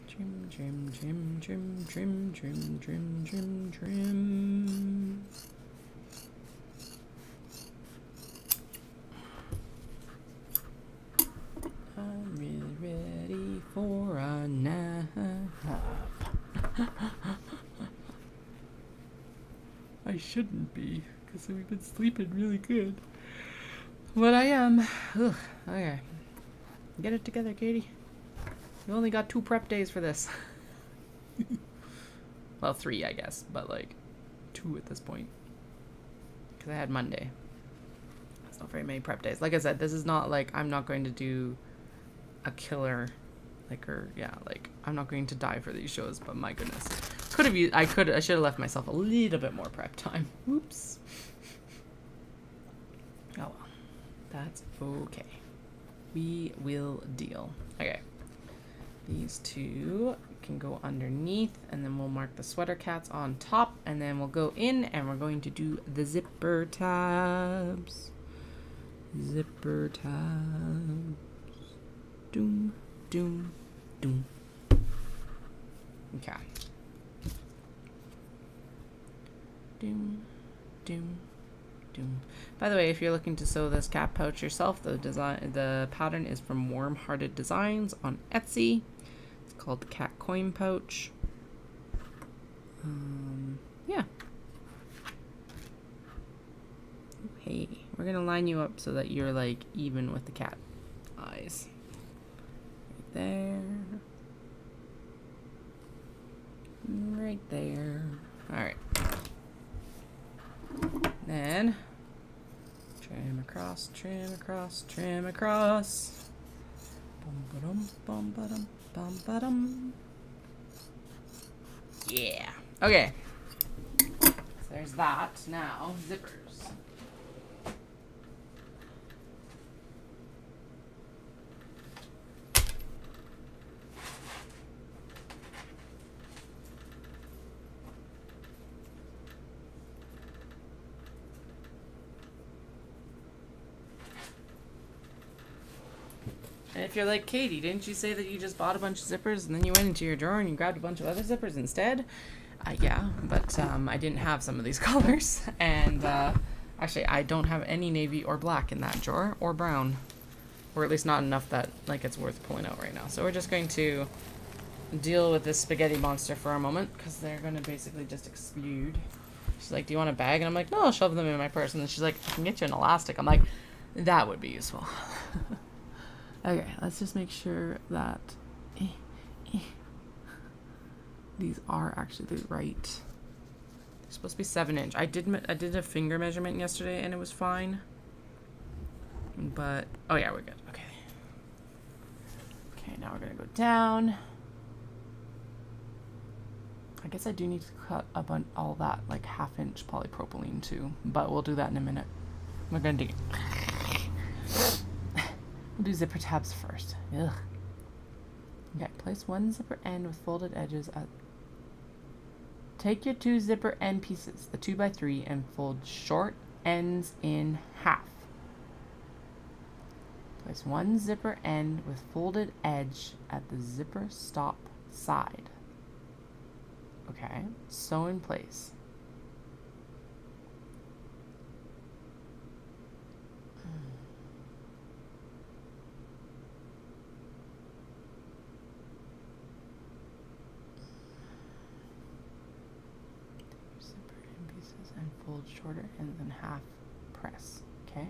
Trim, trim, trim, trim, trim, trim, trim, trim, trim. I'm really ready for a nap. I shouldn't be, because we've been sleeping really good. But I am. Ugh, okay. Get it together, Katie. You only got 2 prep days for this. Well, 3, I guess, but like 2 at this point, because I had Monday. That's not very many prep days. Like I said, this is not like I'm not going to do a killer, like, or yeah, like I'm not going to die for these shows. But my goodness, I should have left myself a little bit more prep time. Whoops. Oh well, that's okay. We will deal. Okay. These 2 can go underneath, and then we'll mark the sweater cats on top, and then we'll go in and we're going to do the zipper tabs. Zipper tabs. Doom, doom, doom. Okay. Doom, doom, doom. By the way, if you're looking to sew this cat pouch yourself, the pattern is from Warm Hearted Designs on Etsy. It's called the Cat Coin Pouch. Yeah. Okay, we're gonna line you up so that you're like even with the cat eyes. Right there. Right there. All right. Then trim across, trim across, trim across. Bum bum bum bum bum. Yeah. Okay. So there's that. Now zippers. And if you're like, Katie, didn't you say that you just bought a bunch of zippers and then you went into your drawer and you grabbed a bunch of other zippers instead? Yeah, but I didn't have some of these colors. And actually, I don't have any navy or black in that drawer, or brown. Or at least not enough that like it's worth pulling out right now. So we're just going to deal with this spaghetti monster for a moment, because they're going to basically just explode. She's like, do you want a bag? And I'm like, no, I'll shove them in my purse. And then she's like, I can get you an elastic. I'm like, that would be useful. Okay, let's just make sure that these are actually the right. They're supposed to be 7-inch. I did a finger measurement yesterday and it was fine. But oh yeah, we're good. Okay. Okay, now we're gonna go down. I guess I do need to cut up on all that like 1/2-inch polypropylene too, but we'll do that in a minute. We're gonna do. We'll do zipper tabs first. Ugh. Okay, place one zipper end with folded edges at. Take your 2 zipper end pieces, the 2x3, and fold short ends in half. Place one zipper end with folded edge at the zipper stop side. Okay, sew in place. And fold shorter ends in half, press. Okay.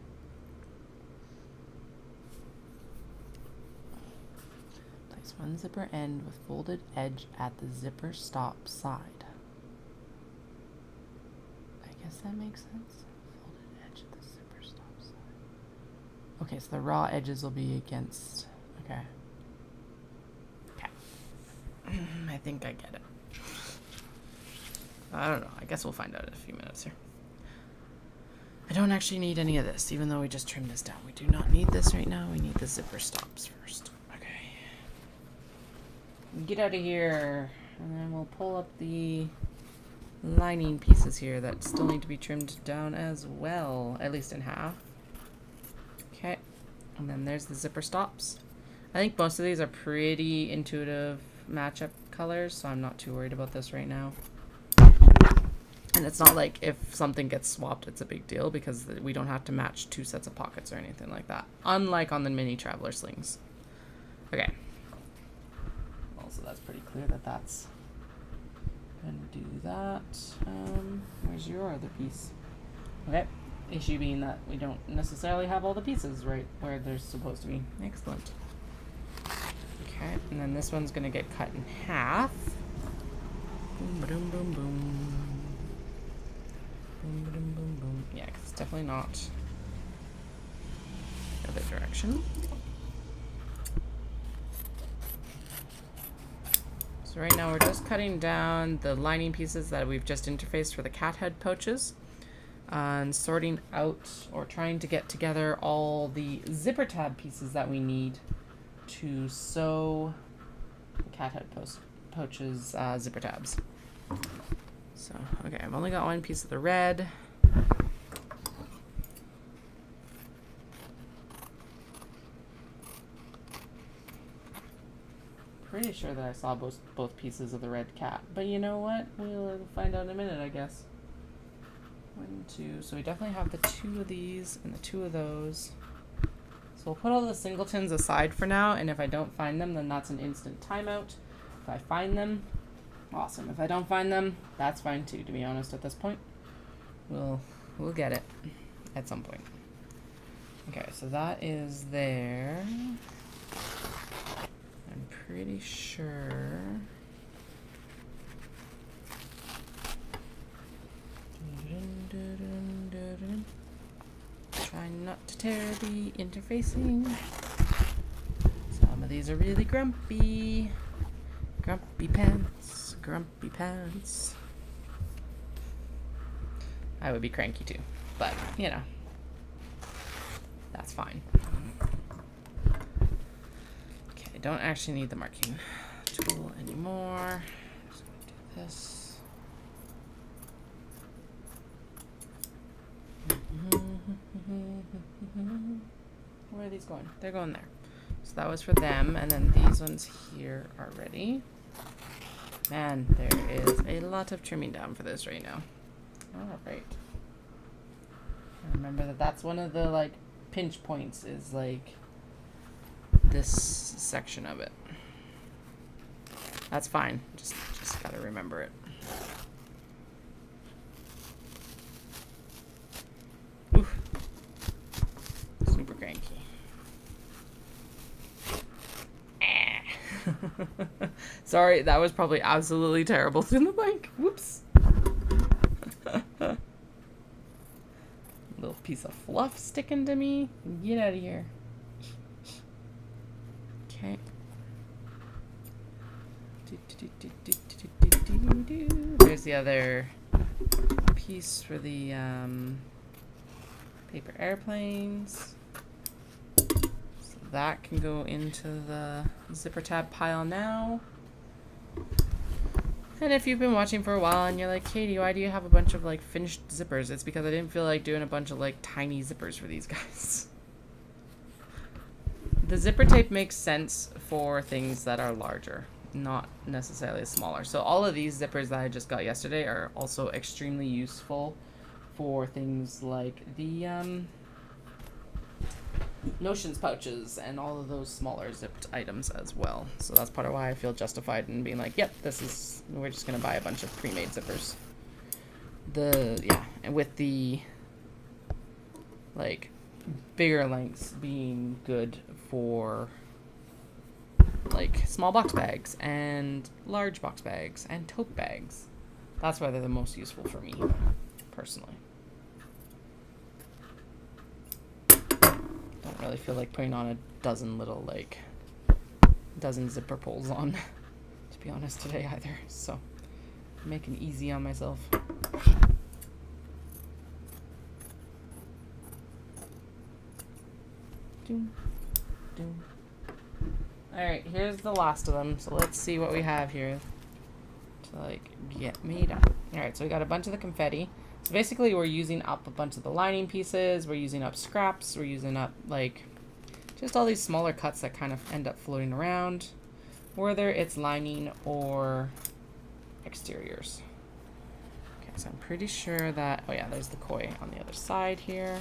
Place one zipper end with folded edge at the zipper stop side. I guess that makes sense. Folded edge at the zipper stop side. Okay, so the raw edges will be against. Okay. Okay. I think I get it. I don't know. I guess we'll find out in a few minutes here. I don't actually need any of this, even though we just trimmed this down. We do not need this right now. We need the zipper stops first. Okay. Get out of here. And then we'll pull up the lining pieces here that still need to be trimmed down as well, at least in half. Okay. And then there's the zipper stops. I think most of these are pretty intuitive matchup colors, so I'm not too worried about this right now. And it's not like if something gets swapped, it's a big deal because we don't have to match 2 sets of pockets or anything like that. Unlike on the mini traveler slings. Okay. Also, that's pretty clear that that's going to do that. Where's your other piece? Okay. Issue being that we don't necessarily have all the pieces right where they're supposed to be. Excellent. Okay. And then this one's going to get cut in half. Boom, boom, boom, boom. Boom, boom, boom, boom. Yeah, because it's definitely not the other direction. So right now we're just cutting down the lining pieces that we've just interfaced for the cat head pouches and sorting out or trying to get together all the zipper tab pieces that we need to sew the cat head pouches zipper tabs. So, okay, I've only got one piece of the red. Pretty sure that I saw both pieces of the red cat. But you know what? We'll find out in a minute, I guess. 1, 2. So we definitely have the 2 of these and the 2 of those. So we'll put all the singletons aside for now, and if I don't find them, then that's an instant timeout. If I find them, awesome. If I don't find them, that's fine too, to be honest, at this point. We'll get it at some point. Okay, so that is there. I'm pretty sure. Try not to tear the interfacing. Some of these are really grumpy. Grumpy pants. Grumpy pants. I would be cranky too, but you know, that's fine. Okay, I don't actually need the marking tool anymore. Just gonna do this. Where are these going? They're going there. So that was for them, and then these ones here are ready. Man, there is a lot of trimming down for this right now. All right. Remember that that's one of the like pinch points is like this section of it. That's fine. Just gotta remember it. Oof. Super cranky. Sorry, that was probably absolutely terrible through the mic. Whoops. Little piece of fluff sticking to me. Get out of here. Okay. There's the other piece for the paper airplanes. So that can go into the zipper tab pile now. And if you've been watching for a while and you're like, Katie, why do you have a bunch of like finished zippers? It's because I didn't feel like doing a bunch of like tiny zippers for these guys. The zipper tape makes sense for things that are larger, not necessarily smaller. So all of these zippers that I just got yesterday are also extremely useful for things like the notions pouches and all of those smaller zipped items as well. So that's part of why I feel justified in being like, yep, we're just gonna buy a bunch of pre-made zippers. And with the like bigger lengths being good for like small box bags and large box bags and tote bags. That's why they're the most useful for me, personally. Don't really feel like putting on a dozen zipper pulls on, to be honest, today either. So I'm making it easy on myself. Alright, here's the last of them. So let's see what we have here to like get made up. Alright, so we got a bunch of the confetti. So basically we're using up a bunch of the lining pieces, we're using up scraps, we're using up like just all these smaller cuts that kind of end up floating around, whether it's lining or exteriors. Okay, so I'm pretty sure that, oh yeah, there's the koi on the other side here.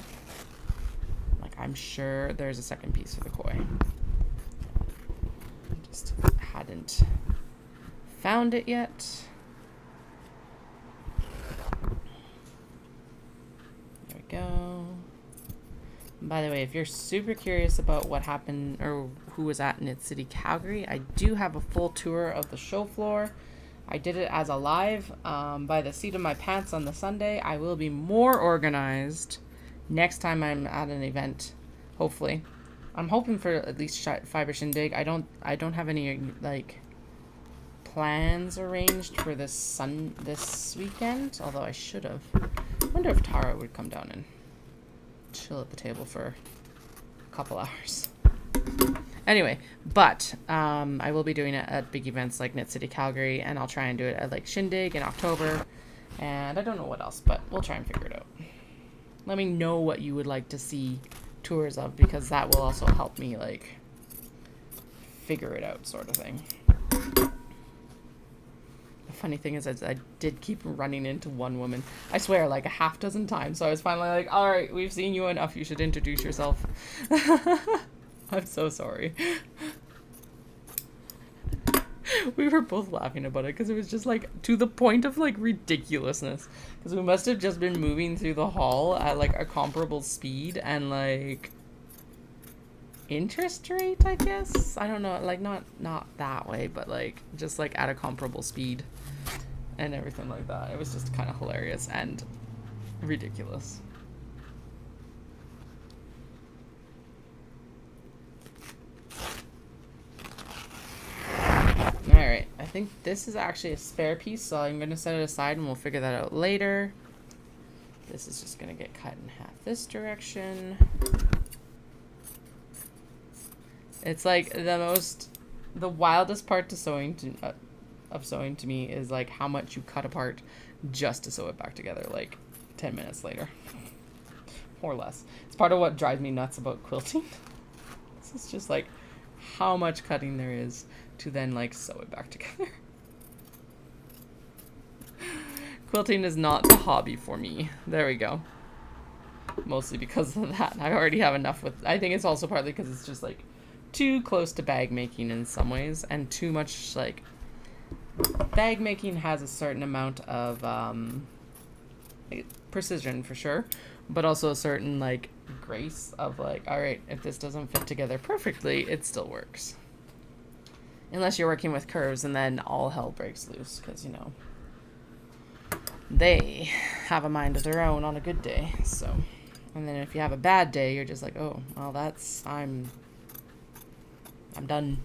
Like I'm sure there's a second piece for the koi. Just hadn't found it yet. There we go. By the way, if you're super curious about what happened or who was at Knit City Calgary, I do have a full tour of the show floor. I did it as a live by the seat of my pants on the Sunday. I will be more organized next time I'm at an event, hopefully. I'm hoping for at least Fibre Shindig. I don't have any like plans arranged for this weekend, although I should have. I wonder if Tara would come down and chill at the table for a couple hours. Anyway, but I will be doing it at big events like Knit City Calgary, and I'll try and do it at like Shindig in October, and I don't know what else, but we'll try and figure it out. Let me know what you would like to see tours of, because that will also help me like figure it out, sort of thing. The funny thing is I did keep running into one woman, I swear, like a half dozen times, so I was finally like, all right, we've seen you enough, you should introduce yourself. I'm so sorry. We were both laughing about it because it was just like to the point of like ridiculousness, because we must have just been moving through the hall at like a comparable speed and like interest rate, I guess. I don't know, like not that way, but like just like at a comparable speed and everything like that. It was just kind of hilarious and ridiculous. Alright, I think this is actually a spare piece, so I'm going to set it aside and we'll figure that out later. This is just going to get cut in half this direction. It's like the wildest part to sewing to me is like how much you cut apart just to sew it back together like 10 minutes later. More or less. It's part of what drives me nuts about quilting. This is just like how much cutting there is to then like sew it back together. Quilting is not the hobby for me. There we go. Mostly because of that. I already have enough with, I think it's also partly because it's just like too close to bag making in some ways, and too much like bag making has a certain amount of precision for sure, but also a certain like grace of like, all right, if this doesn't fit together perfectly, it still works. Unless you're working with curves, and then all hell breaks loose, because, you know, they have a mind of their own on a good day. So, and then if you have a bad day, you're just like, oh, well, I'm done.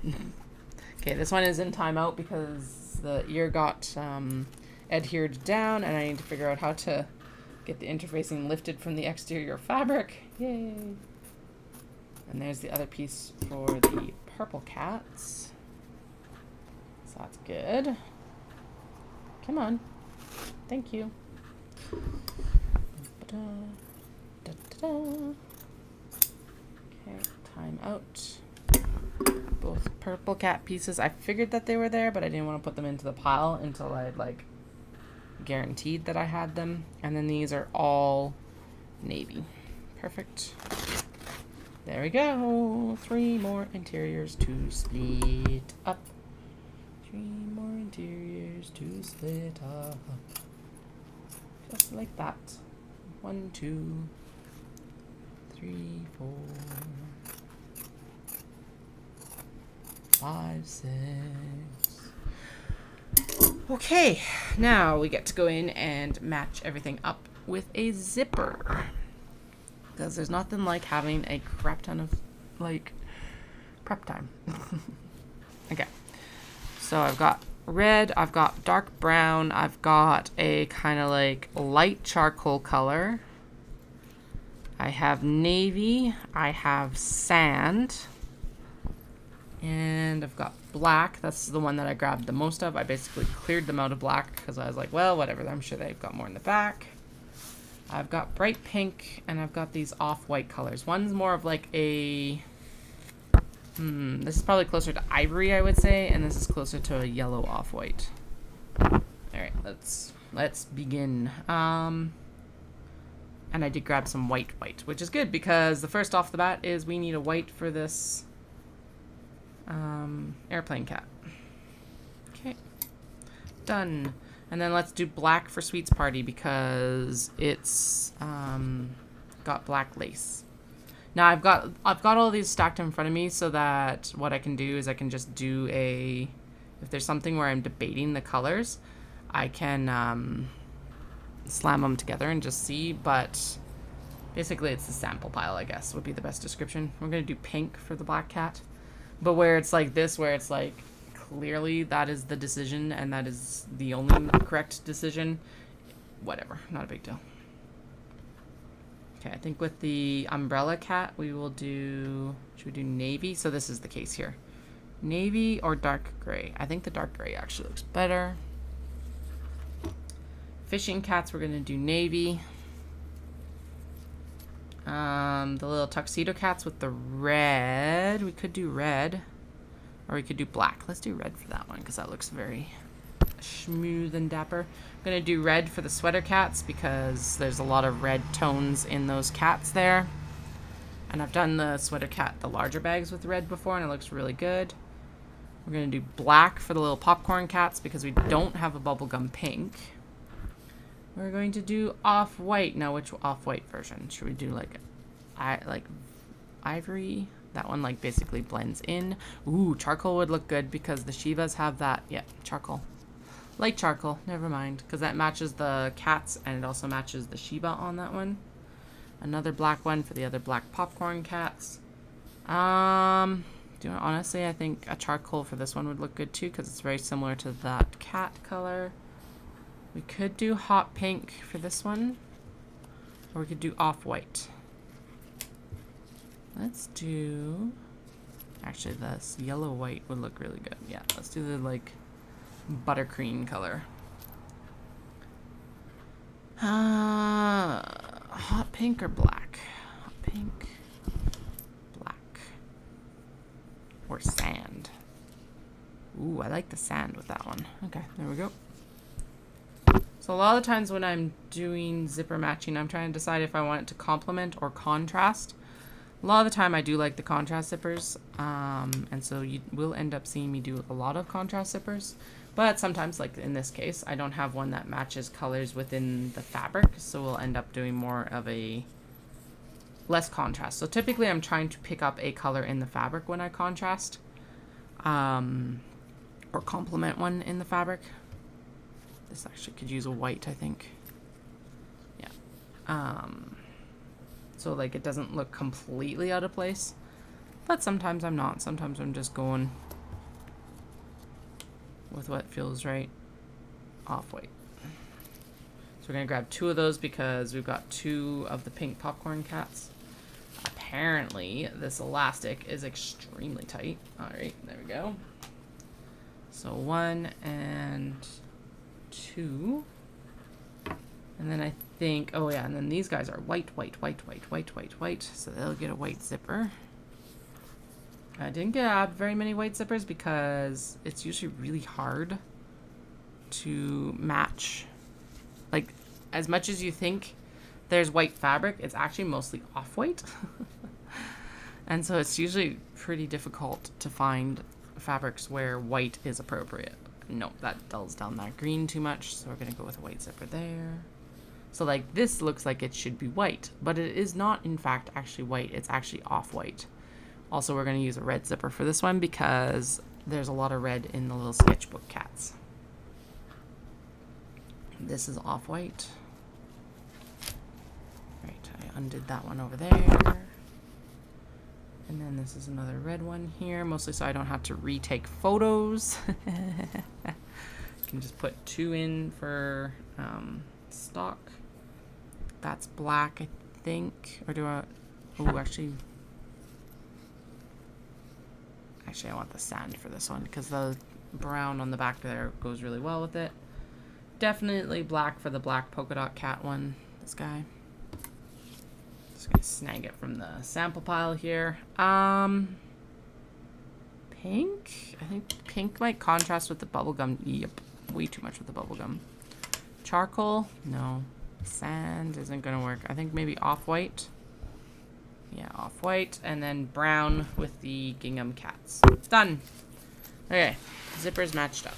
Okay, this one is in timeout because the ear got adhered down, and I need to figure out how to get the interfacing lifted from the exterior fabric. Yay! And there's the other piece for the purple cats. So that's good. Come on. Thank you. Okay, time out. Both purple cat pieces. I figured that they were there, but I didn't want to put them into the pile until I had, like, guaranteed that I had them. And then these are all navy. Perfect. There we go. 3 more interiors to split up. 3 more interiors to split up. Just like that. 1, 2, 3, 4, 5, 6. Okay, now we get to go in and match everything up with a zipper. Because there's nothing like having a crap ton of, like, prep time. Okay. So I've got red, I've got dark brown, I've got a kind of like light charcoal color. I have navy, I have sand, and I've got black. That's the one that I grabbed the most of. I basically cleared them out of black because I was like, well, whatever, I'm sure they've got more in the back. I've got bright pink, and I've got these off-white colors. One's more of like a... this is probably closer to ivory, I would say, and this is closer to a yellow off-white. Alright, let's begin. And I did grab some white, which is good, because the first off the bat is we need a white for this airplane cat. Okay. Done. And then let's do black for Sweet's Party, because it's got black lace. Now I've got all these stacked in front of me, so that what I can do is I can just do if there's something where I'm debating the colors, I can slam them together and just see, but basically it's the sample pile, I guess, would be the best description. We're going to do pink for the black cat, but where it's like this, where it's like clearly that is the decision and that is the only correct decision, whatever, not a big deal. Okay, I think with the umbrella cat, we will do... Should we do navy? So this is the case here. Navy or dark gray? I think the dark gray actually looks better. Fishing cats, we're going to do navy. The little tuxedo cats with the red. We could do red. Or we could do black. Let's do red for that one, because that looks very smooth and dapper. I'm going to do red for the sweater cats because there's a lot of red tones in those cats there. And I've done the sweater cat, the larger bags with red before, and it looks really good. We're going to do black for the little popcorn cats because we don't have a bubblegum pink. We're going to do off-white. Now, which off-white version? Should we do like ivory? That one like basically blends in. Ooh, charcoal would look good because the Shivas have that. Yeah, charcoal. Light charcoal, never mind, because that matches the cats and it also matches the Shiba on that one. Another black one for the other black popcorn cats. Honestly, I think a charcoal for this one would look good too, because it's very similar to that cat color. We could do hot pink for this one, or we could do off-white. Let's do... Actually, this yellow-white would look really good. Yeah, let's do the, like, buttercream color. Hot pink or black? Hot pink, black, or sand. Ooh, I like the sand with that one. Okay, there we go. So a lot of the times when I'm doing zipper matching, I'm trying to decide if I want it to complement or contrast. A lot of the time I do like the contrast zippers, and so you will end up seeing me do a lot of contrast zippers. But sometimes, like in this case, I don't have one that matches colors within the fabric, so we'll end up doing more of a less contrast. So typically I'm trying to pick up a color in the fabric when I contrast. or complement one in the fabric. This actually could use a white, I think. Yeah. So like it doesn't look completely out of place, but sometimes I'm not. Sometimes I'm just going with what feels right. Off-white. So we're gonna grab 2 of those because we've got 2 of the pink popcorn cats. Apparently this elastic is extremely tight. All right, there we go. So 1 and 2. And then I think, oh yeah, and then these guys are white. So they'll get a white zipper. I didn't grab very many white zippers because it's usually really hard to match. Like, as much as you think there's white fabric, it's actually mostly off-white. And so it's usually pretty difficult to find fabrics where white is appropriate. No, that dulls down that green too much, so we're gonna go with a white zipper there. So like this looks like it should be white, but it is not in fact actually white, it's actually off-white. Also, we're gonna use a red zipper for this one because there's a lot of red in the little sketchbook cats. This is off-white. Right, I undid that one over there. And then this is another red one here, mostly so I don't have to retake photos. I can just put 2 in for stock. That's black, I think. Or do I... Oh, actually, I want the sand for this one because the brown on the back there goes really well with it. Definitely black for the black polka dot cat one. This guy. Just gonna snag it from the sample pile here. Pink? I think pink might contrast with the bubblegum. Yep, way too much with the bubblegum. Charcoal? No. Sand isn't gonna work. I think maybe off-white. Yeah, off-white. And then brown with the gingham cats. Done. Okay, zippers matched up.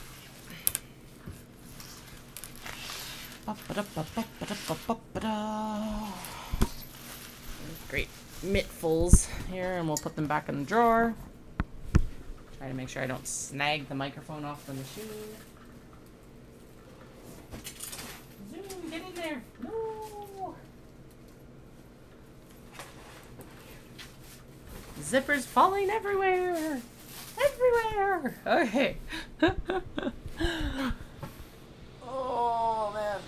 Great mittfuls here, and we'll put them back in the drawer. Try to make sure I don't snag the microphone off the machine. Zoom, get in there. No. Zippers falling everywhere. Everywhere. Okay. Oh, man.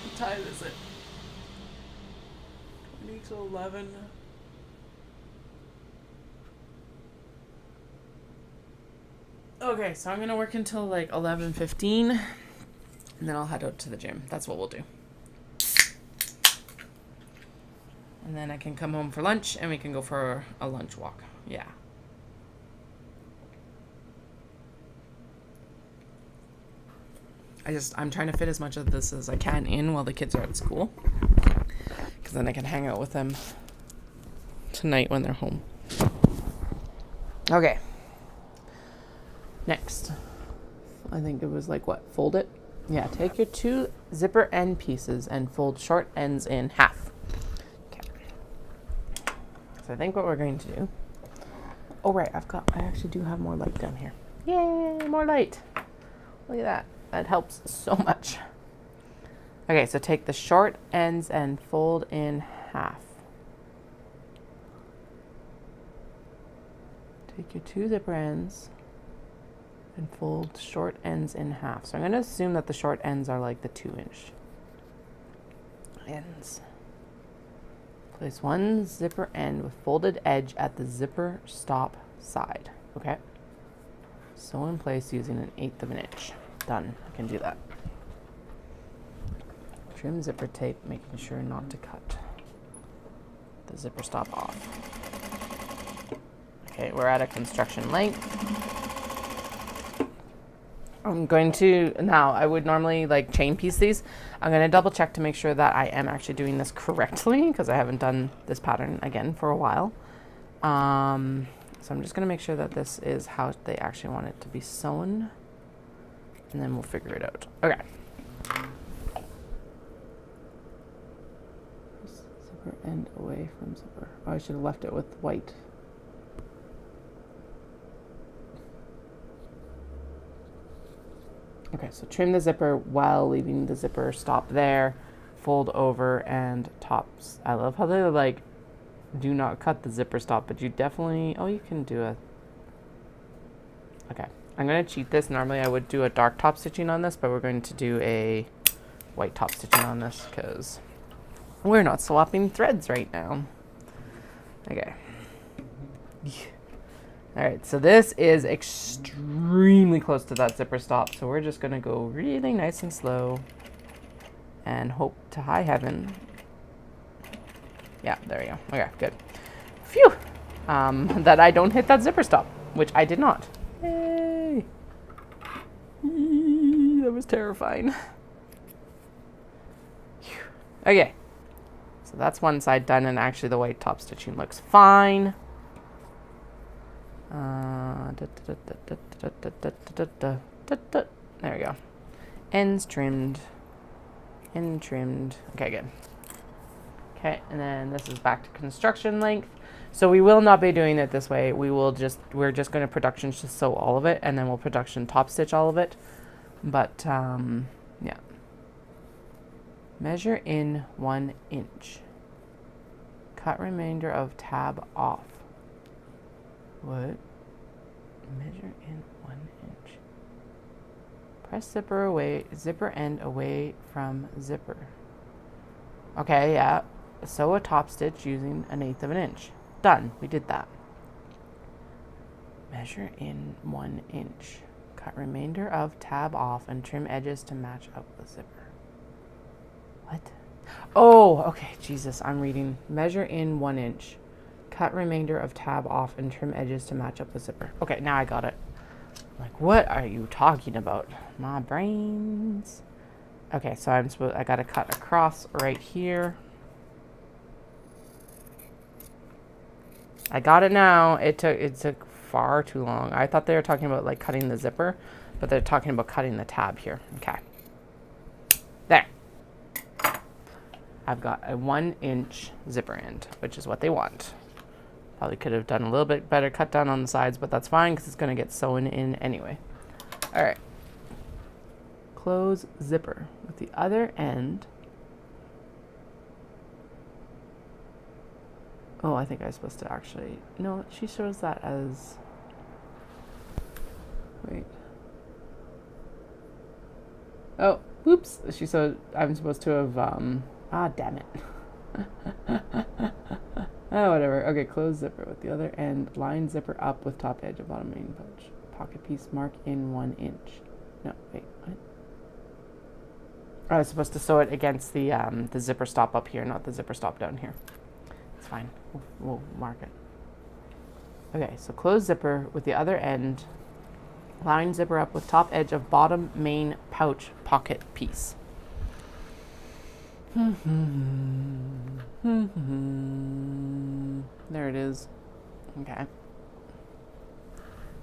What time is it? 20 to 11. Okay, so I'm gonna work until like 11:15, and then I'll head out to the gym. That's what we'll do. And then I can come home for lunch, and we can go for a lunch walk. Yeah. I'm trying to fit as much of this as I can in while the kids are at school, because then I can hang out with them tonight when they're home. Okay. Next, I think it was like what? Fold it? Yeah, take your 2 zipper end pieces and fold short ends in half. Okay. So I think what we're going to do. Oh, right, I actually do have more light down here. Yay, more light. Look at that. That helps so much. Okay, so take the short ends and fold in half. Take your 2 zipper ends and fold short ends in half. So I'm going to assume that the short ends are like the 2-inch ends. Place 1 zipper end with folded edge at the zipper stop side. Okay. Sew in place using 1/8 of an inch. Done. I can do that. Trim zipper tape, making sure not to cut the zipper stop off. Okay, we're at a construction length. I'm going to, now I would normally like chain piece these. I'm going to double check to make sure that I am actually doing this correctly because I haven't done this pattern again for a while. So I'm just going to make sure that this is how they actually want it to be sewn. And then we'll figure it out. Okay. Zipper end away from zipper. Oh, I should have left it with white. Okay, so trim the zipper while leaving the zipper stop there, fold over and tops. I love how they like do not cut the zipper stop, but you definitely, oh, you can do a, okay. I'm going to cheat this. Normally I would do a dark top stitching on this, but we're going to do a white top stitching on this because we're not swapping threads right now. Okay. All right, so this is extremely close to that zipper stop, so we're just going to go really nice and slow and hope to high heaven. Yeah, there we go. Okay, good. Phew! That I don't hit that zipper stop, which I did not. Yay! That was terrifying. Okay, so that's one side done, and actually the white top stitching looks fine. There we go. Ends trimmed. End trimmed. Okay, good. Okay, and then this is back to construction length. So we will not be doing it this way. We're just going to production just sew all of it, and then we'll production top stitch all of it. But, yeah. Measure in 1 inch. Cut remainder of tab off. What? Measure in 1 inch. Press zipper end away from zipper. Okay, yeah. Sew a top stitch using 1/8 of an inch. Done. We did that. Measure in 1 inch. Cut remainder of tab off and trim edges to match up with zipper. What? Oh, okay. Jesus, I'm reading. Measure in 1 inch. Cut remainder of tab off and trim edges to match up with zipper. Okay, now I got it. Like, what are you talking about? My brains. Okay, so I gotta cut across right here. I got it now. It took far too long. I thought they were talking about like cutting the zipper, but they're talking about cutting the tab here. Okay. There. I've got a 1 inch zipper end, which is what they want. Probably could have done a little bit better cut down on the sides, but that's fine because it's going to get sewn in anyway. All right. Close zipper with the other end. Oh, I think I was supposed to actually, no, she shows that as, wait. Oh, oops. I'm supposed to have, damn it. Oh, whatever. Okay, close zipper with the other end. Line zipper up with top edge of bottom main pouch. Pocket piece mark in 1 inch. No, wait, what? I was supposed to sew it against the zipper stop up here, not the zipper stop down here. It's fine. We'll mark it. Okay, so close zipper with the other end. Line zipper up with top edge of bottom main pouch pocket piece. There it is. Okay.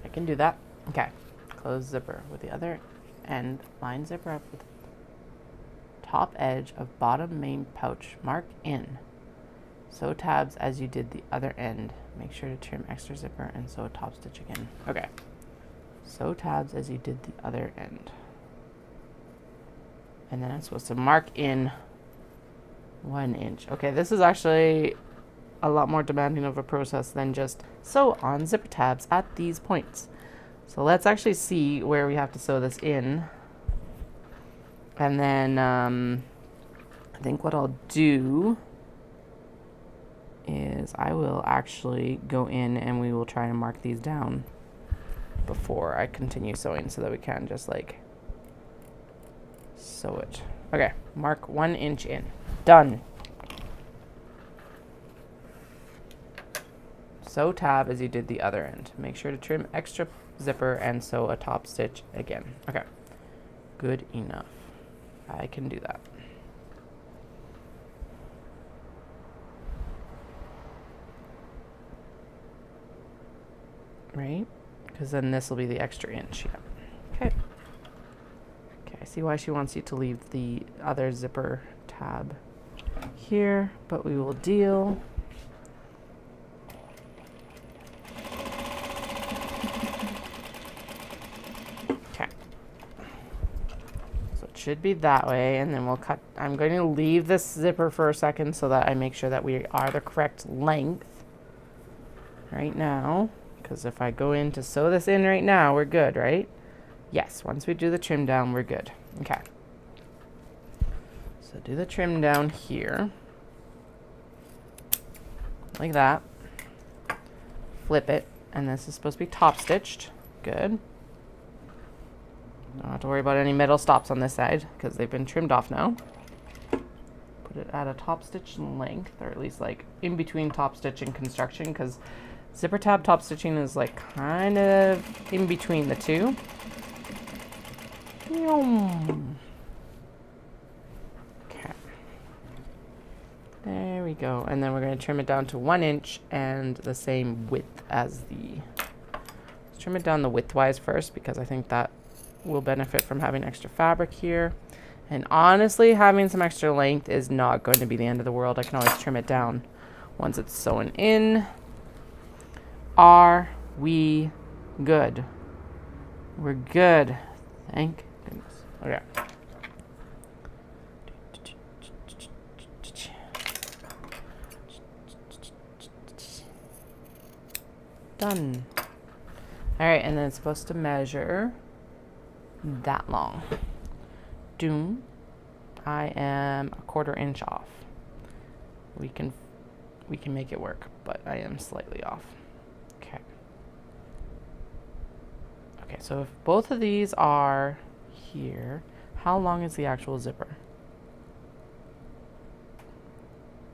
I can do that. Okay. Close zipper with the other end. Line zipper up with top edge of bottom main pouch. Mark in. Sew tabs as you did the other end. Make sure to trim extra zipper and sew a top stitch again. Okay. Sew tabs as you did the other end. And then I'm supposed to mark in 1 inch. Okay, this is actually a lot more demanding of a process than just sew on zipper tabs at these points. So let's actually see where we have to sew this in. And then I think what I'll do is I will actually go in and we will try and mark these down before I continue sewing so that we can just like sew it. Okay, mark 1 inch in. Done. Sew tab as you did the other end. Make sure to trim extra zipper and sew a top stitch again. Okay, good enough. I can do that. Right? Because then this will be the extra inch. Yeah. Okay. Okay, I see why she wants you to leave the other zipper tab here, but we will deal. Okay. should be that way, and then we'll cut. I'm going to leave this zipper for a second so that I make sure that we are the correct length right now, because if I go in to sew this in right now, we're good, right? Yes, once we do the trim down, we're good. Okay. So do the trim down here, like that. Flip it, and this is supposed to be top stitched. Good. Don't have to worry about any metal stops on this side because they've been trimmed off now. Put it at a top stitch length, or at least like in between top stitch and construction, because zipper tab top stitching is like kind of in between the two. Okay. There we go. And then we're going to trim it down to 1 inch and the same width as the... Let's trim it down the width-wise first, because I think that will benefit from having extra fabric here. And honestly, having some extra length is not going to be the end of the world. I can always trim it down once it's sewn in. Are we good? We're good. Thank goodness. Okay. Done. All right, and then it's supposed to measure that long. Doom. I am a 1/4 inch off. We can make it work, but I am slightly off. Okay. Okay, so if both of these are here, how long is the actual zipper?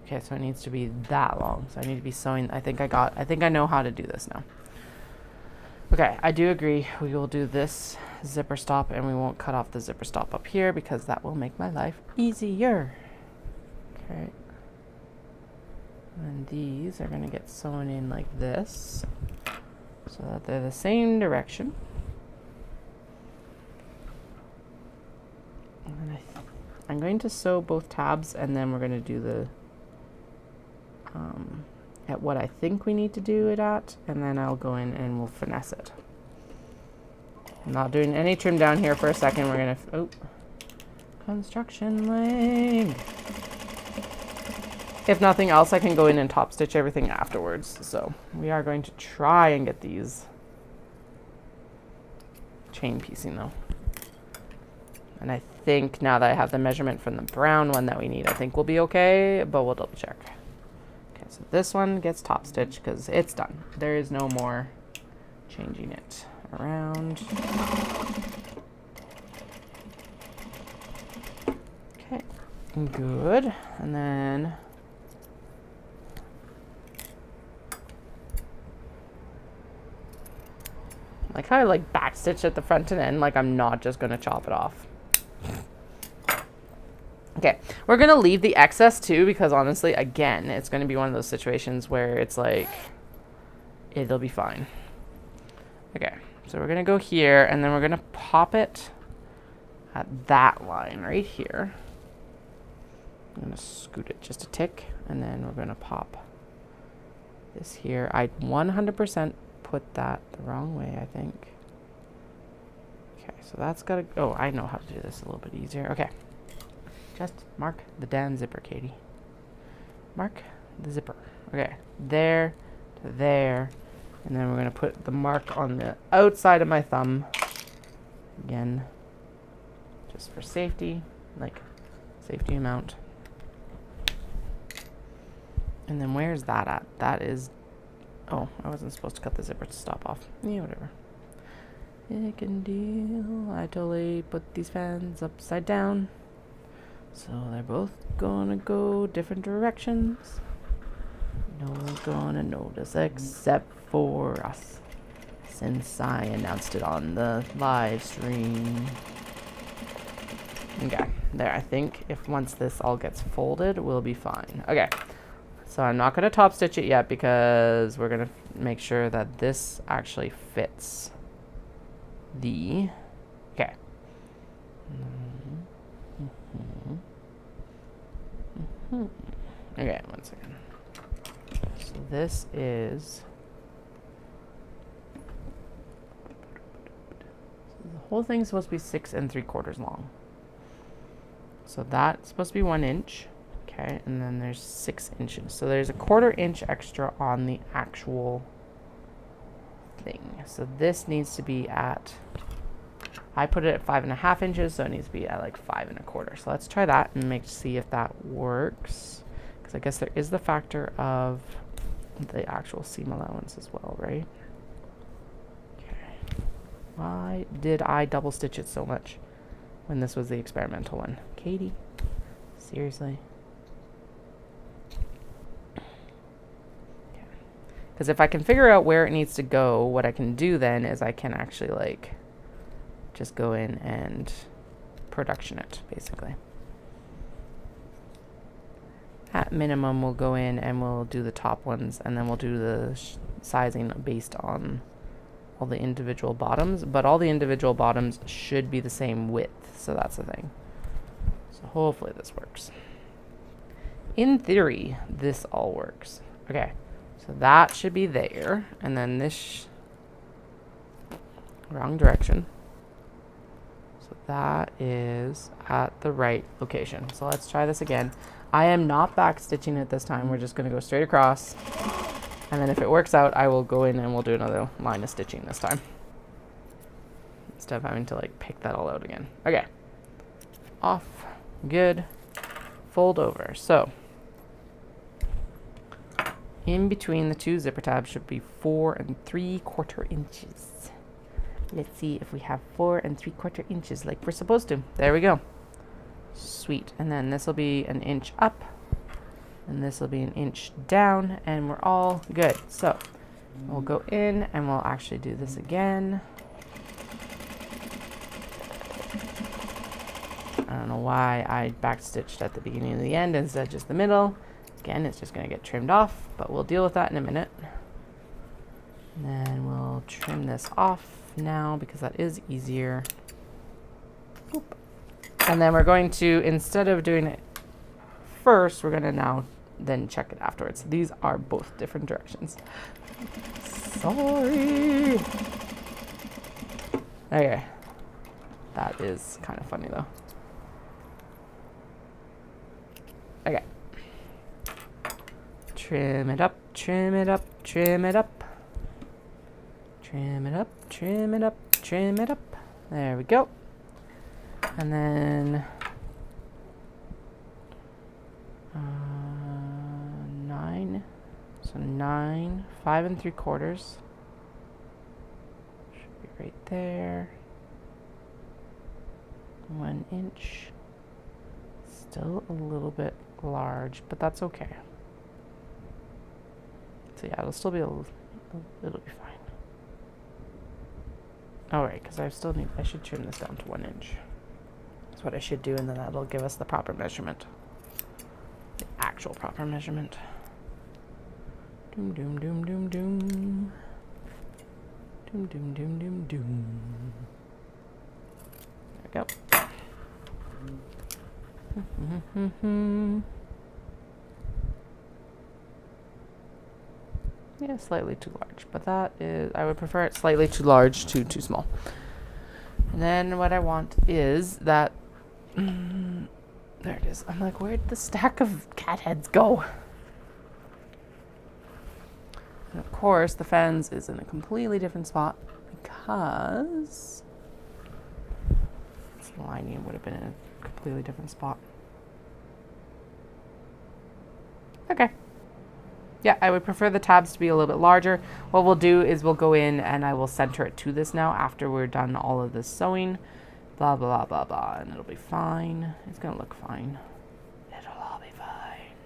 Okay, so it needs to be that long. So I need to be sewing. I think I know how to do this now. Okay, I do agree. We will do this zipper stop, and we won't cut off the zipper stop up here because that will make my life easier. Okay. And these are going to get sewn in like this so that they're the same direction. And then I'm going to sew both tabs, and then we're going to do the at what I think we need to do it at, and then I'll go in and we'll finesse it. I'm not doing any trim down here for a second. We're gonna, construction leg. If nothing else, I can go in and top stitch everything afterwards. So we are going to try and get these chain piecing though. And I think now that I have the measurement from the brown one that we need, I think we'll be okay, but we'll double check. So this one gets top stitch because it's done. There is no more changing it around. Okay, good. And then like how I like back stitch at the front and end, like I'm not just gonna chop it off. Okay, we're going to leave the excess too, because honestly, again, it's going to be one of those situations where it's like, it'll be fine. Okay, so we're going to go here, and then we're going to pop it at that line right here. I'm going to scoot it just a tick, and then we're going to pop this here. I 100% put that the wrong way, I think. Okay, so that's got to, oh, I know how to do this a little bit easier. Okay. Just mark the damn zipper, Katie. Mark the zipper. Okay, there to there. And then we're going to put the mark on the outside of my thumb. Again, just for safety, like safety amount. And then where's that at? That is, oh, I wasn't supposed to cut the zipper to stop off. Yeah, whatever. It can deal. I totally put these fans upside down. So they're both gonna go different directions. No one's gonna notice except for us, since I announced it on the live stream. Okay, there. I think if once this all gets folded, we'll be fine. Okay, so I'm not gonna top stitch it yet because we're gonna make sure that this actually fits the, okay. Okay, 1 second. So this is, so the whole thing is supposed to be 6 3/4 long. So that's supposed to be 1 inch. Okay, and then there's 6 inches. So there's a 1/4 inch extra on the actual thing. So this needs to be at, I put it at 5.5 inches, so it needs to be at like 5 1/4. So let's try that and see if that works. Because I guess there is the factor of the actual seam allowance as well, right? Okay. Why did I double stitch it so much when this was the experimental one? Katie, seriously? Because if I can figure out where it needs to go, what I can do then is I can actually like just go in and production it, basically. At minimum, we'll go in and we'll do the top ones, and then we'll do the sizing based on all the individual bottoms, but all the individual bottoms should be the same width, so that's the thing. So hopefully this works. In theory, this all works. Okay. So that should be there, and then this, wrong direction. So that is at the right location. So let's try this again. I am not back stitching it this time. We're just going to go straight across, and then if it works out, I will go in and we'll do another line of stitching this time, instead of having to like pick that all out again. Okay, off, good, fold over. So in between the 2 zipper tabs should be 4 3/4 inches. Let's see if we have 4 3/4 inches like we're supposed to. There we go. Sweet. And then this will be 1 inch up, and this will be 1 inch down, and we're all good. So we'll go in and we'll actually do this again. I don't know why I backstitched at the beginning and the end instead of just the middle. Again, it's just going to get trimmed off, but we'll deal with that in a minute. And then we'll trim this off now because that is easier. Oop. And then we're going to, instead of doing it first, we're going to now then check it afterwards. These are both different directions. Sorry. Okay. That is kind of funny though. Okay. Trim it up, trim it up, trim it up. Trim it up, trim it up, trim it up. There we go. And then 9. So 9, 5 3/4. Should be right there. 1 inch. Still a little bit large, but that's okay. So yeah, it'll still be it'll be fine. Alright, because I should trim this down to 1 inch. That's what I should do, and then that'll give us the proper measurement. The actual proper measurement. Doom doom doom doom doom. Doom doom doom doom doom. There we go. Yeah, slightly too large, but that is, I would prefer it slightly too large to too small. And then what I want is that, there it is. I'm like, where'd the stack of cat heads go? And of course, the fence is in a completely different spot because this lining would have been in a completely different spot. Okay. Yeah, I would prefer the tabs to be a little bit larger. What we'll do is we'll go in and I will center it to this now after we're done all of this sewing. Blah, blah, blah, blah, and it'll be fine. It's going to look fine. It'll all be fine.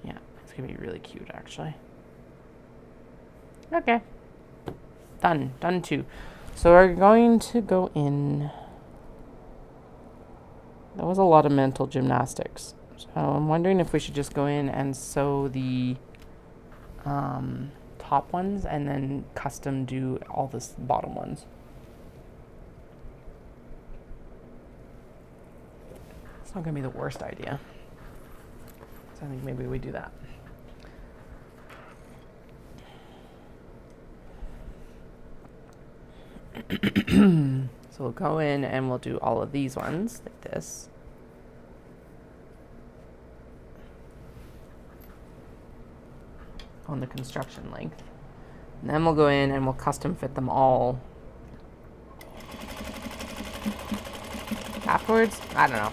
Yeah, it's going to be really cute, actually. Okay. Done. Done too. So we're going to go in. That was a lot of mental gymnastics. So I'm wondering if we should just go in and sew the top ones and then custom do all the bottom ones. It's not going to be the worst idea. So I think maybe we do that. So we'll go in and we'll do all of these ones like this. On the construction length. And then we'll go in and we'll custom fit them all. Afterwards, I don't know.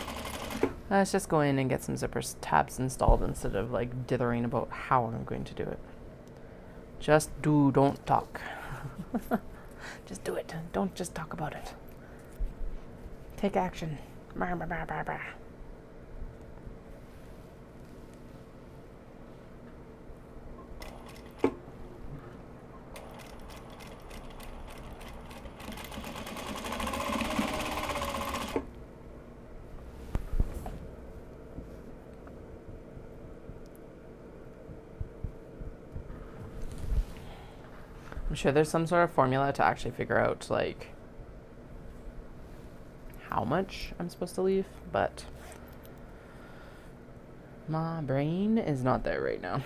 Let's just go in and get some zipper tabs installed instead of like dithering about how I'm going to do it. Just do, don't talk. Just do it. Don't just talk about it. Take action. Bah, bah, bah, bah, bah. I'm sure there's some sort of formula to actually figure out like how much I'm supposed to leave, but my brain is not there right now.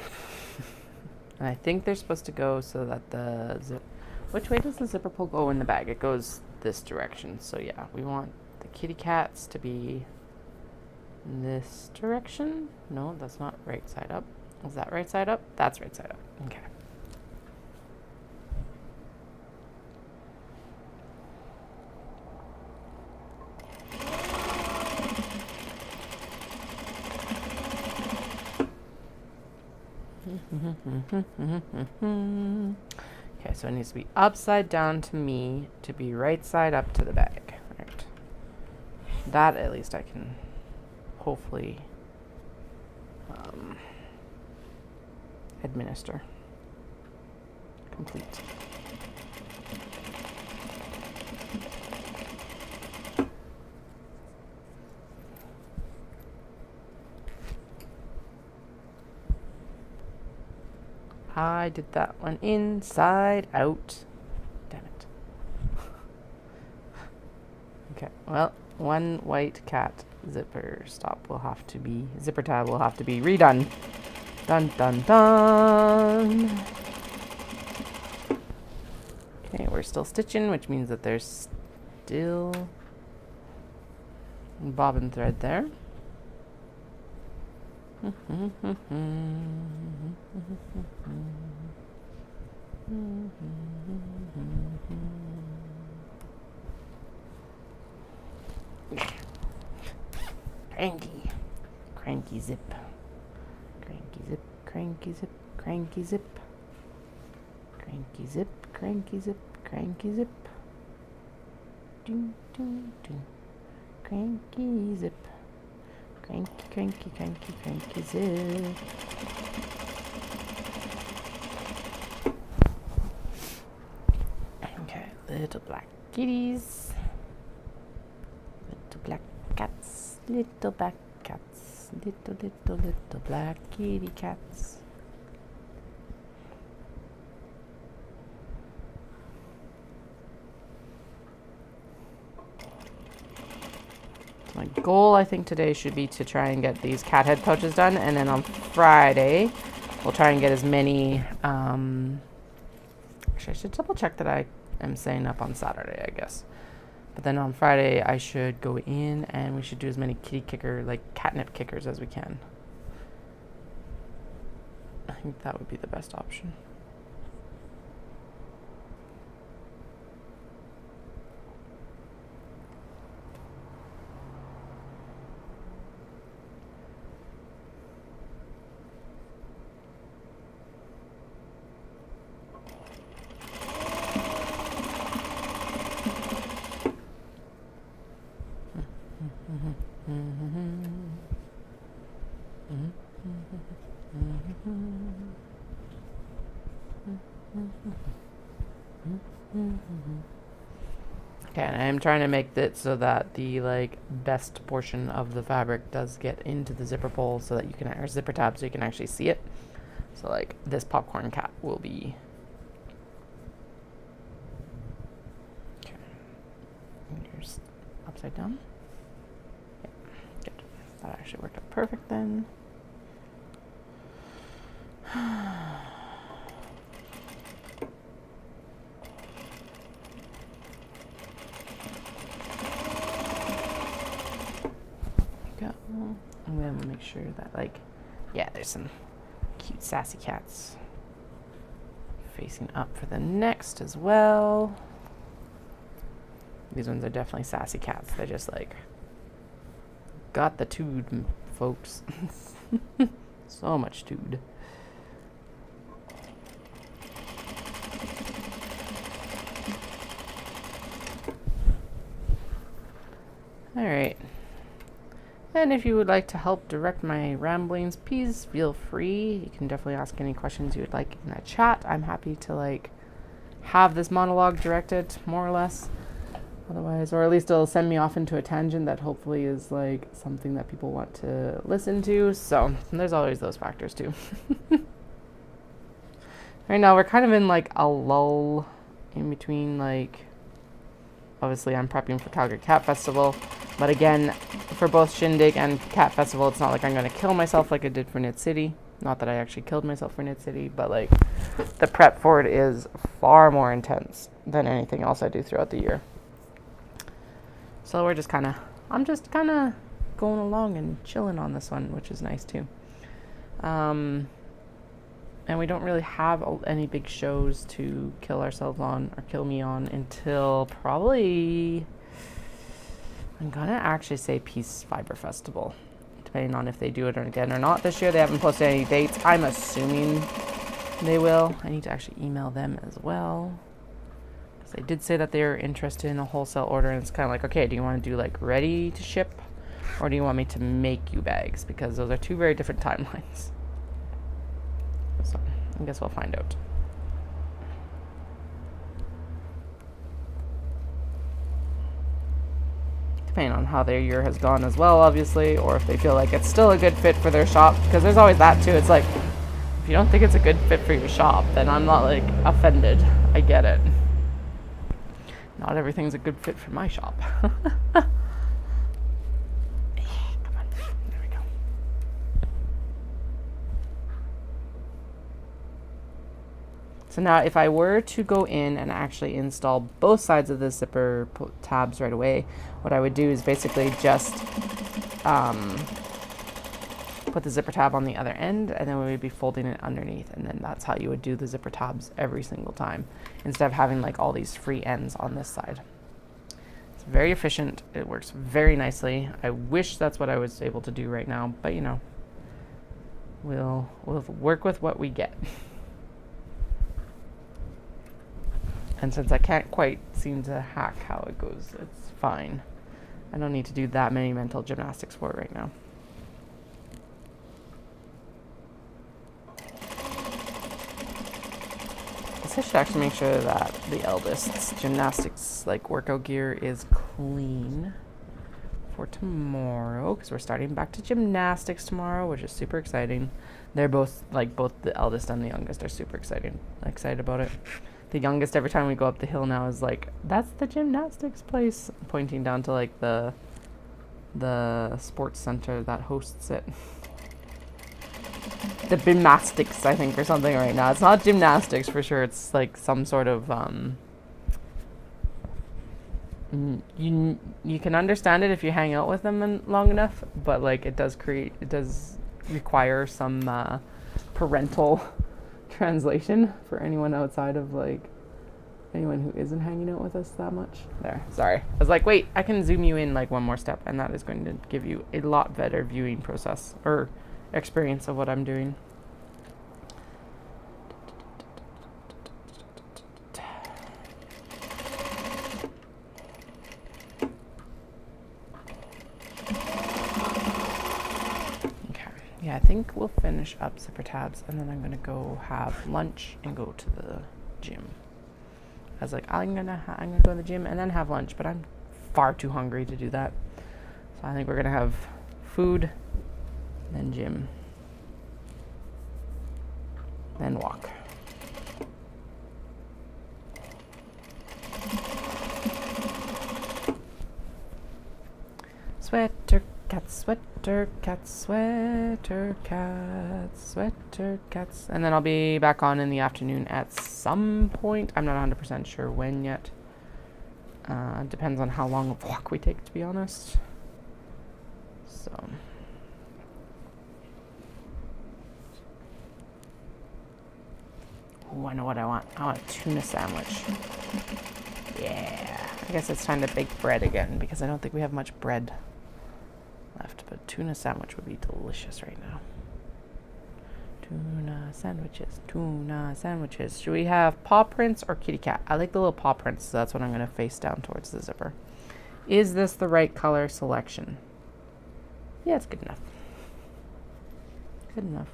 And I think they're supposed to go so that the zip. Which way does the zipper pull go in the bag? It goes this direction. So yeah, we want the kitty cats to be this direction. No, that's not right side up. Is that right side up? That's right side up. Okay. Okay, so it needs to be upside down to me to be right side up to the bag. Right. That at least I can hopefully administer. Complete. I did that one inside out. Damn it. Okay, well, one white cat zipper tab will have to be redone. Dun dun dun. Okay, we're still stitching, which means that there's still bobbin thread there. Cranky zip. Cranky zip, cranky zip, cranky zip. Cranky zip, cranky zip, cranky zip. Doo, doo, doo. Cranky zip. Cranky, cranky, cranky, cranky zip. Okay, little black kitties. Little black cats. Little black cats. Little black kitty cats. My goal, I think, today should be to try and get these cat head pouches done, and then on Friday, we'll try and get as many, actually, I should double check that I am staying up on Saturday, I guess. But then on Friday, I should go in, and we should do as many catnip kickers as we can. I think that would be the best option. Okay, and I'm trying to make it so that the best portion of the fabric does get into the zipper pull so that you can, or zipper tab, so you can actually see it. So this popcorn cat will be. Okay. Here's upside down. Yeah, good. That actually worked out perfect then. go. And then we'll make sure that, like, yeah, there's some cute sassy cats facing up for the next as well. These ones are definitely sassy cats. They're just like, got the tood, folks. So much tood. Alright. And if you would like to help direct my ramblings, please feel free. You can definitely ask any questions you would like in the chat. I'm happy to, like, have this monologue directed, more or less. Otherwise, or at least it'll send me off into a tangent that hopefully is, like, something that people want to listen to. So, there's always those factors, too. Right now, we're kind of in, like, a lull in between, like, obviously I'm prepping for Calgary Cat Festival. But again, for both Shindig and Cat Festival, it's not like I'm going to kill myself like I did for Knit City. Not that I actually killed myself for Knit City, but, like, the prep for it is far more intense than anything else I do throughout the year. So we're just kind of, I'm just kind of going along and chilling on this one, which is nice too. And we don't really have any big shows to kill ourselves on or kill me on until probably, I'm gonna actually say Fibre Festival, depending on if they do it again or not this year. They haven't posted any dates. I'm assuming they will. I need to actually email them as well. They did say that they're interested in a wholesale order, and it's kind of like, okay, do you want to do, like, ready to ship, or do you want me to make you bags? Because those are two very different timelines. So I guess we'll find out. Depending on how their year has gone as well, obviously, or if they feel like it's still a good fit for their shop, because there's always that too. It's like, if you don't think it's a good fit for your shop, then I'm not, like, offended. I get it. Not everything's a good fit for my shop. Come on. There we go. So now if I were to go in and actually install both sides of the zipper tabs right away, what I would do is basically just put the zipper tab on the other end, and then we would be folding it underneath, and then that's how you would do the zipper tabs every single time, instead of having, like, all these free ends on this side. It's very efficient. It works very nicely. I wish that's what I was able to do right now, but, you know, we'll work with what we get. And since I can't quite seem to hack how it goes, it's fine. I don't need to do that many mental gymnastics for it right now. I should actually make sure that the eldest's gymnastics, like, workout gear is clean for tomorrow, because we're starting back to gymnastics tomorrow, which is super exciting. They're both, like, both the eldest and the youngest are super excited about it. The youngest, every time we go up the hill now, is like, that's the gymnastics place, pointing down to, like, the sports center that hosts it. The gymnastics, I think, or something right now. It's not gymnastics for sure. It's, like, some sort of, you can understand it if you hang out with them long enough, but, like, it does require some parental translation for anyone outside of, like, anyone who isn't hanging out with us that much. There, sorry. I was like, wait, I can zoom you in, like, one more step, and that is going to give you a lot better viewing process, or experience of what I'm doing. Okay, yeah, I think we'll finish up zipper tabs, and then I'm gonna go have lunch and go to the gym. I was like, I'm gonna go to the gym and then have lunch, but I'm far too hungry to do that. So I think we're gonna have food, then gym, then walk. Sweater cats, sweater cats, sweater cats, sweater cats. And then I'll be back on in the afternoon at some point. I'm not 100% sure when yet. Depends on how long of a walk we take, to be honest. So Oh, I know what I want. I want a tuna sandwich. Yeah. I guess it's time to bake bread again because I don't think we have much bread left. But tuna sandwich would be delicious right now. Tuna sandwiches. Tuna sandwiches. Should we have paw prints or kitty cat? I like the little paw prints, so that's what I'm going to face down towards the zipper. Is this the right color selection? Yeah, it's good enough. Good enough.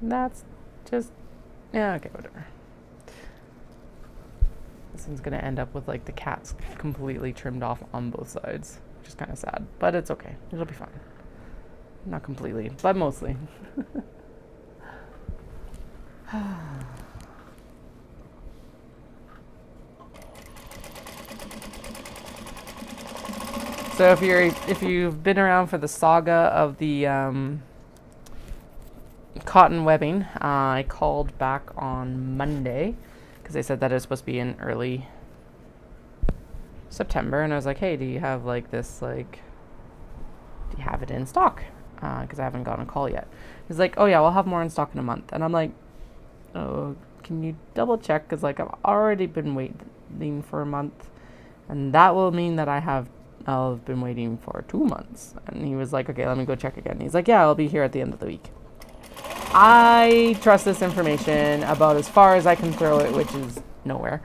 That's just, yeah, okay, whatever. This one's gonna end up with like the cats completely trimmed off on both sides, which is kind of sad, but it's okay. It'll be fine. Not completely, but mostly. So if you've been around for the saga of the cotton webbing, I called back on Monday because they said that it was supposed to be in early September, and I was like, hey, do you have like this, like, do you have it in stock? Because I haven't gotten a call yet. He's like, oh yeah, we'll have more in stock in a month. And I'm like, oh, can you double check? Because like I've already been waiting for a month, and that will mean that I've been waiting for 2 months. And he was like, okay, let me go check again. He's like, yeah, I'll be here at the end of the week. I trust this information about as far as I can throw it, which is nowhere.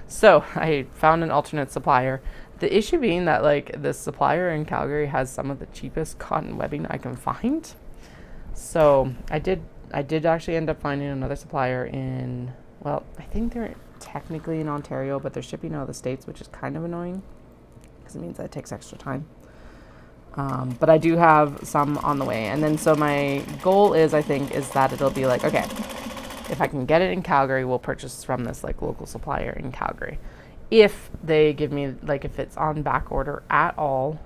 So I found an alternate supplier. The issue being that like the supplier in Calgary has some of the cheapest cotton webbing I can find. So I did actually end up finding another supplier in, well, I think they're technically in Ontario, but they're shipping out of the States, which is kind of annoying because it means that it takes extra time. But I do have some on the way. And then so my goal is that it'll be like, okay, if I can get it in Calgary, we'll purchase from this like local supplier in Calgary. If they give me, like, if it's on back order at all,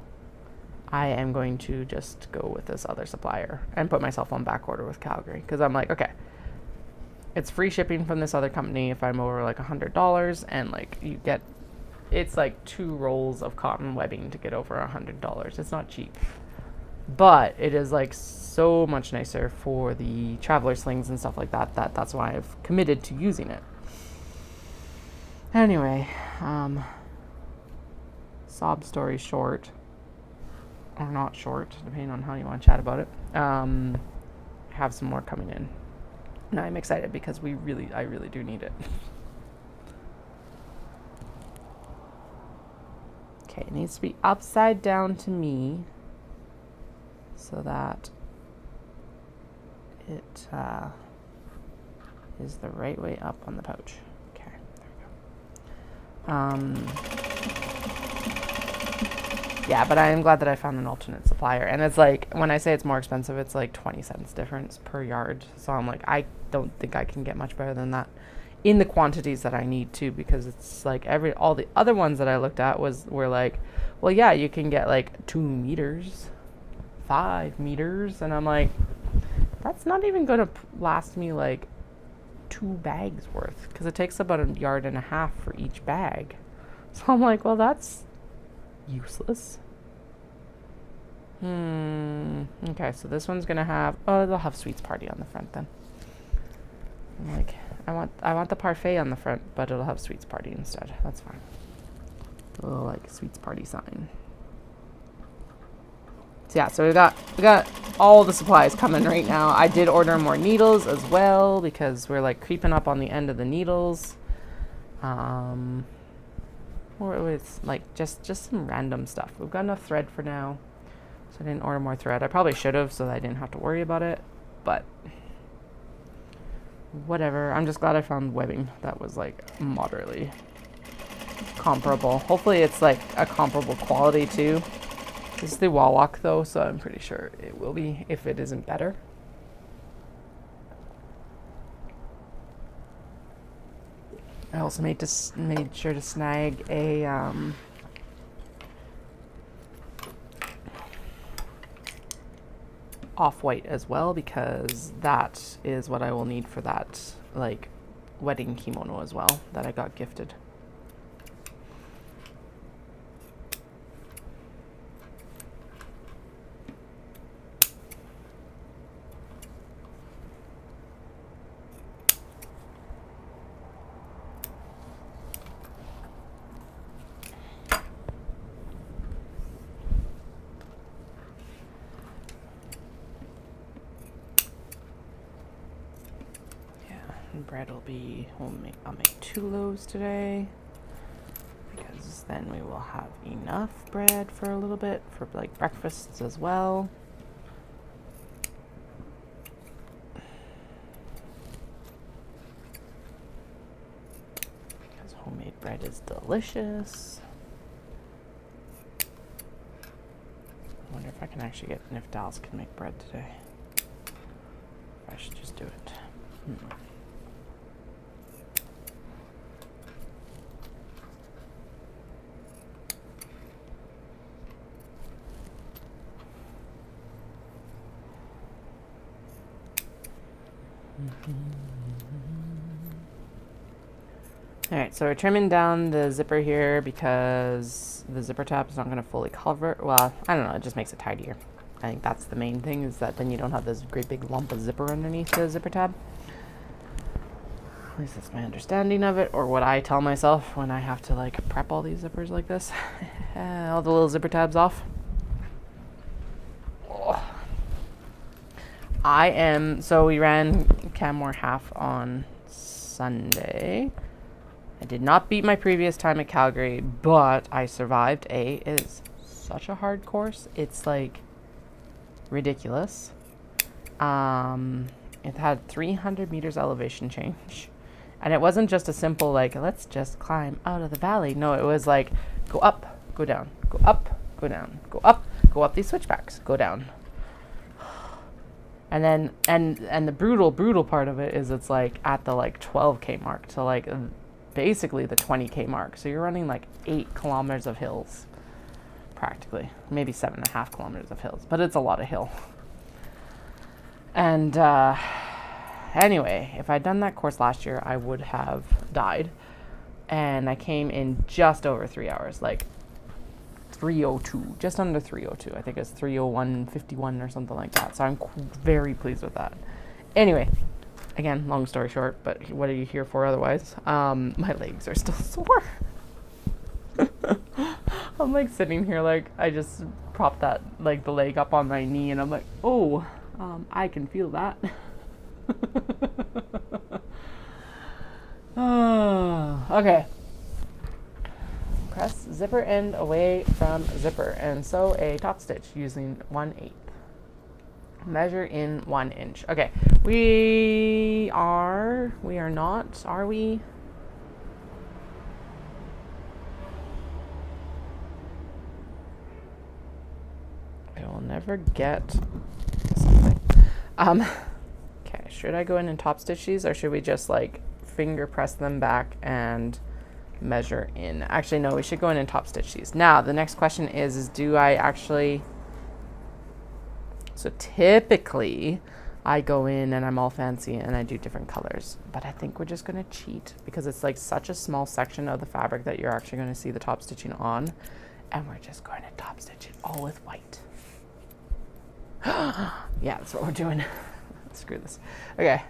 I am going to just go with this other supplier and put myself on back order with Calgary. Because I'm like, okay, it's free shipping from this other company if I'm over like $100, and like you get, it's like 2 rolls of cotton webbing to get over $100. It's not cheap, but it is like so much nicer for the traveler slings and stuff like that, that's why I've committed to using it. Anyway, sob story short, or not short, depending on how you want to chat about it. I have some more coming in. And I'm excited because I really do need it. Okay, it needs to be upside down to me so that it is the right way up on the pouch. Okay, there we go. Yeah, but I am glad that I found an alternate supplier. And it's like, when I say it's more expensive, it's like 20 cents difference per yard. So I'm like, I don't think I can get much better than that in the quantities that I need to, because it's like all the other ones that I looked at were like, well, yeah, you can get like 2 meters, 5 meters. And I'm like, that's not even going to last me like 2 bags worth, because it takes about 1.5 yards for each bag. So I'm like, well, that's useless. Okay, so this one's gonna have, they'll have Sweets Party on the front then. I'm like, I want the parfait on the front, but it'll have Sweets Party instead. That's fine. A little like Sweets Party sign. So yeah, so we got all the supplies coming right now. I did order more needles as well because we're like creeping up on the end of the needles. Or it was like just some random stuff. We've got enough thread for now, so I didn't order more thread. I probably should have, so that I didn't have to worry about it, but whatever. I'm just glad I found webbing that was like moderately comparable. Hopefully it's like a comparable quality too. This is the Wawak though, so I'm pretty sure it will be if it isn't better. I also made sure to snag a off-white as well, because that is what I will need for that like wedding kimono as well that I got gifted. Bread will be, I'll make 2 loaves today, because then we will have enough bread for a little bit for like breakfasts as well. Because homemade bread is delicious. I wonder if I can actually get, if Dallas can make bread today. I should just do it. Alright, so we're trimming down the zipper here because the zipper tab is not going to fully cover. Well, I don't know, it just makes it tidier. I think that's the main thing, is that then you don't have this great big lump of zipper underneath the zipper tab. At least that's my understanding of it, or what I tell myself when I have to like prep all these zippers like this. All the little zipper tabs off. So we ran Canmore half on Sunday. I did not beat my previous time at Calgary, but I survived. It is such a hard course. It's like ridiculous. It had 300 meters elevation change. And it wasn't just a simple like, let's just climb out of the valley. No, it was like, go up, go down, go up, go down, go up these switchbacks, go down. And then, and the brutal part of it is it's like at the like 12K mark to like basically the 20K mark. So you're running like 8 kilometers of hills, practically. Maybe 7.5 kilometers of hills, but it's a lot of hill. And anyway, if I'd done that course last year, I would have died. And I came in just over 3 hours, like 3:02, just under 3:02. I think it's 3:01:51 or something like that. So I'm very pleased with that. Anyway, again, long story short, but what are you here for otherwise? My legs are still sore. I'm like sitting here like I just propped that like the leg up on my knee, and I'm like, oh, I can feel that. Okay. Press zipper end away from zipper and sew a top stitch using 1/8. Measure in 1 inch. Okay, we are not, are we? I will never get something. Okay, should I go in and top stitch these, or should we just like finger press them back and measure in? Actually, no, we should go in and top stitch these. Now, the next question is do I actually... So typically, I go in and I'm all fancy and I do different colors. But I think we're just going to cheat because it's like such a small section of the fabric that you're actually going to see the top stitching on. And we're just going to top stitch it all with white. Yeah, that's what we're doing. Screw this. Okay.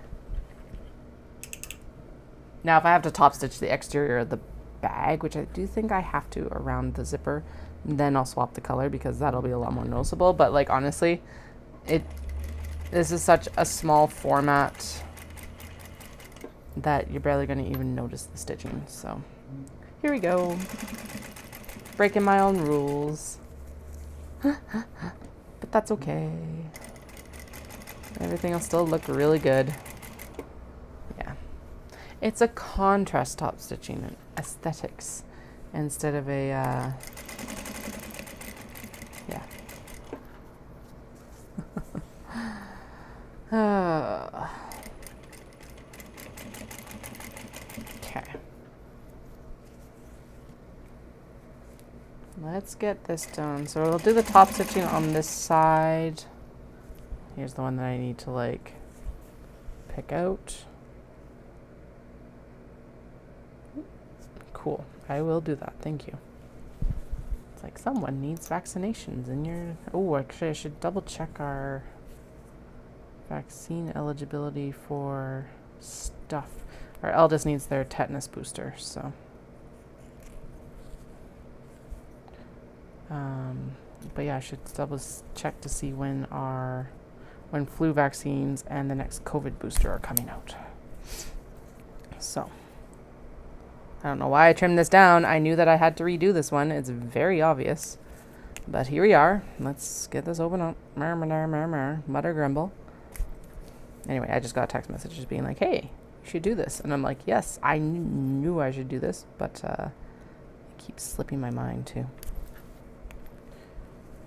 Now, if I have to top stitch the exterior of the bag, which I do think I have to around the zipper, then I'll swap the color because that'll be a lot more noticeable. But like honestly, this is such a small format that you're barely going to even notice the stitching. So here we go. Breaking my own rules. But that's okay. Everything will still look really good. Yeah. It's a contrast top stitching and aesthetics instead of a, yeah. Okay. Let's get this done. So we'll do the top stitching on this side. Here's the one that I need to like pick out. Cool. I will do that. Thank you. It's like someone needs vaccinations in your... Oh, actually I should double check our vaccine eligibility for stuff. Our eldest needs their tetanus booster, so... but yeah, I should double check to see when flu vaccines and the next COVID booster are coming out. So, I don't know why I trimmed this down. I knew that I had to redo this one. It's very obvious. But here we are. Let's get this open up. Mutter grumble. Anyway, I just got a text message just being like, hey, you should do this. And I'm like, yes, I knew I should do this, but it keeps slipping my mind too.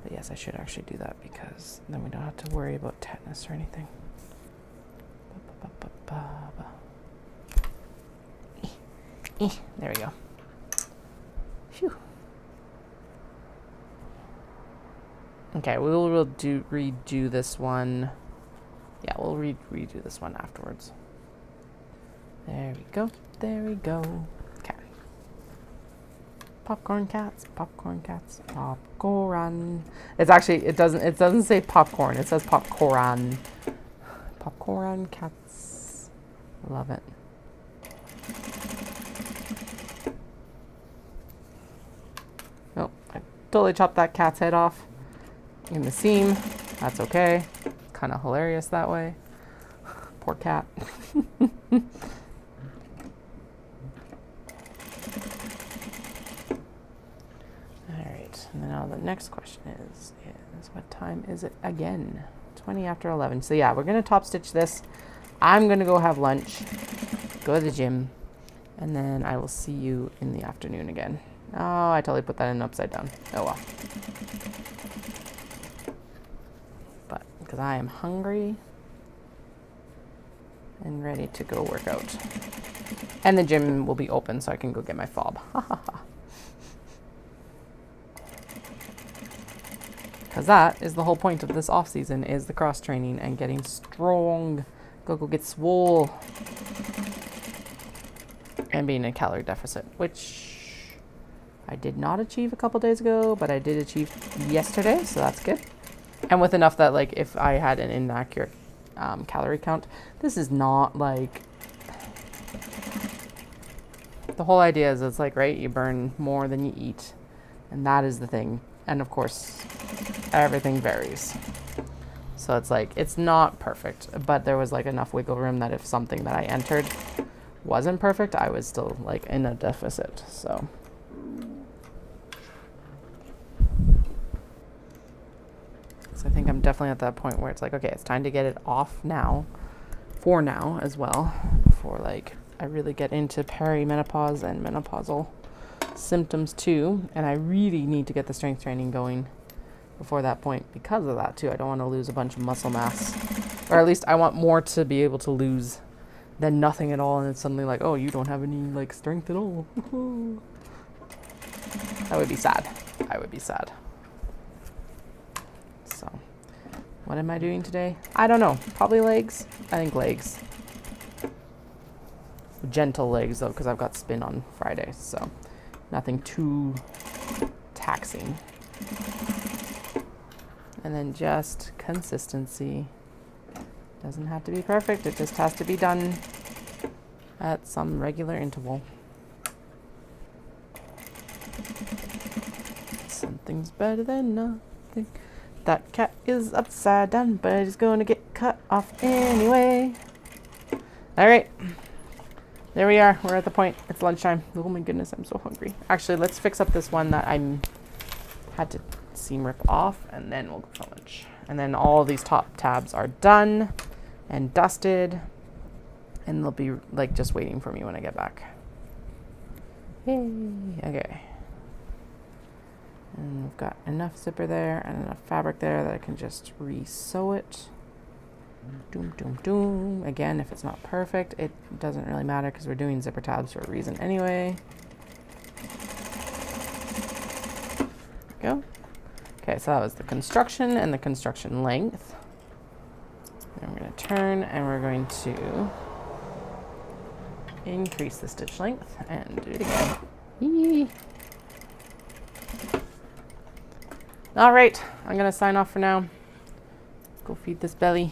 But yes, I should actually do that because then we don't have to worry about tetanus or anything. There we go. Phew. Okay, we'll redo this one. Yeah, we'll redo this one afterwards. There we go. There we go. Okay. Popcorn cats, popcorn cats, popcorn. It's actually, it doesn't say popcorn, it says popcorn. Popcorn cats. Love it. Oh, I totally chopped that cat's head off in the seam. That's okay. Kind of hilarious that way. Poor cat. And then now the next question is what time is it again? 20 after 11. So yeah, we're going to top stitch this. I'm going to go have lunch, go to the gym, and then I will see you in the afternoon again. Oh, I totally put that in upside down. Oh well. But because I am hungry and ready to go work out. And the gym will be open so I can go get my fob. Ha ha ha. Because that is the whole point of this off season, is the cross training and getting strong. Go get swole. And being in a calorie deficit, which I did not achieve a couple days ago, but I did achieve yesterday, so that's good. And with enough that like if I had an inaccurate calorie count, this is not like... The whole idea is it's like, right, you burn more than you eat. And that is the thing. And of course, everything varies. So it's like, it's not perfect, but there was like enough wiggle room that if something that I entered wasn't perfect, I was still like in a deficit. So I think I'm definitely at that point where it's like, okay, it's time to get it off now, for now as well, before like I really get into perimenopause and menopausal symptoms too. And I really need to get the strength training going before that point because of that too. I don't want to lose a bunch of muscle mass, or at least I want more to be able to lose than nothing at all, and it's suddenly like, oh, you don't have any like strength at all. That would be sad. I would be sad. So what am I doing today? I don't know, probably legs. I think legs, gentle legs though, because I've got spin on Friday, so nothing too taxing. And then just consistency. Doesn't have to be perfect, it just has to be done at some regular interval. Something's better than nothing. That cat is upside down, but he's going to get cut off anyway. All right. There we are. We're at the point. It's lunchtime. Oh my goodness, I'm so hungry. Actually, let's fix up this one that I had to seam rip off, and then we'll go for lunch. And then all these top tabs are done and dusted, and they'll be like just waiting for me when I get back. Yay. Okay. And we've got enough zipper there and enough fabric there that I can just re-sew it. Doom, doom, doom. Again, if it's not perfect, it doesn't really matter because we're doing zipper tabs for a reason anyway. go. Okay, so that was the construction and the construction length. And we're going to turn and we're going to increase the stitch length and do it again. Yee. All right, I'm going to sign off for now. Go feed this belly.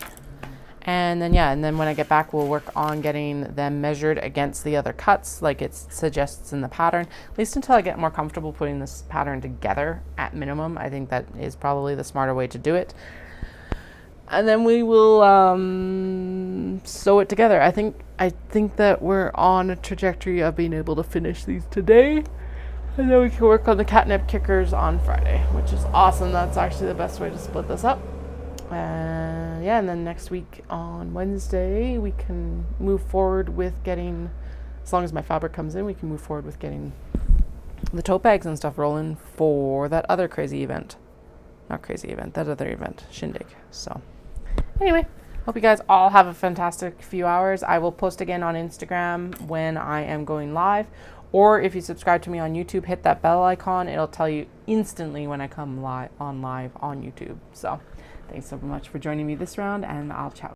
And then, yeah, and then when I get back, we'll work on getting them measured against the other cuts like it suggests in the pattern, at least until I get more comfortable putting this pattern together at minimum. I think that is probably the smarter way to do it. And then we will sew it together. I think that we're on a trajectory of being able to finish these today. And then we can work on the catnip kickers on Friday, which is awesome. That's actually the best way to split this up. Yeah, and then next week on Wednesday, we can move forward with getting, as long as my fabric comes in, we can move forward with getting the tote bags and stuff rolling for that other crazy event. Not crazy event, that other event, Shindig. So anyway, hope you guys all have a fantastic few hours. I will post again on Instagram when I am going live. Or if you subscribe to me on YouTube, hit that bell icon. It'll tell you instantly when I come live on YouTube. So thanks so much for joining me this round, and I'll chat.